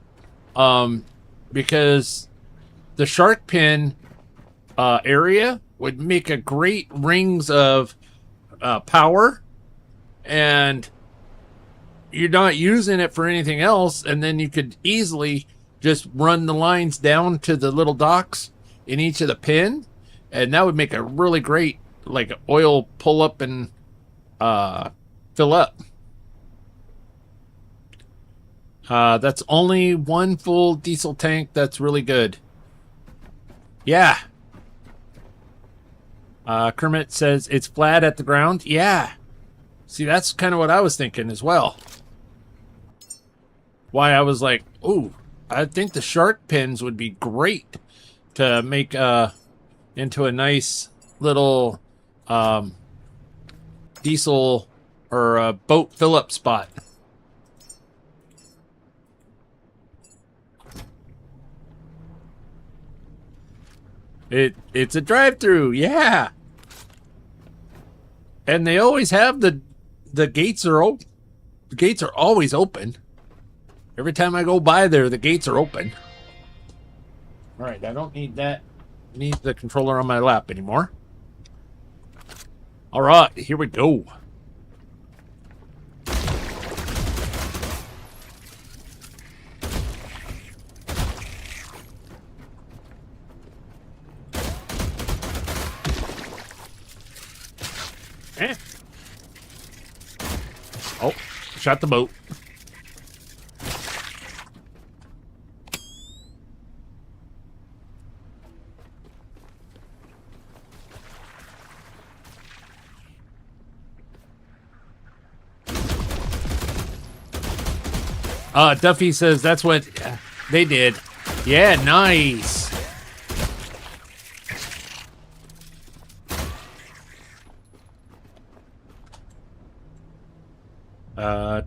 Speaker 2: because the shark pin area would make a great rings of power, and you're not using it for anything else, and then you could easily just run the lines down to the little docks in each of the pin, and that would make a really great like oil pull up and fill up. That's only one full diesel tank. That's really good. Yeah. Kermit says it's flat at the ground. Yeah. See, that's kind of what I was thinking as well. Why I was like, ooh, I think the shark pins would be great to make into a nice little diesel or boat fill-up spot. It's a drive-through, yeah. And they always have the gates are open. The gates are always open. Every time I go by there, the gates are open. All right, I don't need that. I need the controller on my lap anymore. All right, here we go. Eh. Oh, shot the boat. Duffy says that's what they did. Yeah, nice.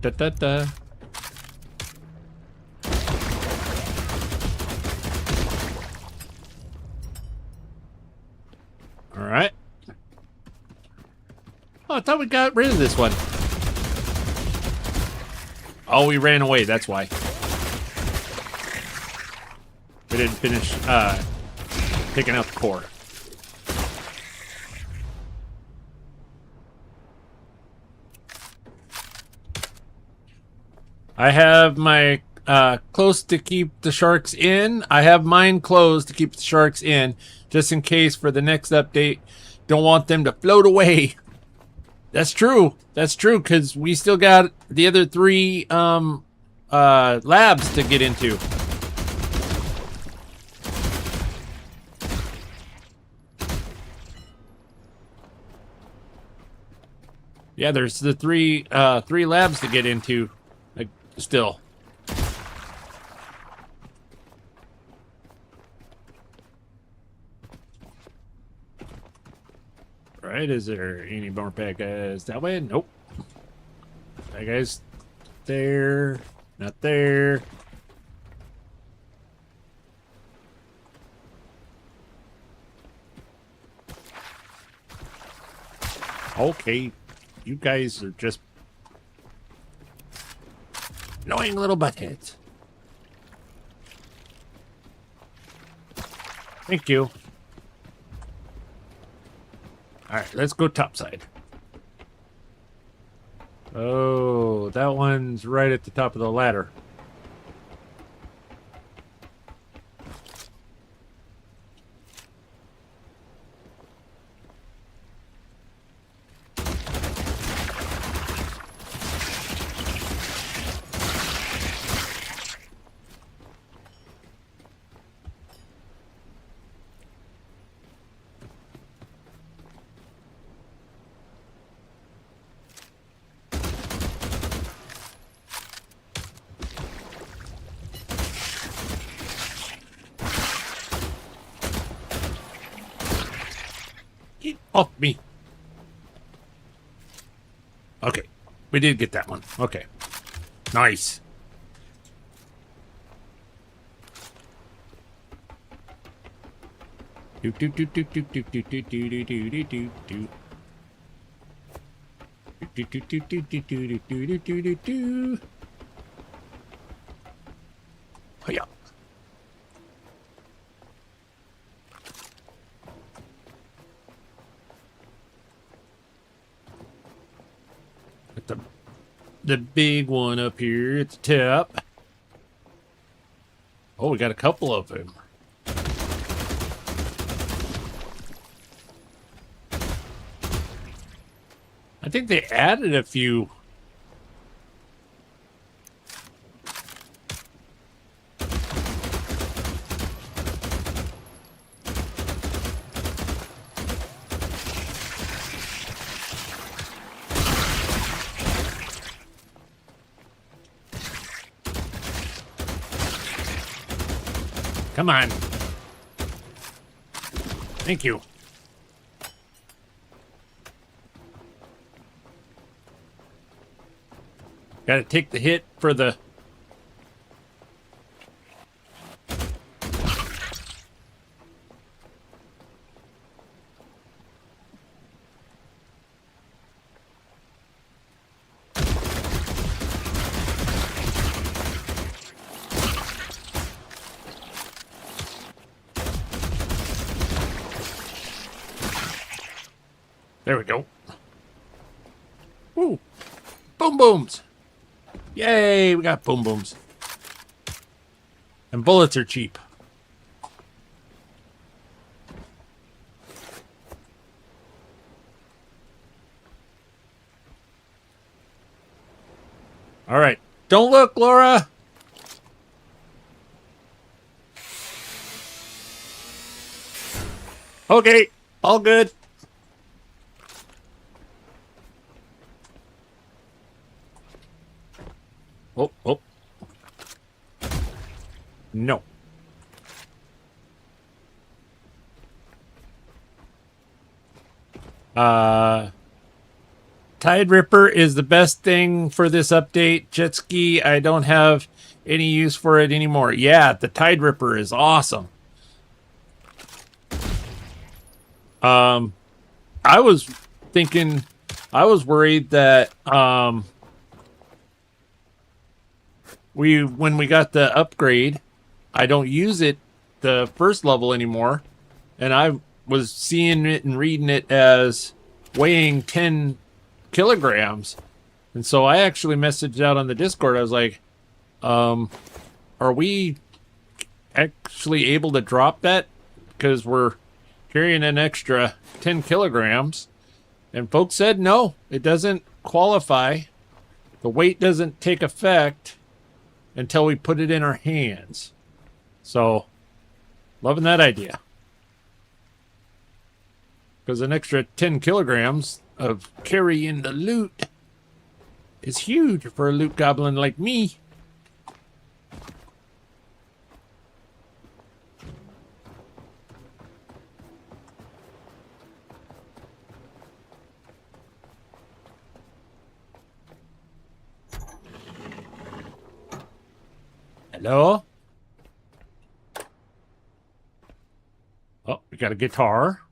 Speaker 2: Da. All right. Oh, I thought we got rid of this one. Oh, we ran away. That's why. We didn't finish picking out the core. I have my closed to keep the sharks in. I have mine closed to keep the sharks in, just in case for the next update. Don't want them to float away. That's true. That's true, because we still got the other 3 labs to get into. Yeah, there's the 3 labs to get into. Still. Right, is there any more bad guys that way? Nope. Bad guys there. Not there. Okay. You guys are just annoying little buttheads. Thank you. Alright, let's go topside. Oh, that one's right at the top of the ladder. Get off me. Okay. We did get that one. Okay. Nice. Do do do do do do do do do do do do do. Do do do do do do do do do do do. Hiya. Got the big one up here at the top. Oh, we got a couple of them. I think they added a few. Come on. Thank you. Gotta take the hit for the... There we go. Woo! Boom booms! Yay, we got boom booms. And bullets are cheap. All right. Don't look, Laura. Okay, all good. Oh, oh. No. TideRipper is the best thing for this update. Jet ski, I don't have any use for it anymore. Yeah, the TideRipper is awesome. I was thinking, I was worried that, when we got the upgrade, I don't use it the first level anymore, and I was seeing it and reading it as weighing 10 kilograms, and so I actually messaged out on the Discord. I was like, are we actually able to drop that because we're carrying an extra 10 kilograms? And folks said no, it doesn't qualify. The weight doesn't take effect until we put it in our hands. So, loving that idea. Because an extra 10 kilograms of carrying the loot is huge for a loot goblin like me. Hello? Oh, we got a guitar.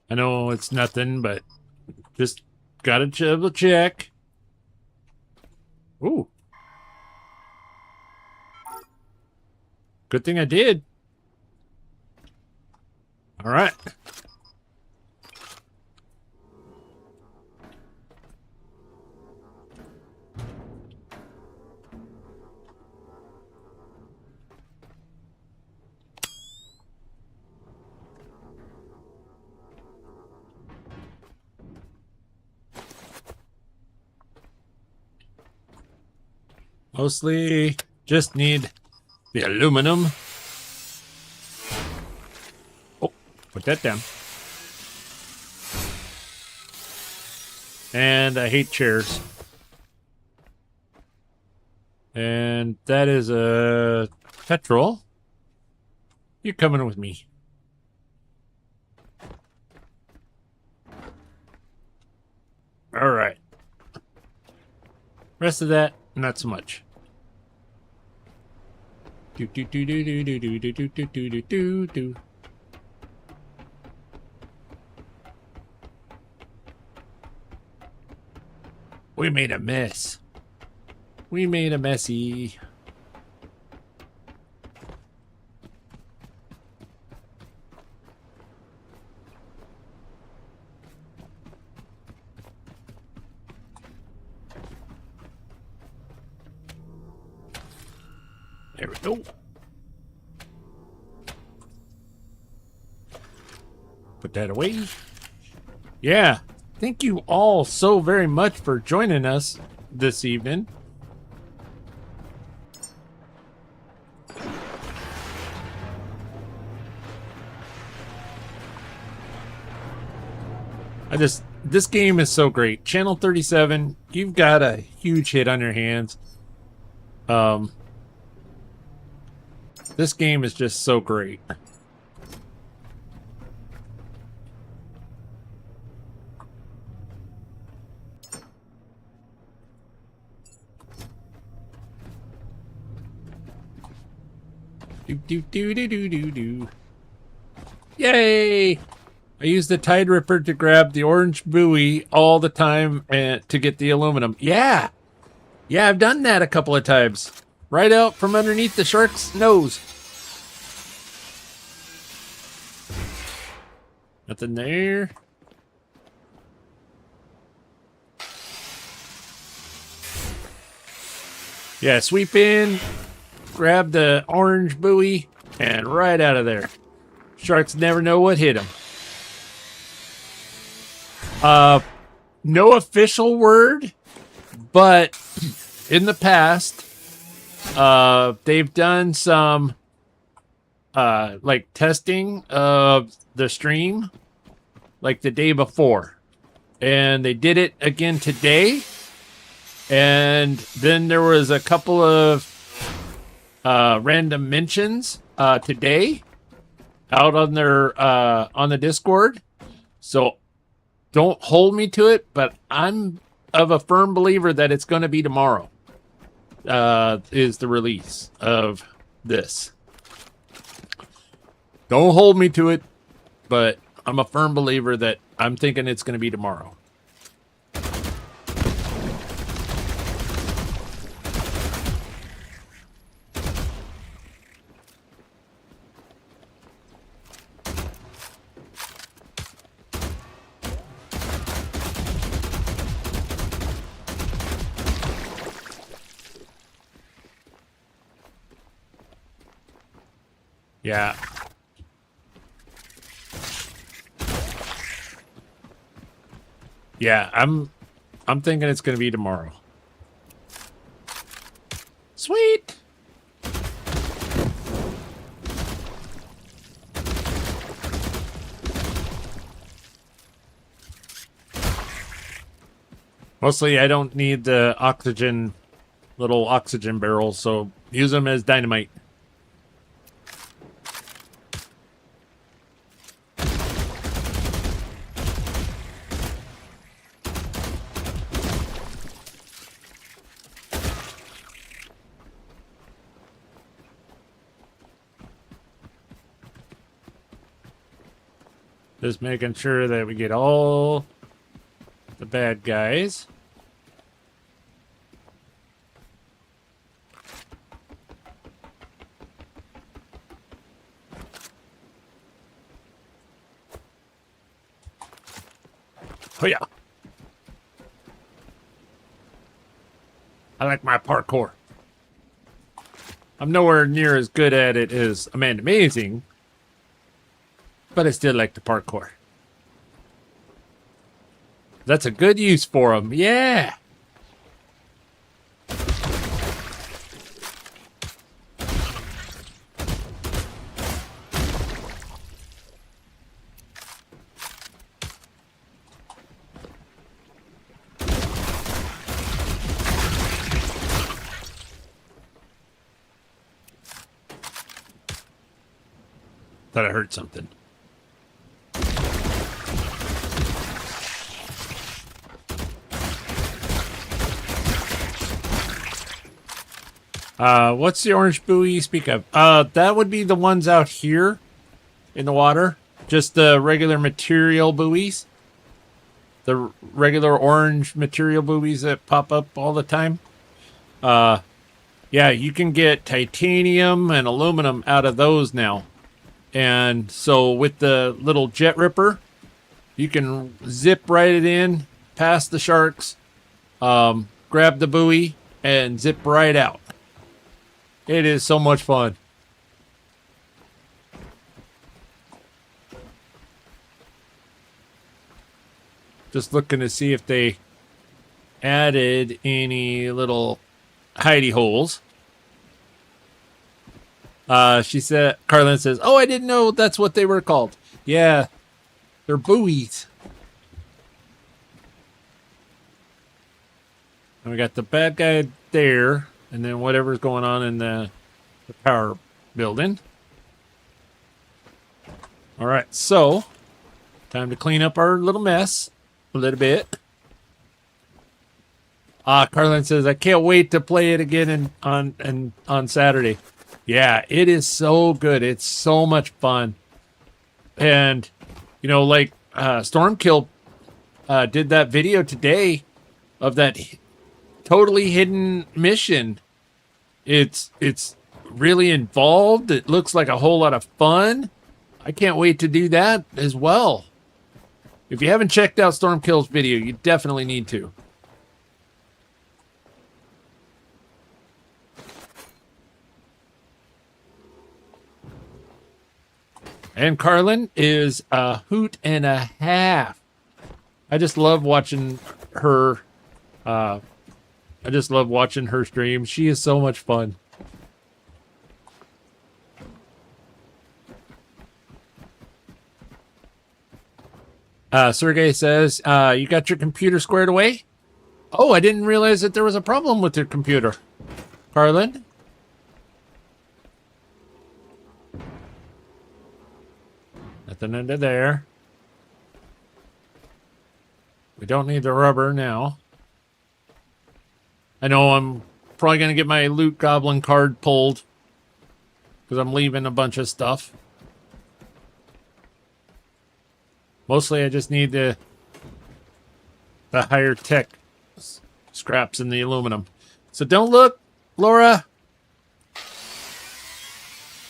Speaker 2: I know it's nothing, but just gotta double check. Ooh. Good thing I did. All right. Mostly just need the aluminum. Oh, put that down. And I hate chairs. And that is a petrol. You're coming with me. All right. Rest of that, not so much. Do do do do do do do do do do do do do. We made a mess. We made a messy. There we go. Put that away. Yeah. Thank you all so very much for joining us this evening. This game is so great. Channel 37, you've got a huge hit on your hands. This game is just so great. Do do do do do do do. Yay! I use the TideRipper to grab the orange buoy all the time and to get the aluminum. Yeah! Yeah, I've done that a couple of times. Right out from underneath the shark's nose. Nothing there. Yeah, sweep in, grab the orange buoy, and right out of there. Sharks never know what hit them. No official word, but in the past, they've done some like testing of the stream like the day before, and they did it again today, and then there was a couple of random mentions today out on their on the Discord. So don't hold me to it, but I'm of a firm believer that it's going to be tomorrow is the release of this. Don't hold me to it, but I'm a firm believer that I'm thinking it's going to be tomorrow. Yeah. Yeah, I'm thinking it's going to be tomorrow. Sweet. Mostly I don't need the oxygen, little oxygen barrels, so use them as dynamite. Just making sure that we get all the bad guys. Oh yeah. I like my parkour. I'm nowhere near as good at it as Amanda Amazing, but I still like the parkour. That's a good use for them. Yeah. Thought I heard something. What's the orange buoy you speak of? That would be the ones out here in the water. Just the regular material buoys. The regular orange material buoys that pop up all the time. Yeah, you can get titanium and aluminum out of those now. And so with the little jet ripper, you can zip right it in past the sharks, grab the buoy, and zip right out. It is so much fun. Just looking to see if they added any little hidey holes. She said, Carlin says, oh, I didn't know that's what they were called. Yeah, they're buoys. And we got the bad guy there, and then whatever's going on in the power building. All right, so time to clean up our little mess a little bit. Carlin says, I can't wait to play it again on Saturday. Yeah, it is so good. It's so much fun. And, you know, like Stormkill did that video today of that totally hidden mission. It's really involved. It looks like a whole lot of fun. I can't wait to do that as well. If you haven't checked out Stormkill's video, you definitely need to. And Carlin is a hoot and a half. I just love watching her. I just love watching her stream. She is so much fun. Sergey says, you got your computer squared away? Oh, I didn't realize that there was a problem with your computer. Carlin? Nothing under there. We don't need the rubber now. I know I'm probably going to get my loot goblin card pulled because I'm leaving a bunch of stuff. Mostly I just need the higher tech scraps in the aluminum. So don't look, Laura.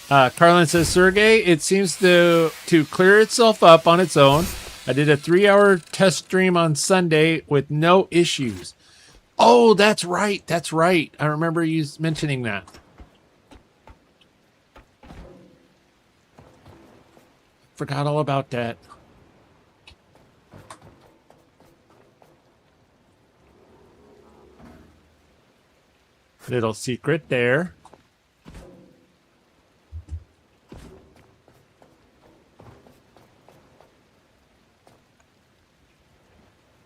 Speaker 2: Carlin says, Sergey, it seems to clear itself up on its own. I did a 3-hour test stream on Sunday with no issues. Oh, that's right. That's right. I remember you mentioning that. Forgot all about that. Little secret there.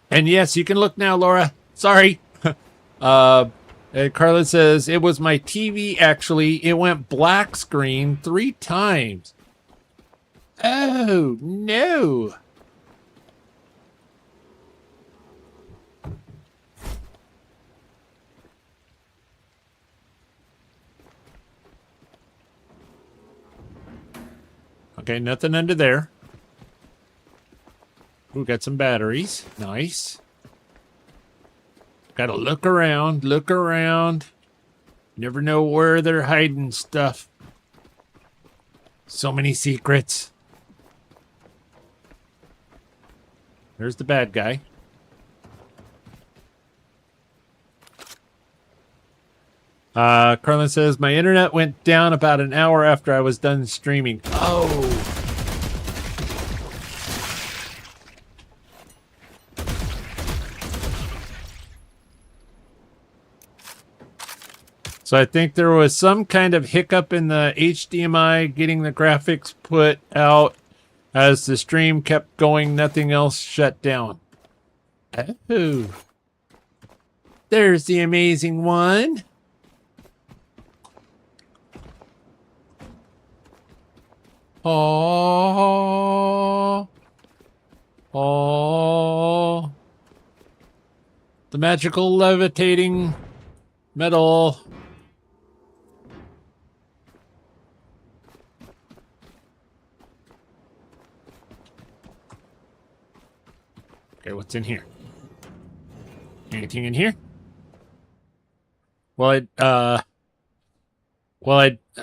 Speaker 2: And yes, you can look now, Laura. Sorry. And Carlin says, it was my TV, actually. It went black screen 3 times. Oh, no. Okay, nothing under there. We got some batteries. Nice. Gotta look around, look around. Never know where they're hiding stuff. So many secrets. There's the bad guy. Carlin says, my internet went down about an hour after I was done streaming. Oh. So I think there was some kind of hiccup in the HDMI getting the graphics put out. As the stream kept going, nothing else shut down. Oh. There's the amazing one. Oh. Oh. The magical levitating metal. Okay, what's in here? Anything in here?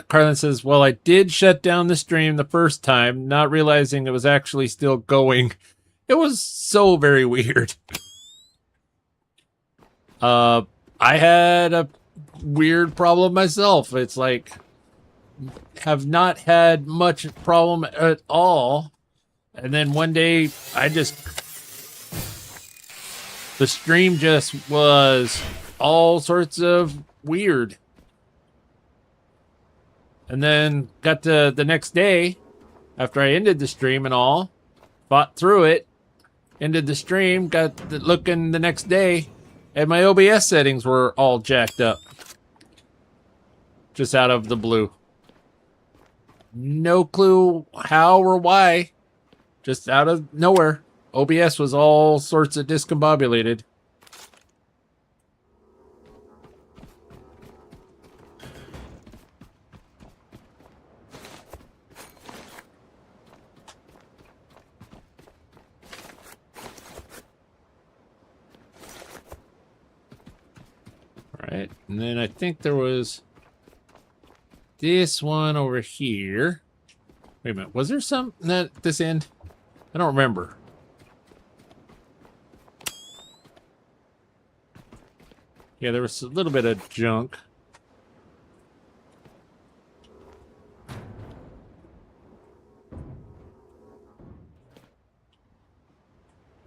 Speaker 2: Carlin says, well, I did shut down the stream the first time, not realizing it was actually still going. It was so very weird. I had a weird problem myself. It's like, have not had much problem at all. And then one day, the stream just was all sorts of weird. And then got to the next day, after I ended the stream and all, fought through it, ended the stream, got looking the next day, and my OBS settings were all jacked up. Just out of the blue. No clue how or why. Just out of nowhere. OBS was all sorts of discombobulated. Alright, and then I think there was this one over here. Wait a minute, was there something at this end? I don't remember. Yeah, there was a little bit of junk.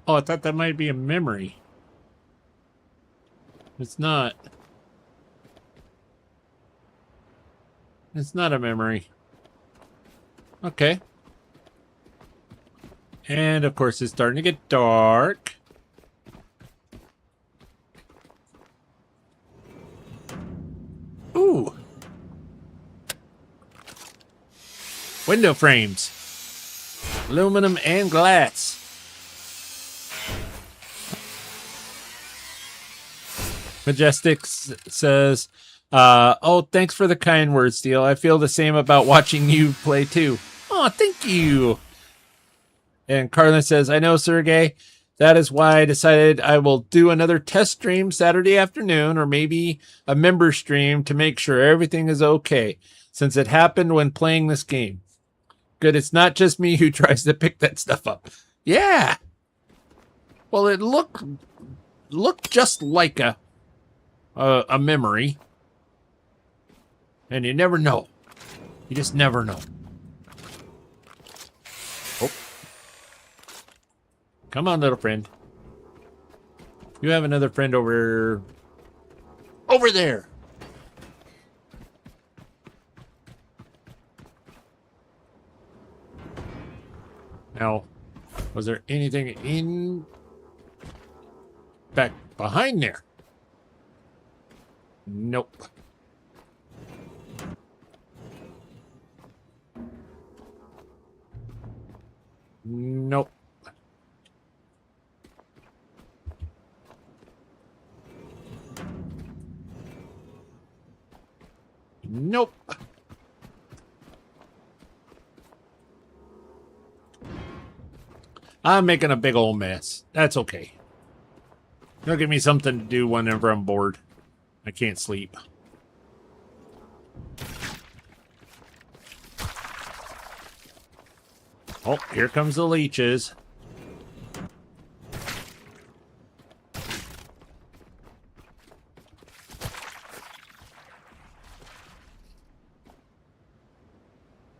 Speaker 2: Oh, I thought that might be a memory. It's not. It's not a memory. Okay. And, of course, it's starting to get dark. Ooh. Window frames. Aluminum and glass. Majestic says, oh, thanks for the kind words, Steel. I feel the same about watching you play, too. Oh, thank you. And Carlin says, I know, Sergey. That is why I decided I will do another test stream Saturday afternoon, or maybe a member stream to make sure everything is okay, since it happened when playing this game. Good, it's not just me who tries to pick that stuff up. Yeah. Well, it looked just like a memory. And you never know. You just never know. Oh. Come on, little friend. You have another friend over there. Now, was there anything in back behind there? Nope. Nope. Nope. I'm making a big old mess. That's okay. It'll give me something to do whenever I'm bored. I can't sleep. Oh, here comes the leeches.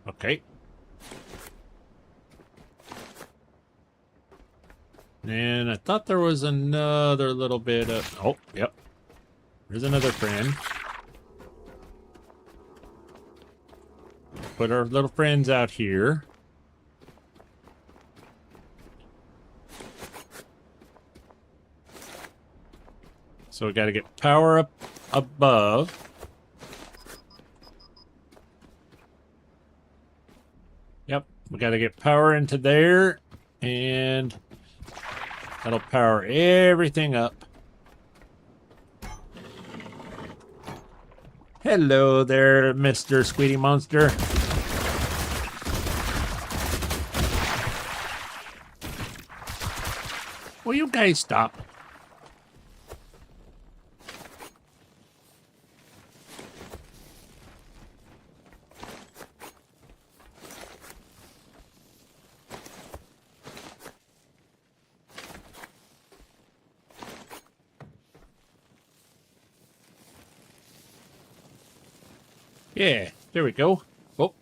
Speaker 2: Okay. And I thought there was another little bit of... Oh, yep. There's another friend. Put our little friends out here. So we got to get power up above. Yep, we got to get power into there, and that'll power everything up. Hello there, Mr. Squeedy Monster. Will you guys stop? Yeah, there we go. Oh.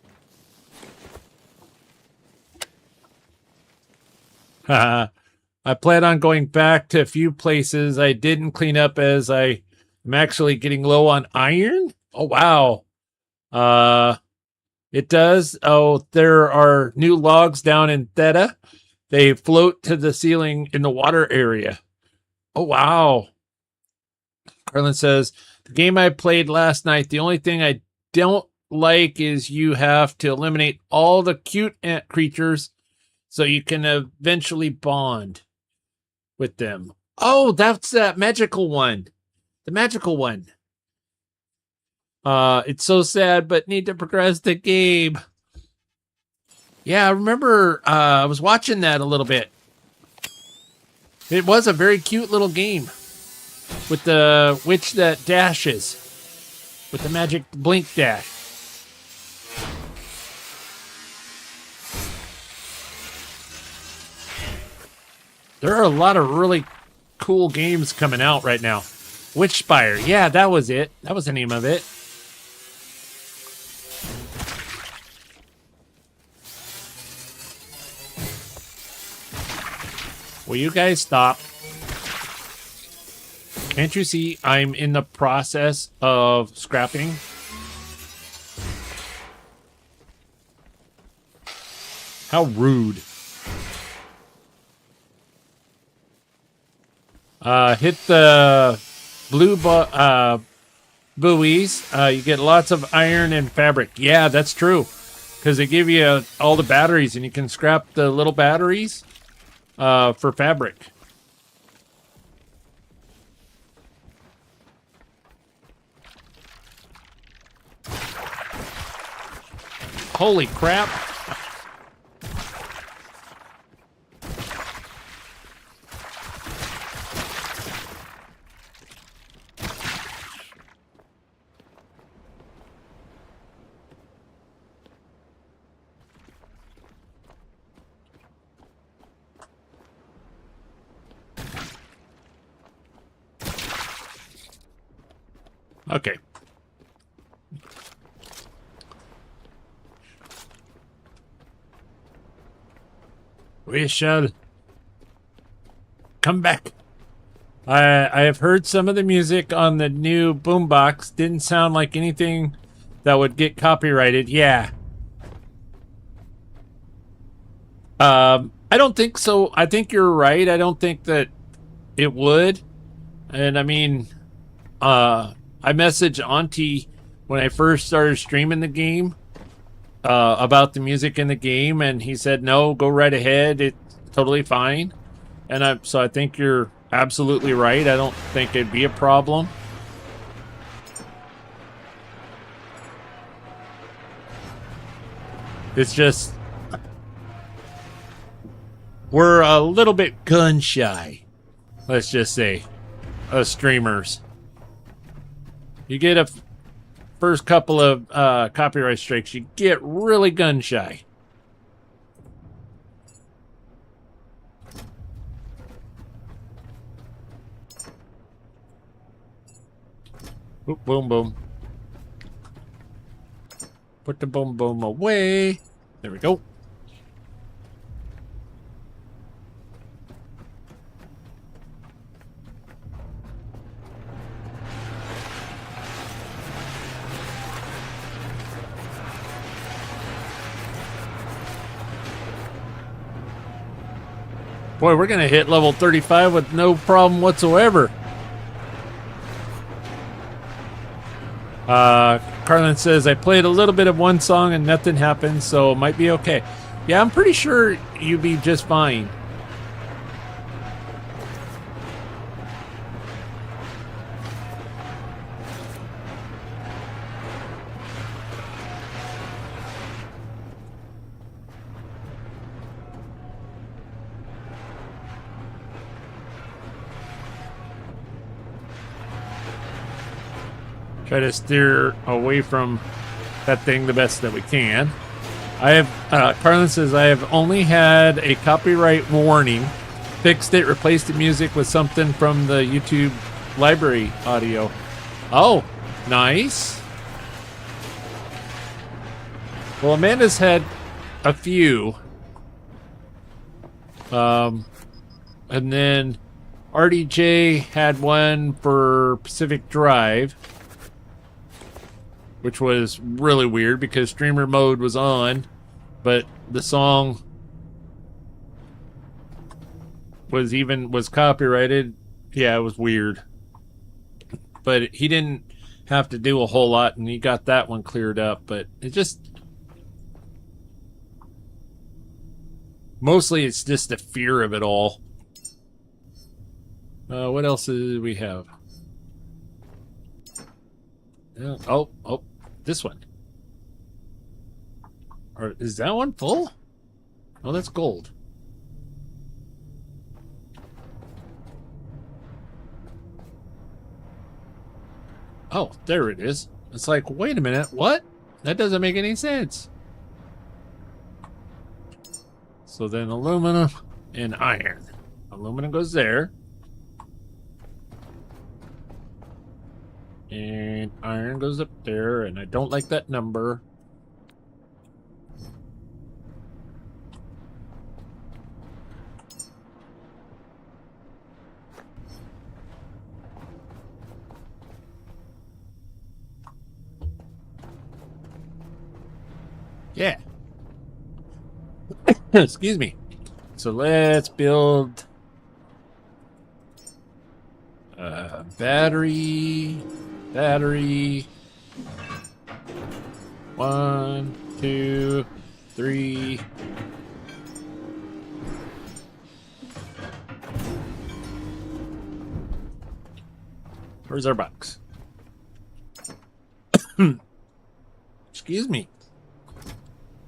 Speaker 2: Haha. I plan on going back to a few places I didn't clean up as I'm actually getting low on iron. Oh, wow. It does. Oh, there are new logs down in Theta. They float to the ceiling in the water area. Oh, wow. Carlin says, the game I played last night, the only thing I don't like is you have to eliminate all the cute ant creatures so you can eventually bond with them. Oh, that's that magical one. The magical one. It's so sad, but need to progress the game. Yeah, I remember I was watching that a little bit. It was a very cute little game with the witch that dashes with the magic blink dash. There are a lot of really cool games coming out right now. Witch Spire. Yeah, that was it. That was the name of it. Will you guys stop? Can't you see I'm in the process of scrapping? How rude. Hit the blue buoys. You get lots of iron and fabric. Yeah, that's true. Because they give you all the batteries, and you can scrap the little batteries for fabric. Holy crap. Okay. We shall come back. I have heard some of the music on the new boombox. Didn't sound like anything that would get copyrighted. Yeah. I don't think so. I think you're right. I don't think that it would. And I mean, I messaged Auntie when I first started streaming the game about the music in the game, and he said, no, go right ahead. It's totally fine. And so I think you're absolutely right. I don't think it'd be a problem. It's just... we're a little bit gun shy. Let's just say, us streamers. You get a first couple of copyright strikes, you get really gun shy. Oop, boom, boom. Put the boom, boom away. There we go. Boy, we're going to hit level 35 with no problem whatsoever. Carlin says, I played a little bit of one song and nothing happened, so it might be okay. Yeah, I'm pretty sure you'd be just fine. Try to steer away from that thing the best that we can. I have, Carlin says, I have only had a copyright warning. Fixed it, replaced the music with something from the YouTube library audio. Oh, nice. Well, Amanda's had a few. And then RDJ had one for Pacific Drive, which was really weird because streamer mode was on, but the song was copyrighted. Yeah, it was weird. But he didn't have to do a whole lot, and he got that one cleared up, but it just... Mostly it's just the fear of it all. What else do we have? Oh, this one. Or is that one full? Oh, that's gold. Oh, there it is. It's like, wait a minute, what? That doesn't make any sense. So then aluminum and iron. Aluminum goes there. And iron goes up there, and I don't like that number. Yeah. Excuse me. So let's build battery. 1, 2, 3. Where's our box? Excuse me.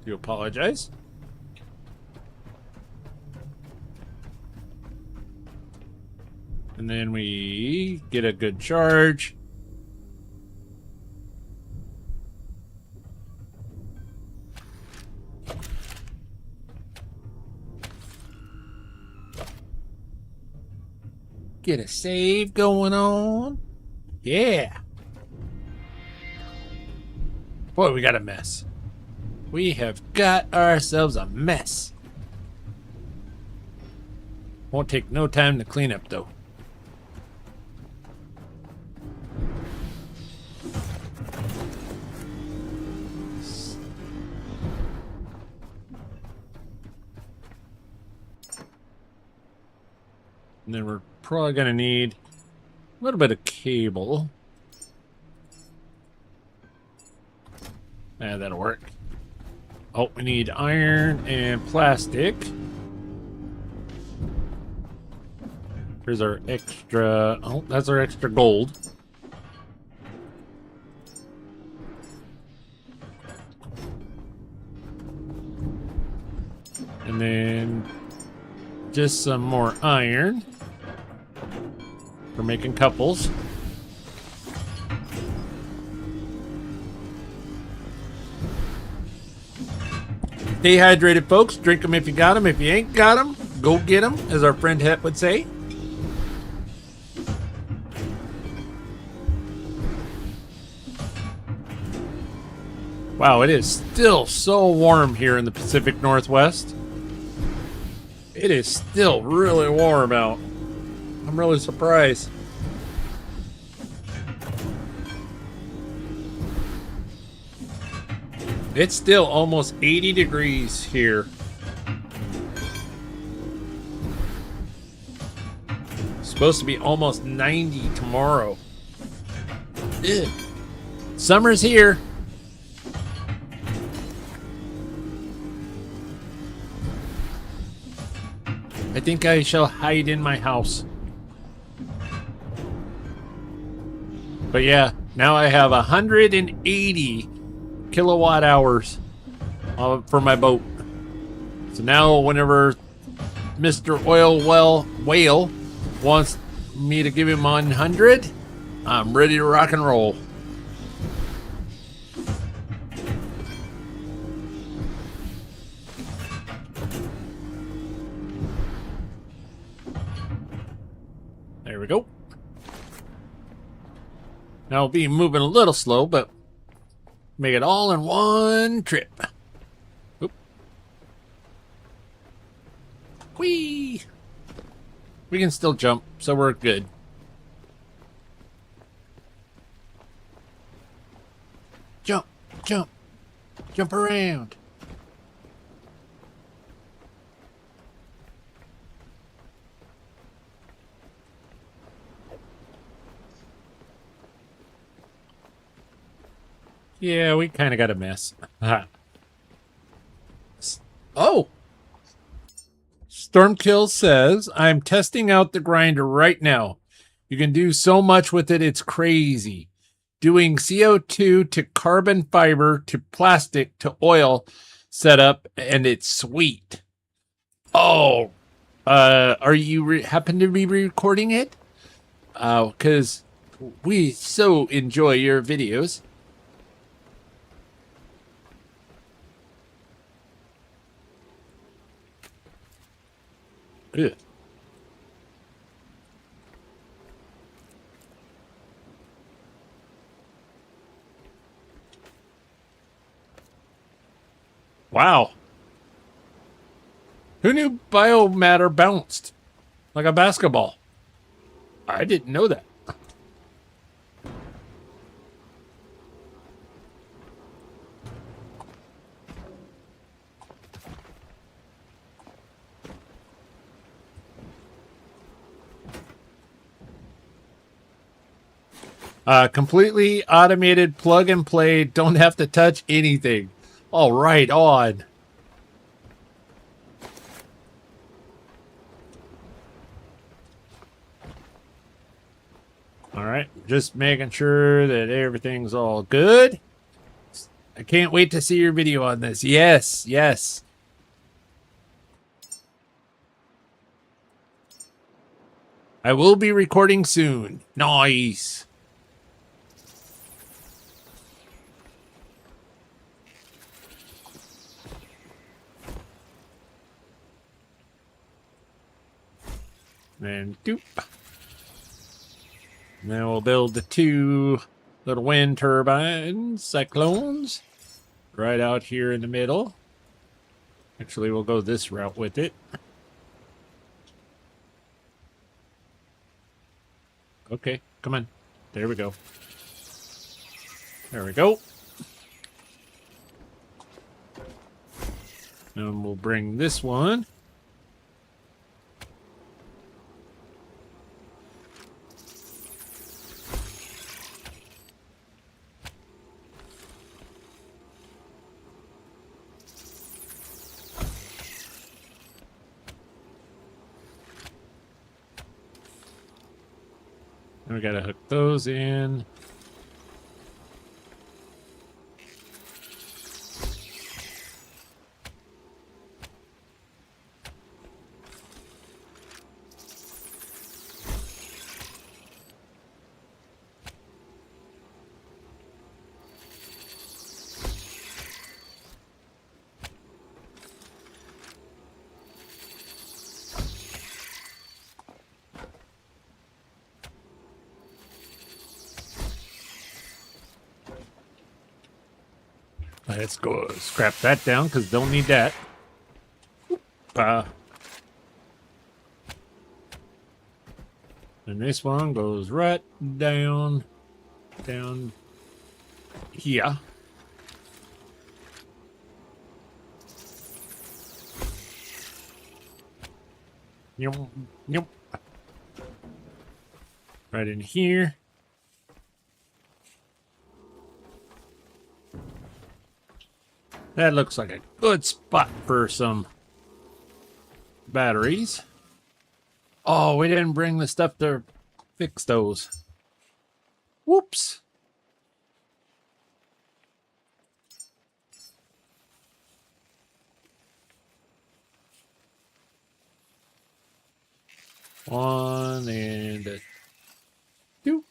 Speaker 2: Do apologize. And then we get a good charge. Get a save going on. Yeah. Boy, we got a mess. We have got ourselves a mess. Won't take no time to clean up, though. And then we're probably going to need a little bit of cable. That'll work. Oh, we need iron and plastic. Here's our extra... Oh, that's our extra gold. And then just some more iron for making couples. Stay hydrated, folks. Drink them if you got them. If you ain't got them, go get them, as our friend Het would say. Wow, it is still so warm here in the Pacific Northwest. It is still really warm out. I'm really surprised. It's still almost 80 degrees here. It's supposed to be almost 90 tomorrow. Ugh. Summer's here. I think I shall hide in my house. But yeah, now I have 180 kilowatt hours for my boat. So now whenever Mr. Whale wants me to give him 100, I'm ready to rock and roll. There we go. Now I'll be moving a little slow, but make it all in one trip. Oop. Whee! We can still jump, so we're good. Jump, jump, jump around. Yeah, we kind of got a mess. Oh! Stormkill says, I'm testing out the grinder right now. You can do so much with it, it's crazy. Doing CO2 to carbon fiber to plastic to oil setup, and it's sweet. Oh! Are you happen to be recording it? Because we so enjoy your videos. Ugh. Wow. Who knew biomatter bounced like a basketball? I didn't know that. Completely automated plug and play. Don't have to touch anything. All right, on. All right, just making sure that everything's all good. I can't wait to see your video on this. Yes, yes. I will be recording soon. Nice. And doop. Now we'll build the two little wind turbines, cyclones, right out here in the middle. Actually, we'll go this route with it. Okay, come on. There we go. There we go. And we'll bring this one. And we gotta hook those in. Let's go scrap that down because don't need that. And this one goes right down here. Yep. Right in here. That looks like a good spot for some batteries. Oh, we didn't bring the stuff to fix those. Whoops. One and a two.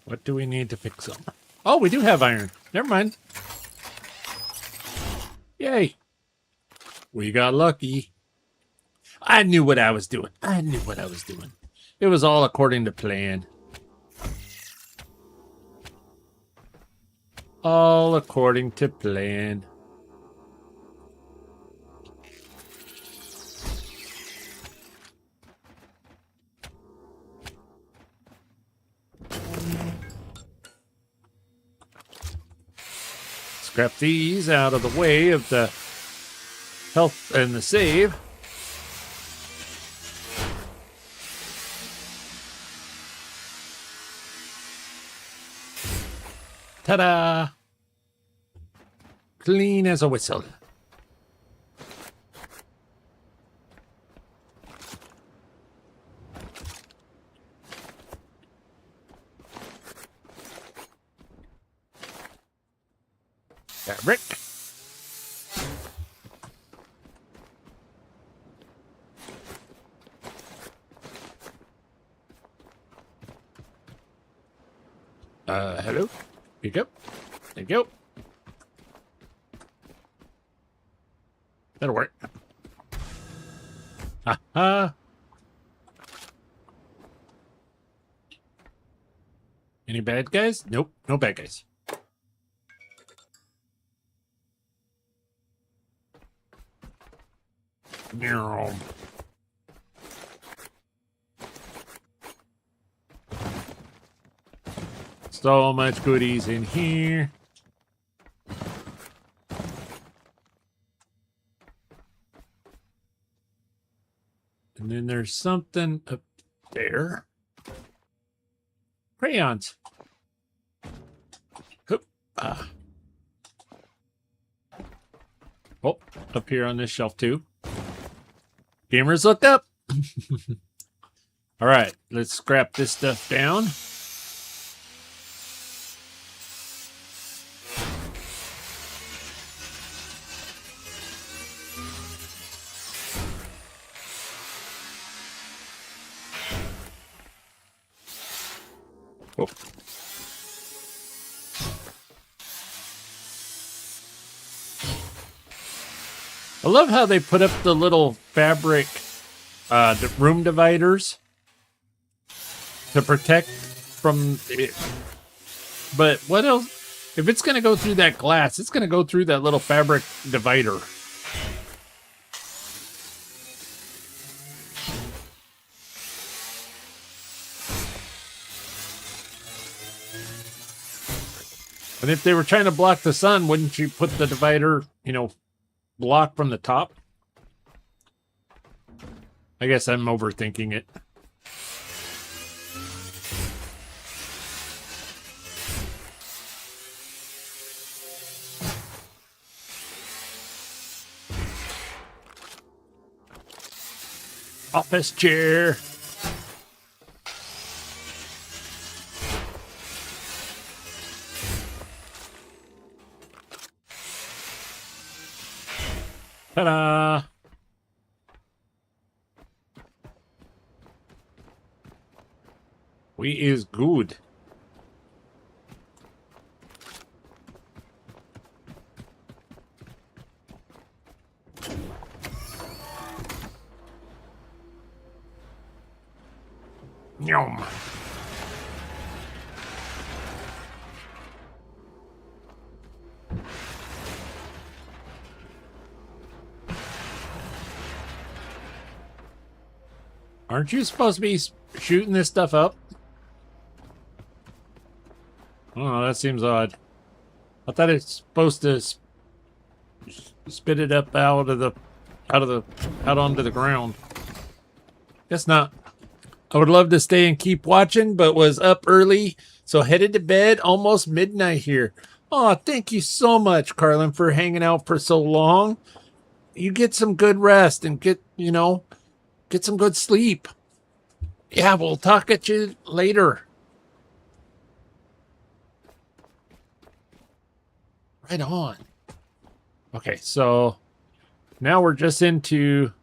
Speaker 2: What do we need to fix them? Oh, we do have iron. Never mind. Yay. We got lucky. I knew what I was doing. It was all according to plan. All according to plan. Scrap these out of the way of the health and the save. Ta-da! Clean as a whistle. Fabric. Hello? Pick up. Thank you. That'll work. Ha-ha. Any bad guys? Nope, no bad guys. No. So much goodies in here. And then there's something up there. Crayons. Hoop. Oh, up here on this shelf too. Gamers looked up. All right, let's scrap this stuff down. Oh. I love how they put up the little fabric room dividers to protect from it. But what else? If it's going to go through that glass, it's going to go through that little fabric divider. And if they were trying to block the sun, wouldn't you put the divider, block from the top? I guess I'm overthinking it. Office chair. Ta-da! We is good. Yum. Aren't you supposed to be shooting this stuff up? Oh, that seems odd. I thought it's supposed to spit it up out onto the ground. Guess not. I would love to stay and keep watching, but was up early, so headed to bed almost midnight here. Oh, thank you so much, Carlin, for hanging out for so long. You get some good rest and get some good sleep. Yeah, we'll talk at you later. Right on. Okay, so now we're just into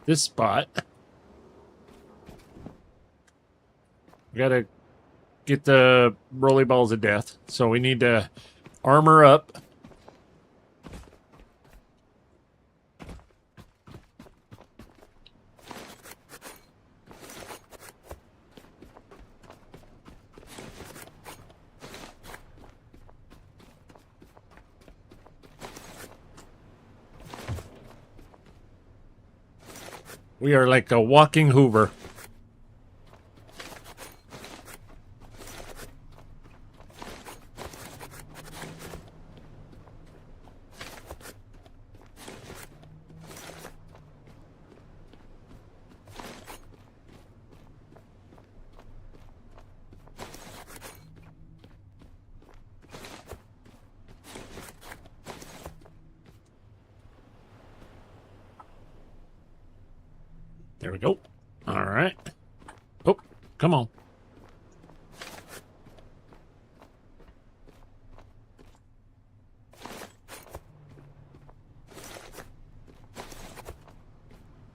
Speaker 2: this spot. We gotta get the rolly balls of death, so we need to armor up. We are like a walking Hoover. There we go. All right. Oh, come on.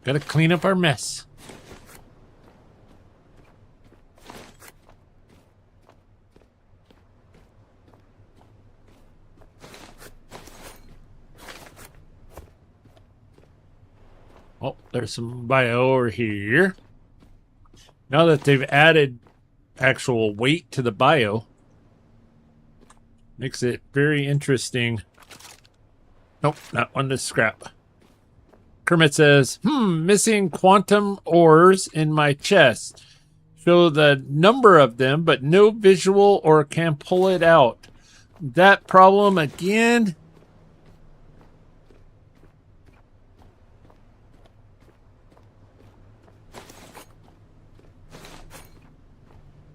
Speaker 2: Gotta clean up our mess. Oh, there's some bio over here. Now that they've added actual weight to the bio, makes it very interesting. Nope, not one to scrap. Kermit says, missing quantum ores in my chest. Show the number of them, but no visual or can pull it out. That problem again?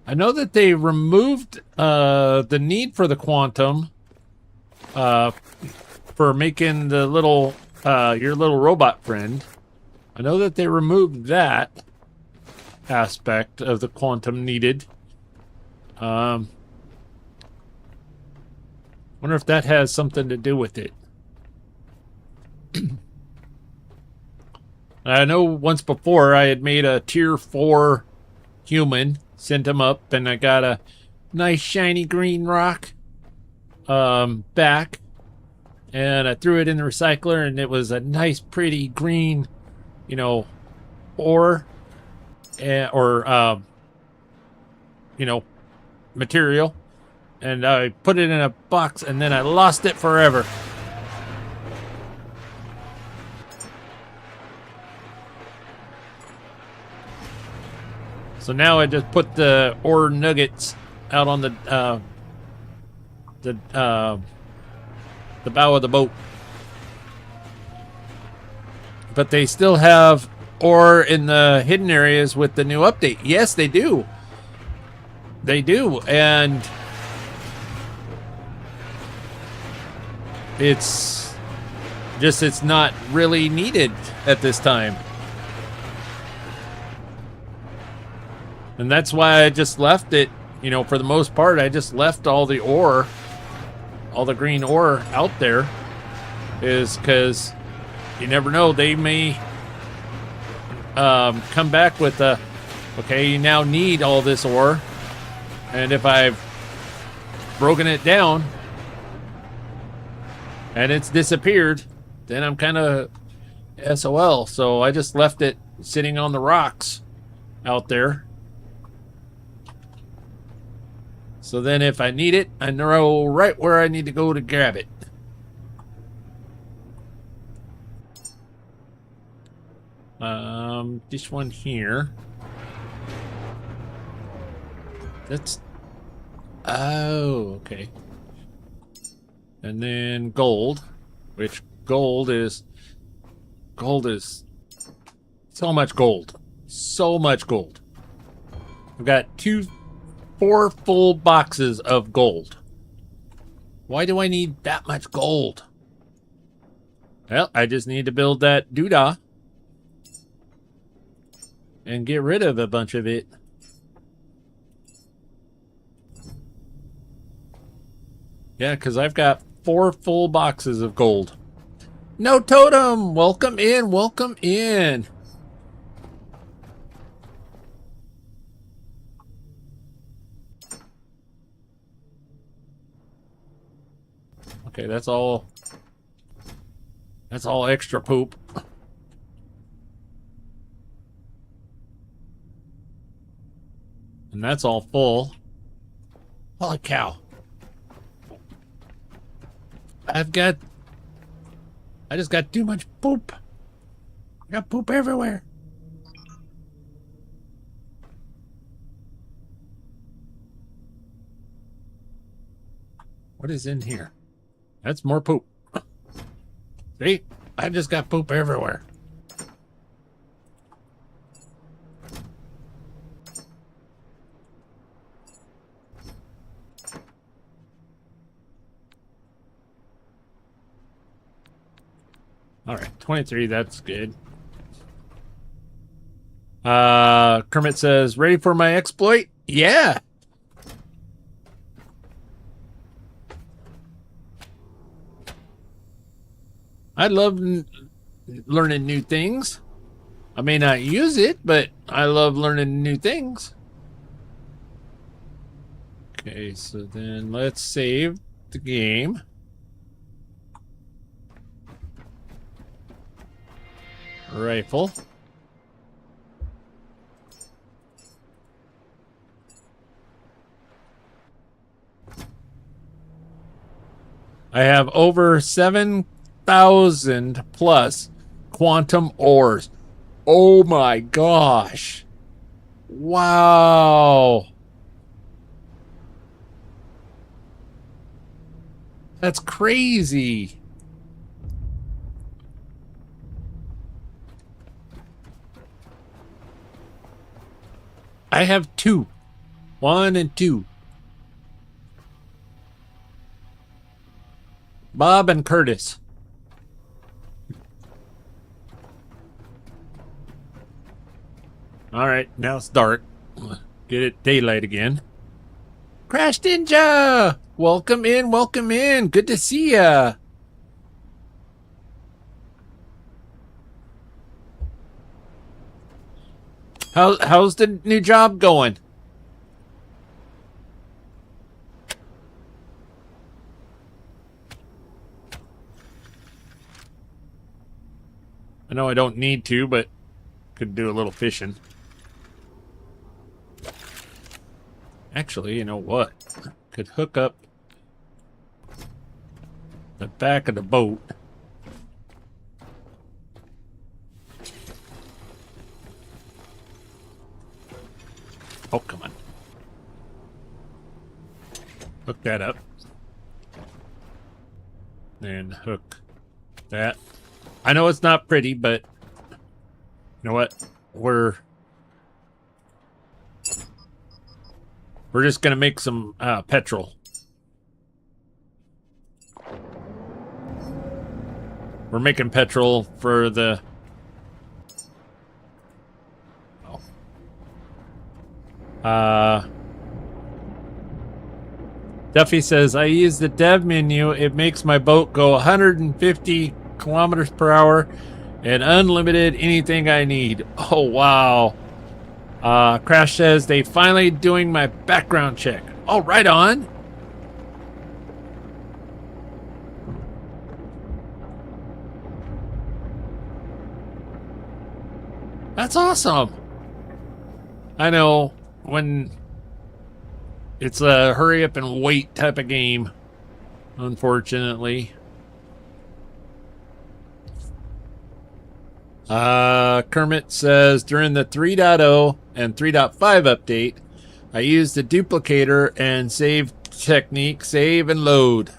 Speaker 2: I know that they removed the need for the quantum for making the little your little robot friend. I know that they removed that aspect of the quantum needed. Wonder if that has something to do with it. I know once before I had made a tier 4 human, sent him up, and I got a nice shiny green rock back, and I threw it in the recycler, and it was a nice pretty green, ore or material, and I put it in a box, and then I lost it forever. So now I just put the ore nuggets out on the bow of the boat. But they still have ore in the hidden areas with the new update. Yes, they do. They do. And it's not really needed at this time. And that's why I just left it, for the most part, I just left all the ore, all the green ore out there, is because you never know, they may come back with okay, you now need all this ore, and if I've broken it down and it's disappeared, then I'm kind of SOL. So I just left it sitting on the rocks out there. So then if I need it, I know right where I need to go to grab it. This one here. That's... Oh, okay. And then gold, which gold is so much gold. So much gold. I've got 4 full boxes of gold. Why do I need that much gold? Well, I just need to build that doodah and get rid of a bunch of it. Yeah, because I've got 4 full boxes of gold. No totem! Welcome in, welcome in. Okay, that's all extra poop. And that's all full. Holy cow. I just got too much poop. I got poop everywhere. What is in here? That's more poop. See? I just got poop everywhere. All right, 23, that's good. Kermit says, ready for my exploit? Yeah. I love learning new things. I may not use it, but I love learning new things. Okay, so then let's save the game. Rifle. I have over 7,000 plus quantum ores. Oh my gosh. Wow. That's crazy. I have 2. 1 and 2. Bob and Curtis. All right, now it's dark. Get it daylight again. Crash Ninja! Welcome in, welcome in. Good to see ya. How's the new job going? I know I don't need to, but could do a little fishing. Actually, you know what? Could hook up the back of the boat. Oh, come on. Hook that up. And hook that. I know it's not pretty, but you know what? We're just gonna make some petrol. We're making petrol for the... Duffy says, I use the dev menu. It makes my boat go 150 kilometers per hour and unlimited anything I need. Oh, wow. Crash says, they finally doing my background check. Oh, right on. That's awesome. I know when it's a hurry up and wait type of game, unfortunately. Kermit says, during the 3.0 and 3.5 update, I used the duplicator and save technique, save and load.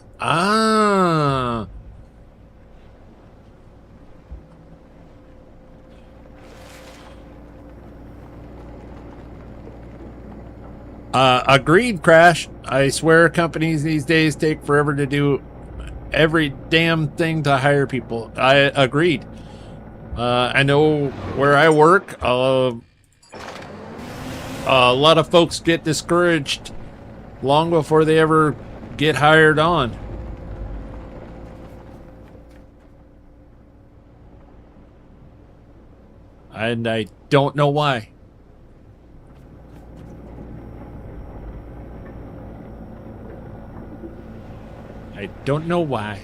Speaker 2: Agreed, Crash. I swear companies these days take forever to do every damn thing to hire people. I agreed. I know where I work, a lot of folks get discouraged long before they ever get hired on. And I don't know why. I don't know why.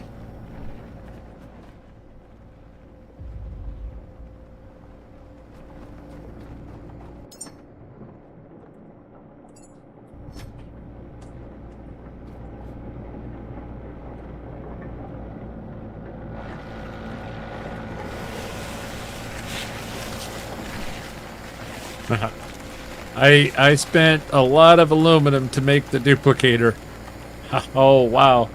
Speaker 2: I spent a lot of aluminum to make the duplicator. Oh, wow.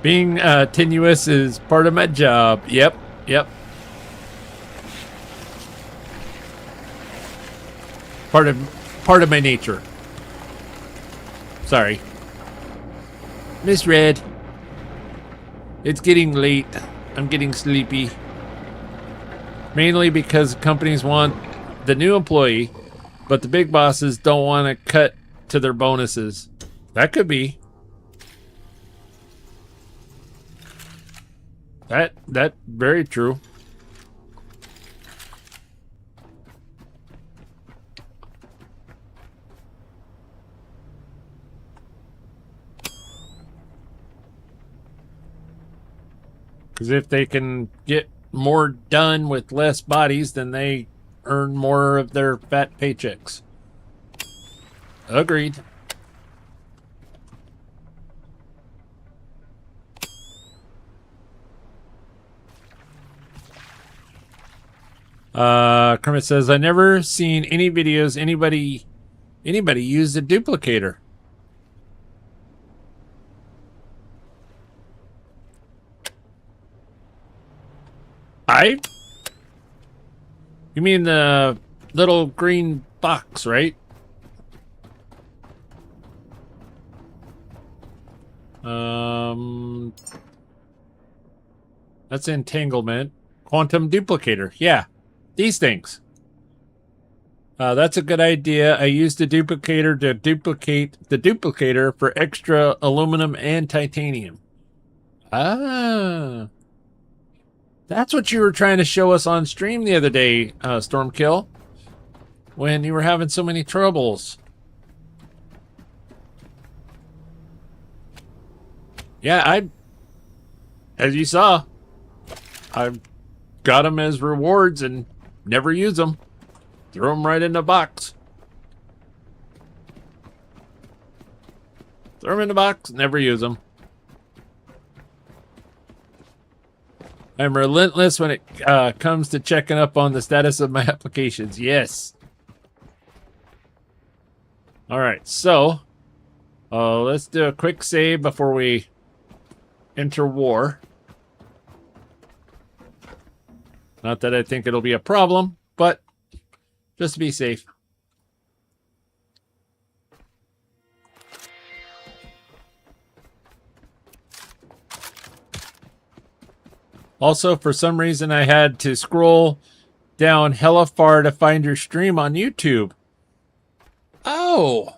Speaker 2: Being tenuous is part of my job. Yep. Part of my nature. Sorry. Misread. It's getting late. I'm getting sleepy. Mainly because companies want the new employee, but the big bosses don't want to cut to their bonuses. That could be. That very true. Because if they can get more done with less bodies, then they earn more of their fat paychecks. Agreed. Kermit says, I never seen any videos anybody use a duplicator. You mean the little green box, right? That's entanglement. Quantum duplicator. Yeah. These things. That's a good idea. I used the duplicator to duplicate the duplicator for extra aluminum and titanium. Ah. That's what you were trying to show us on stream the other day, Stormkill. When you were having so many troubles. Yeah, as you saw, I got them as rewards and never use them. Throw them right in the box. Throw them in the box, never use them. I'm relentless when it comes to checking up on the status of my applications. Yes. All right, so let's do a quick save before we enter war. Not that I think it'll be a problem, but just to be safe. Also, for some reason, I had to scroll down hella far to find your stream on YouTube. Oh,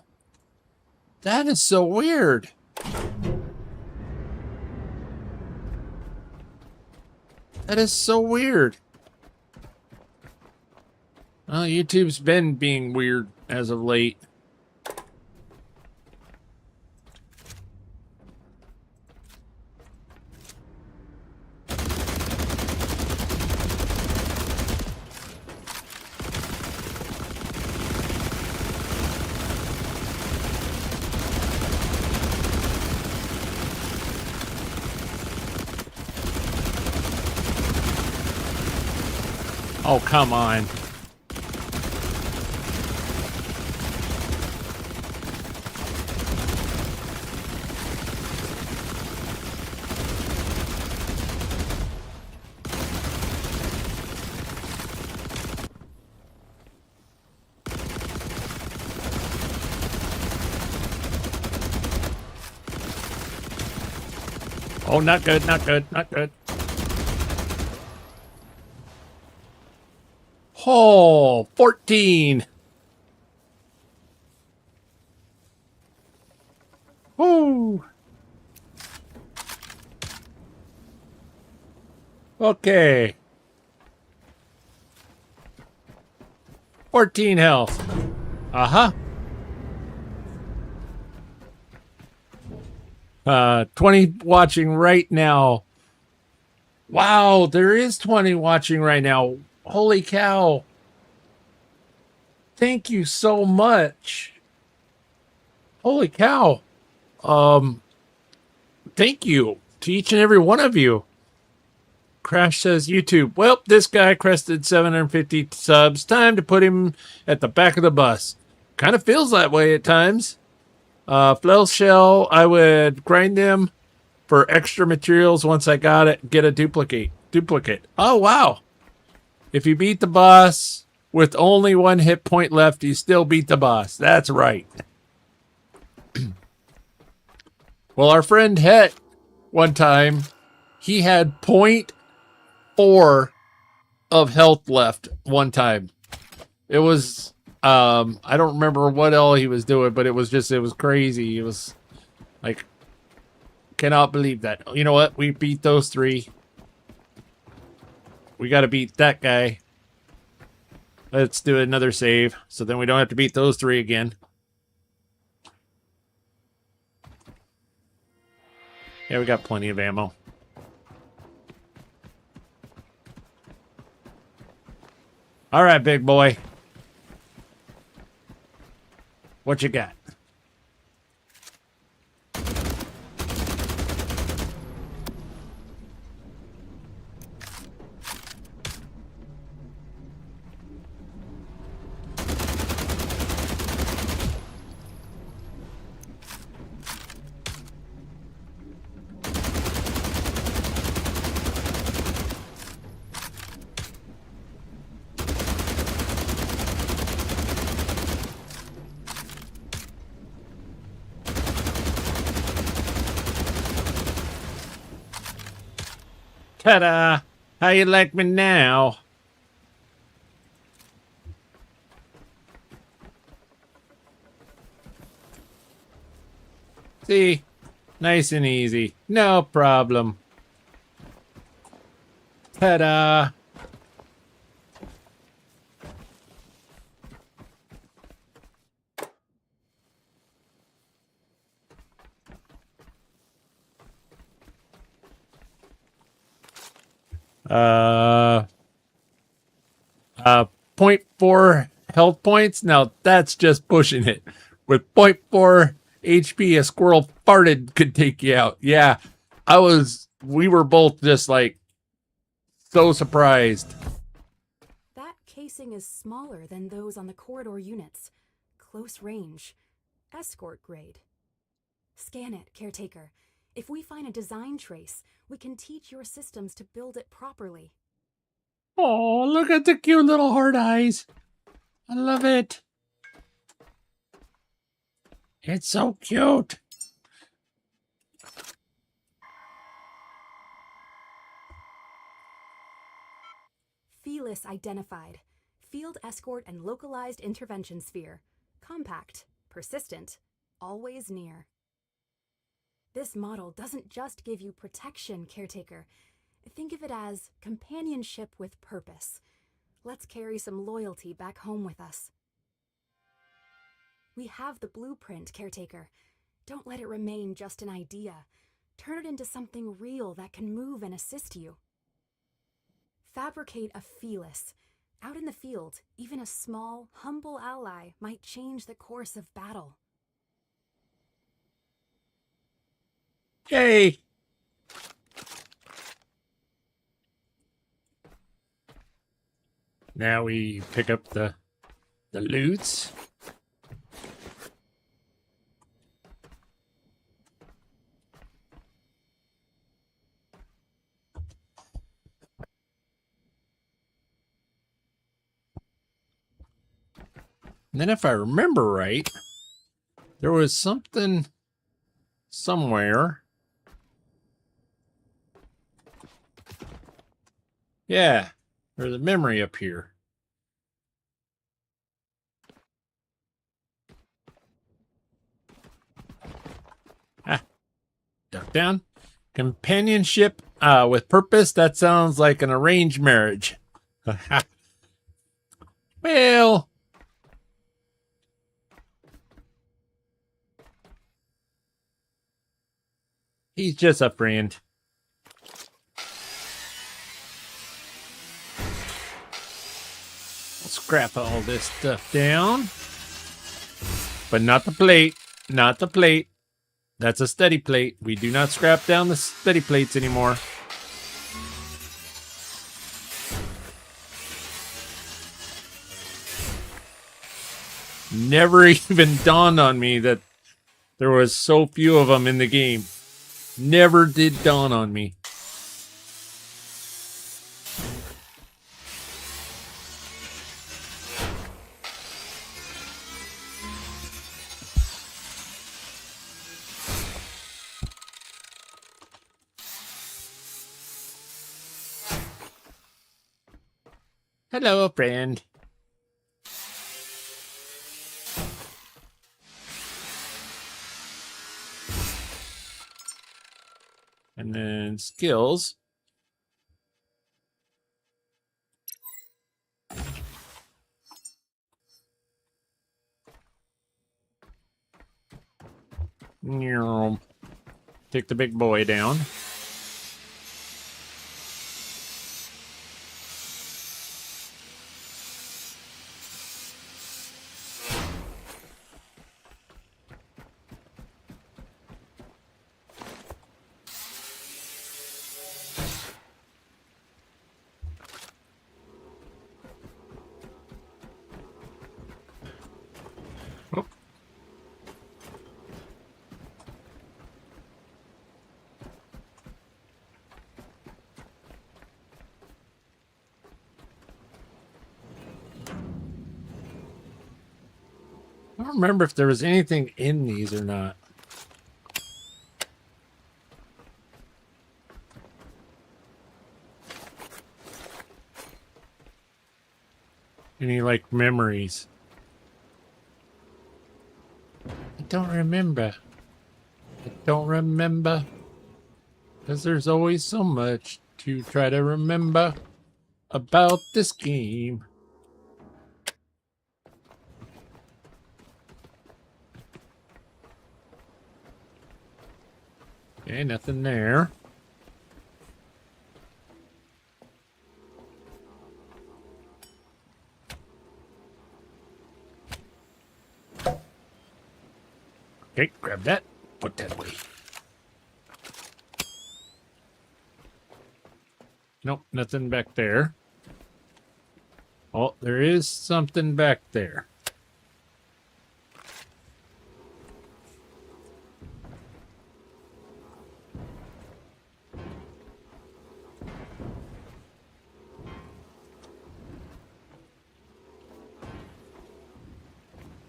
Speaker 2: that is so weird. That is so weird. Well, YouTube's been being weird as of late. Oh, come on. Oh, not good, not good, not good. Oh, 14. Woo. Okay. 14 health. Uh-huh. 20 watching right now. Wow, there is 20 watching right now. Holy cow. Thank you so much. Holy cow. Thank you to each and every one of you. Crash says YouTube. Well, this guy crested 750 subs. Time to put him at the back of the bus. Kind of feels that way at times. Flail shell, I would grind them for extra materials once I got it. Get a duplicate. Oh, wow. If you beat the boss with only 1 hit point left, you still beat the boss. That's right. Well, our friend Het, one time, he had 0.4 of health left one time. It was, I don't remember what all he was doing, but it was crazy. It was like, cannot believe that. You know what? We beat those 3. We got to beat that guy. Let's do another save, so then we don't have to beat those 3 again. Yeah, we got plenty of ammo. All right, big boy. What you got? Ta-da! How you like me now? See? Nice and easy. No problem. Ta-da! Point 0.4 health points. Now that's just pushing it. With 0.4 HP, a squirrel farted could take you out. Yeah, we were both just like so surprised.
Speaker 4: That casing is smaller than those on the corridor units. Close range. Escort grade. Scan it, Caretaker. If we find a design trace, we can teach your systems to build it properly.
Speaker 2: Oh, look at the cute little hard eyes. I love it. It's so cute.
Speaker 4: Felis identified. Field escort and localized intervention sphere. Compact, persistent, always near. This model doesn't just give you protection, Caretaker. Think of it as companionship with purpose. Let's carry some loyalty back home with us. We have the blueprint, Caretaker. Don't let it remain just an idea. Turn it into something real that can move and assist you. Fabricate a Felis. Out in the field, even a small, humble ally might change the course of battle.
Speaker 2: Yay! Now we pick up the loots. And then if I remember right, there was something somewhere. Yeah, there's a memory up here. Ah, duck down. Companionship with purpose. That sounds like an arranged marriage. Well, he's just a friend. Scrap all this stuff down. But not the plate. Not the plate. That's a steady plate. We do not scrap down the steady plates anymore. Never even dawned on me that there was so few of them in the game. Never did dawn on me. Hello, friend. And then skills. Take the big boy down. I don't remember if there was anything in these or not. Any, like, memories? I don't remember. I don't remember. Because there's always so much to try to remember about this game. Okay, nothing there. Okay, grab that. Put that away. Nope, nothing back there. Oh, there is something back there.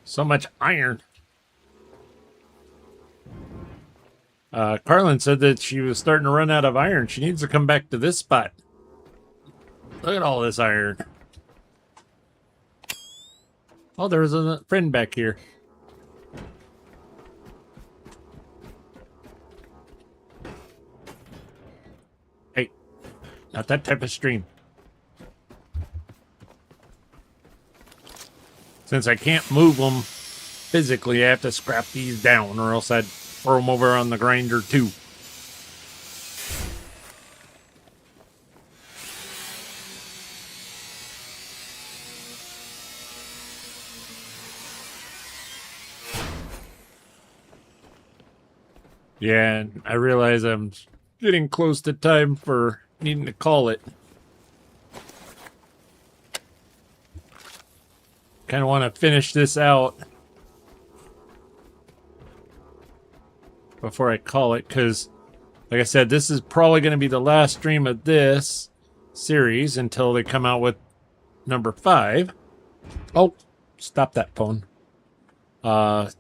Speaker 2: So much iron. Carlin said that she was starting to run out of iron. She needs to come back to this spot. Look at all this iron. Oh, there's a friend back here. Hey, not that type of stream. Since I can't move them physically, I have to scrap these down or else I'd throw them over on the grinder too. Yeah, and I realize I'm getting close to time for needing to call it. kind of want to finish this out before I call it, because like I said, this is probably going to be the last stream of this series until they come out with number 5. Oh, stop that phone.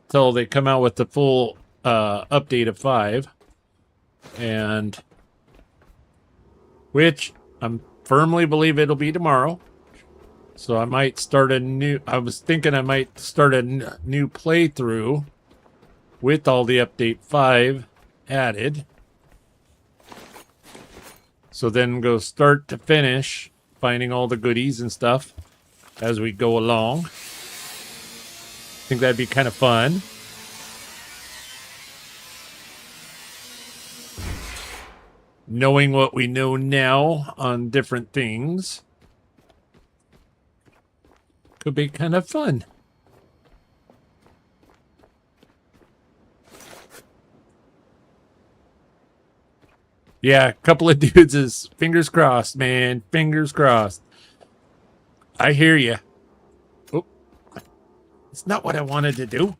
Speaker 2: Till they come out with the full update of 5, and which I'm firmly believe it'll be tomorrow. So I might start a new, I was thinking I might start a new playthrough with all the update 5 added. So then go start to finish finding all the goodies and stuff as we go along. I think that'd be kind of fun. Knowing what we know now on different things could be kind of fun. Yeah, a couple of dudes is fingers crossed, man. Fingers crossed. I hear you. Oh, it's not what I wanted to do.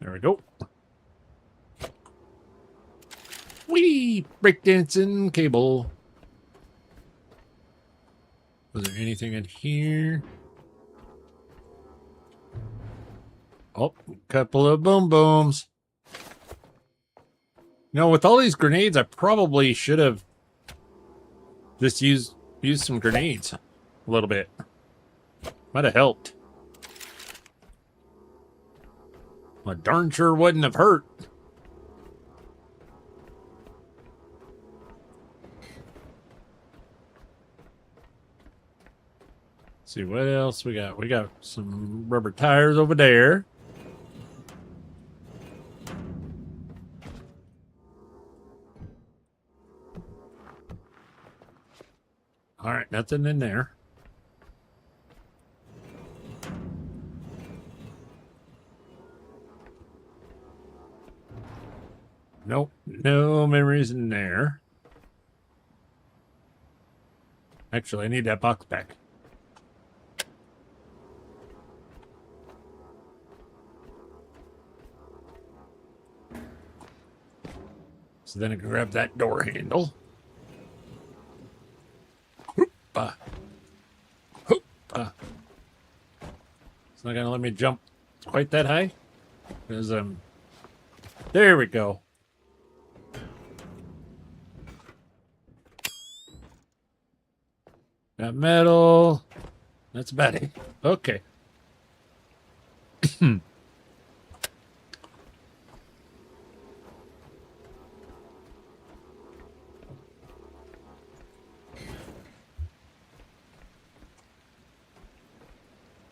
Speaker 2: There we go. Whee! Breakdancing cable. Was there anything in here? Oh, couple of boom booms. You know, with all these grenades, I probably should have just used some grenades a little bit. Might have helped. Well, darn sure wouldn't have hurt. Let's see what else we got. We got some rubber tires over there. All right, nothing in there. Nope, no memories in there. Actually, I need that box back. So then I can grab that door handle. Hoopah. Hoopah. It's not gonna let me jump quite that high. Because there we go. Got metal. That's about it. Okay. I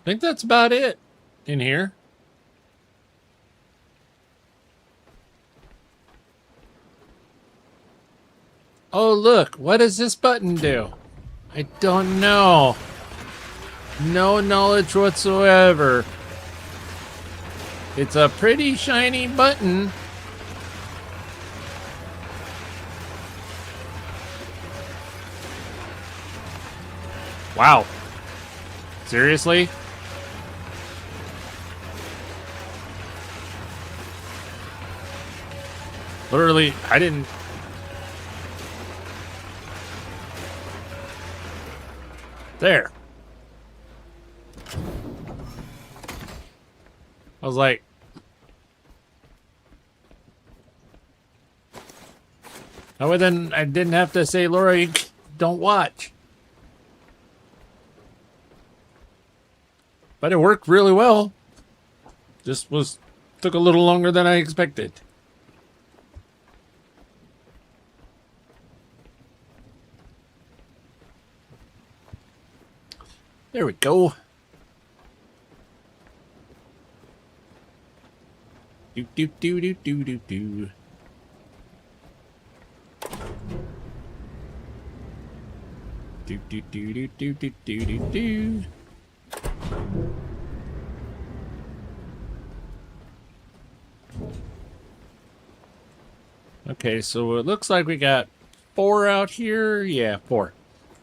Speaker 2: think that's about it in here. Oh, look. What does this button do? I don't know. No knowledge whatsoever. It's a pretty shiny button. Wow. Seriously? Literally, I didn't... There. I was like... That way then I didn't have to say, Laura, you don't watch. But it worked really well. Just took a little longer than I expected. There we go. Do do do do do do do. Do do do do do do do do do. Okay. Okay, so it looks like we got 4 out here. Yeah, 4.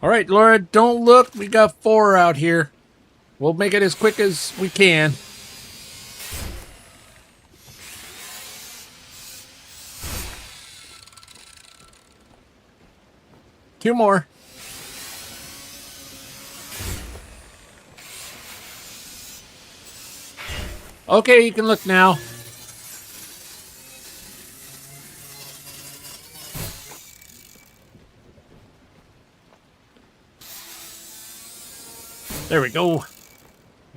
Speaker 2: All right, Laura, don't look. We got 4 out here. We'll make it as quick as we can. Two more. Okay, you can look now. There we go.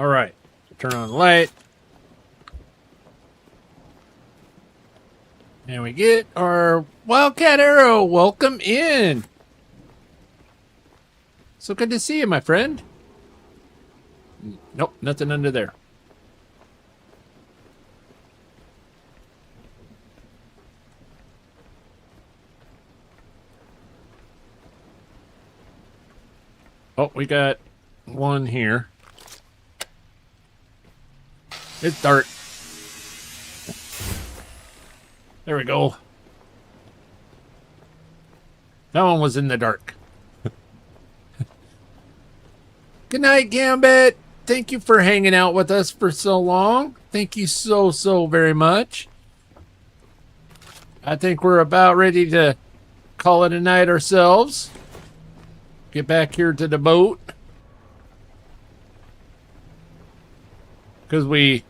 Speaker 2: All right. Turn on the light. And we get our Wildcat Arrow. Welcome in. So good to see you, my friend. Nope, nothing under there. Oh, we got one here. It's dark. There we go. That one was in the dark. Good night, Gambit. Thank you for hanging out with us for so long. Thank you so very much. I think we're about ready to call it a night ourselves. Get back here to the boat. Because we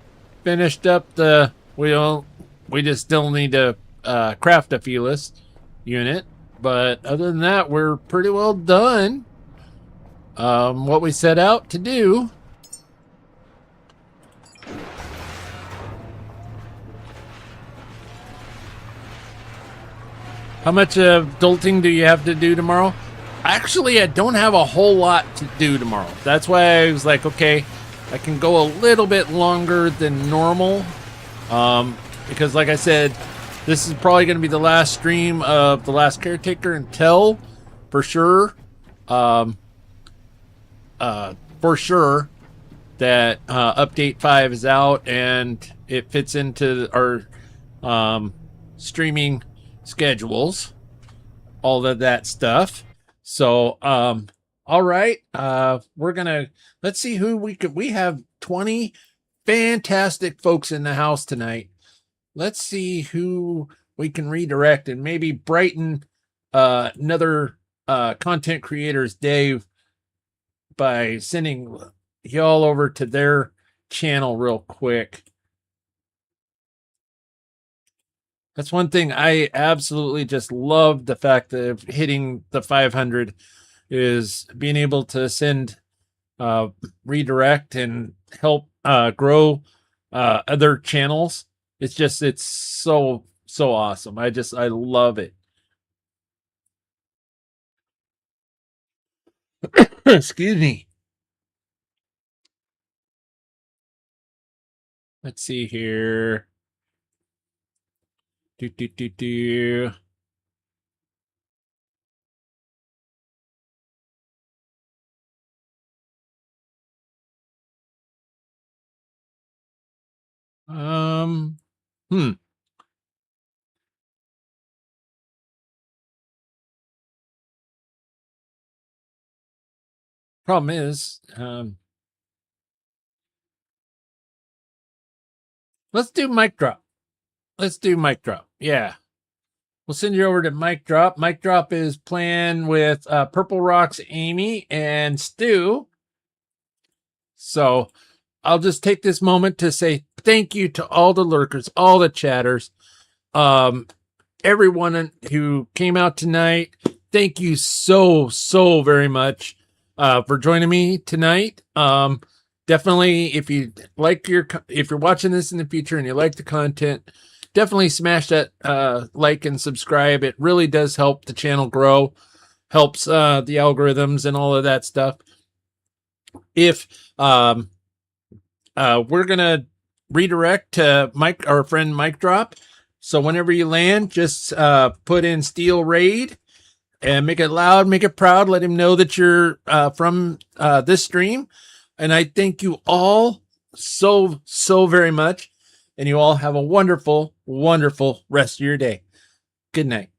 Speaker 2: finished up the... We just still need to craft a feeless unit. But other than that, we're pretty well done. What we set out to do. How much adulting do you have to do tomorrow? Actually, I don't have a whole lot to do tomorrow. That's why I was like, okay, I can go a little bit longer than normal. Because like I said, this is probably going to be the last stream of The Last Caretaker until, for sure, that update 5 is out and it fits into our streaming schedules, all of that stuff. So all right, let's see who we have 20 fantastic folks in the house tonight. Let's see who we can redirect and maybe brighten another content creator's day by sending y'all over to their channel real quick. That's one thing I absolutely just love, the fact that hitting the 500 is being able to send redirect and help grow other channels. It's so awesome. I love it. Excuse me. Let's see here. Do. Problem is, let's do mic drop. Let's do mic drop. Yeah. We'll send you over to mic drop. Mic drop is playing with Purple Rocks, Amy, and Stu. So I'll just take this moment to say thank you to all the lurkers, all the chatters, everyone who came out tonight. Thank you so very much for joining me tonight. Definitely, if you're watching this in the future and you like the content, definitely smash that like and subscribe. It really does help the channel grow, helps the algorithms and all of that stuff. If we're gonna redirect to our friend Mike Drop, so whenever you land, just put in Steel Raid and make it loud, make it proud. Let him know that you're from this stream. And I thank you all so very much. And you all have a wonderful rest of your day. Good night.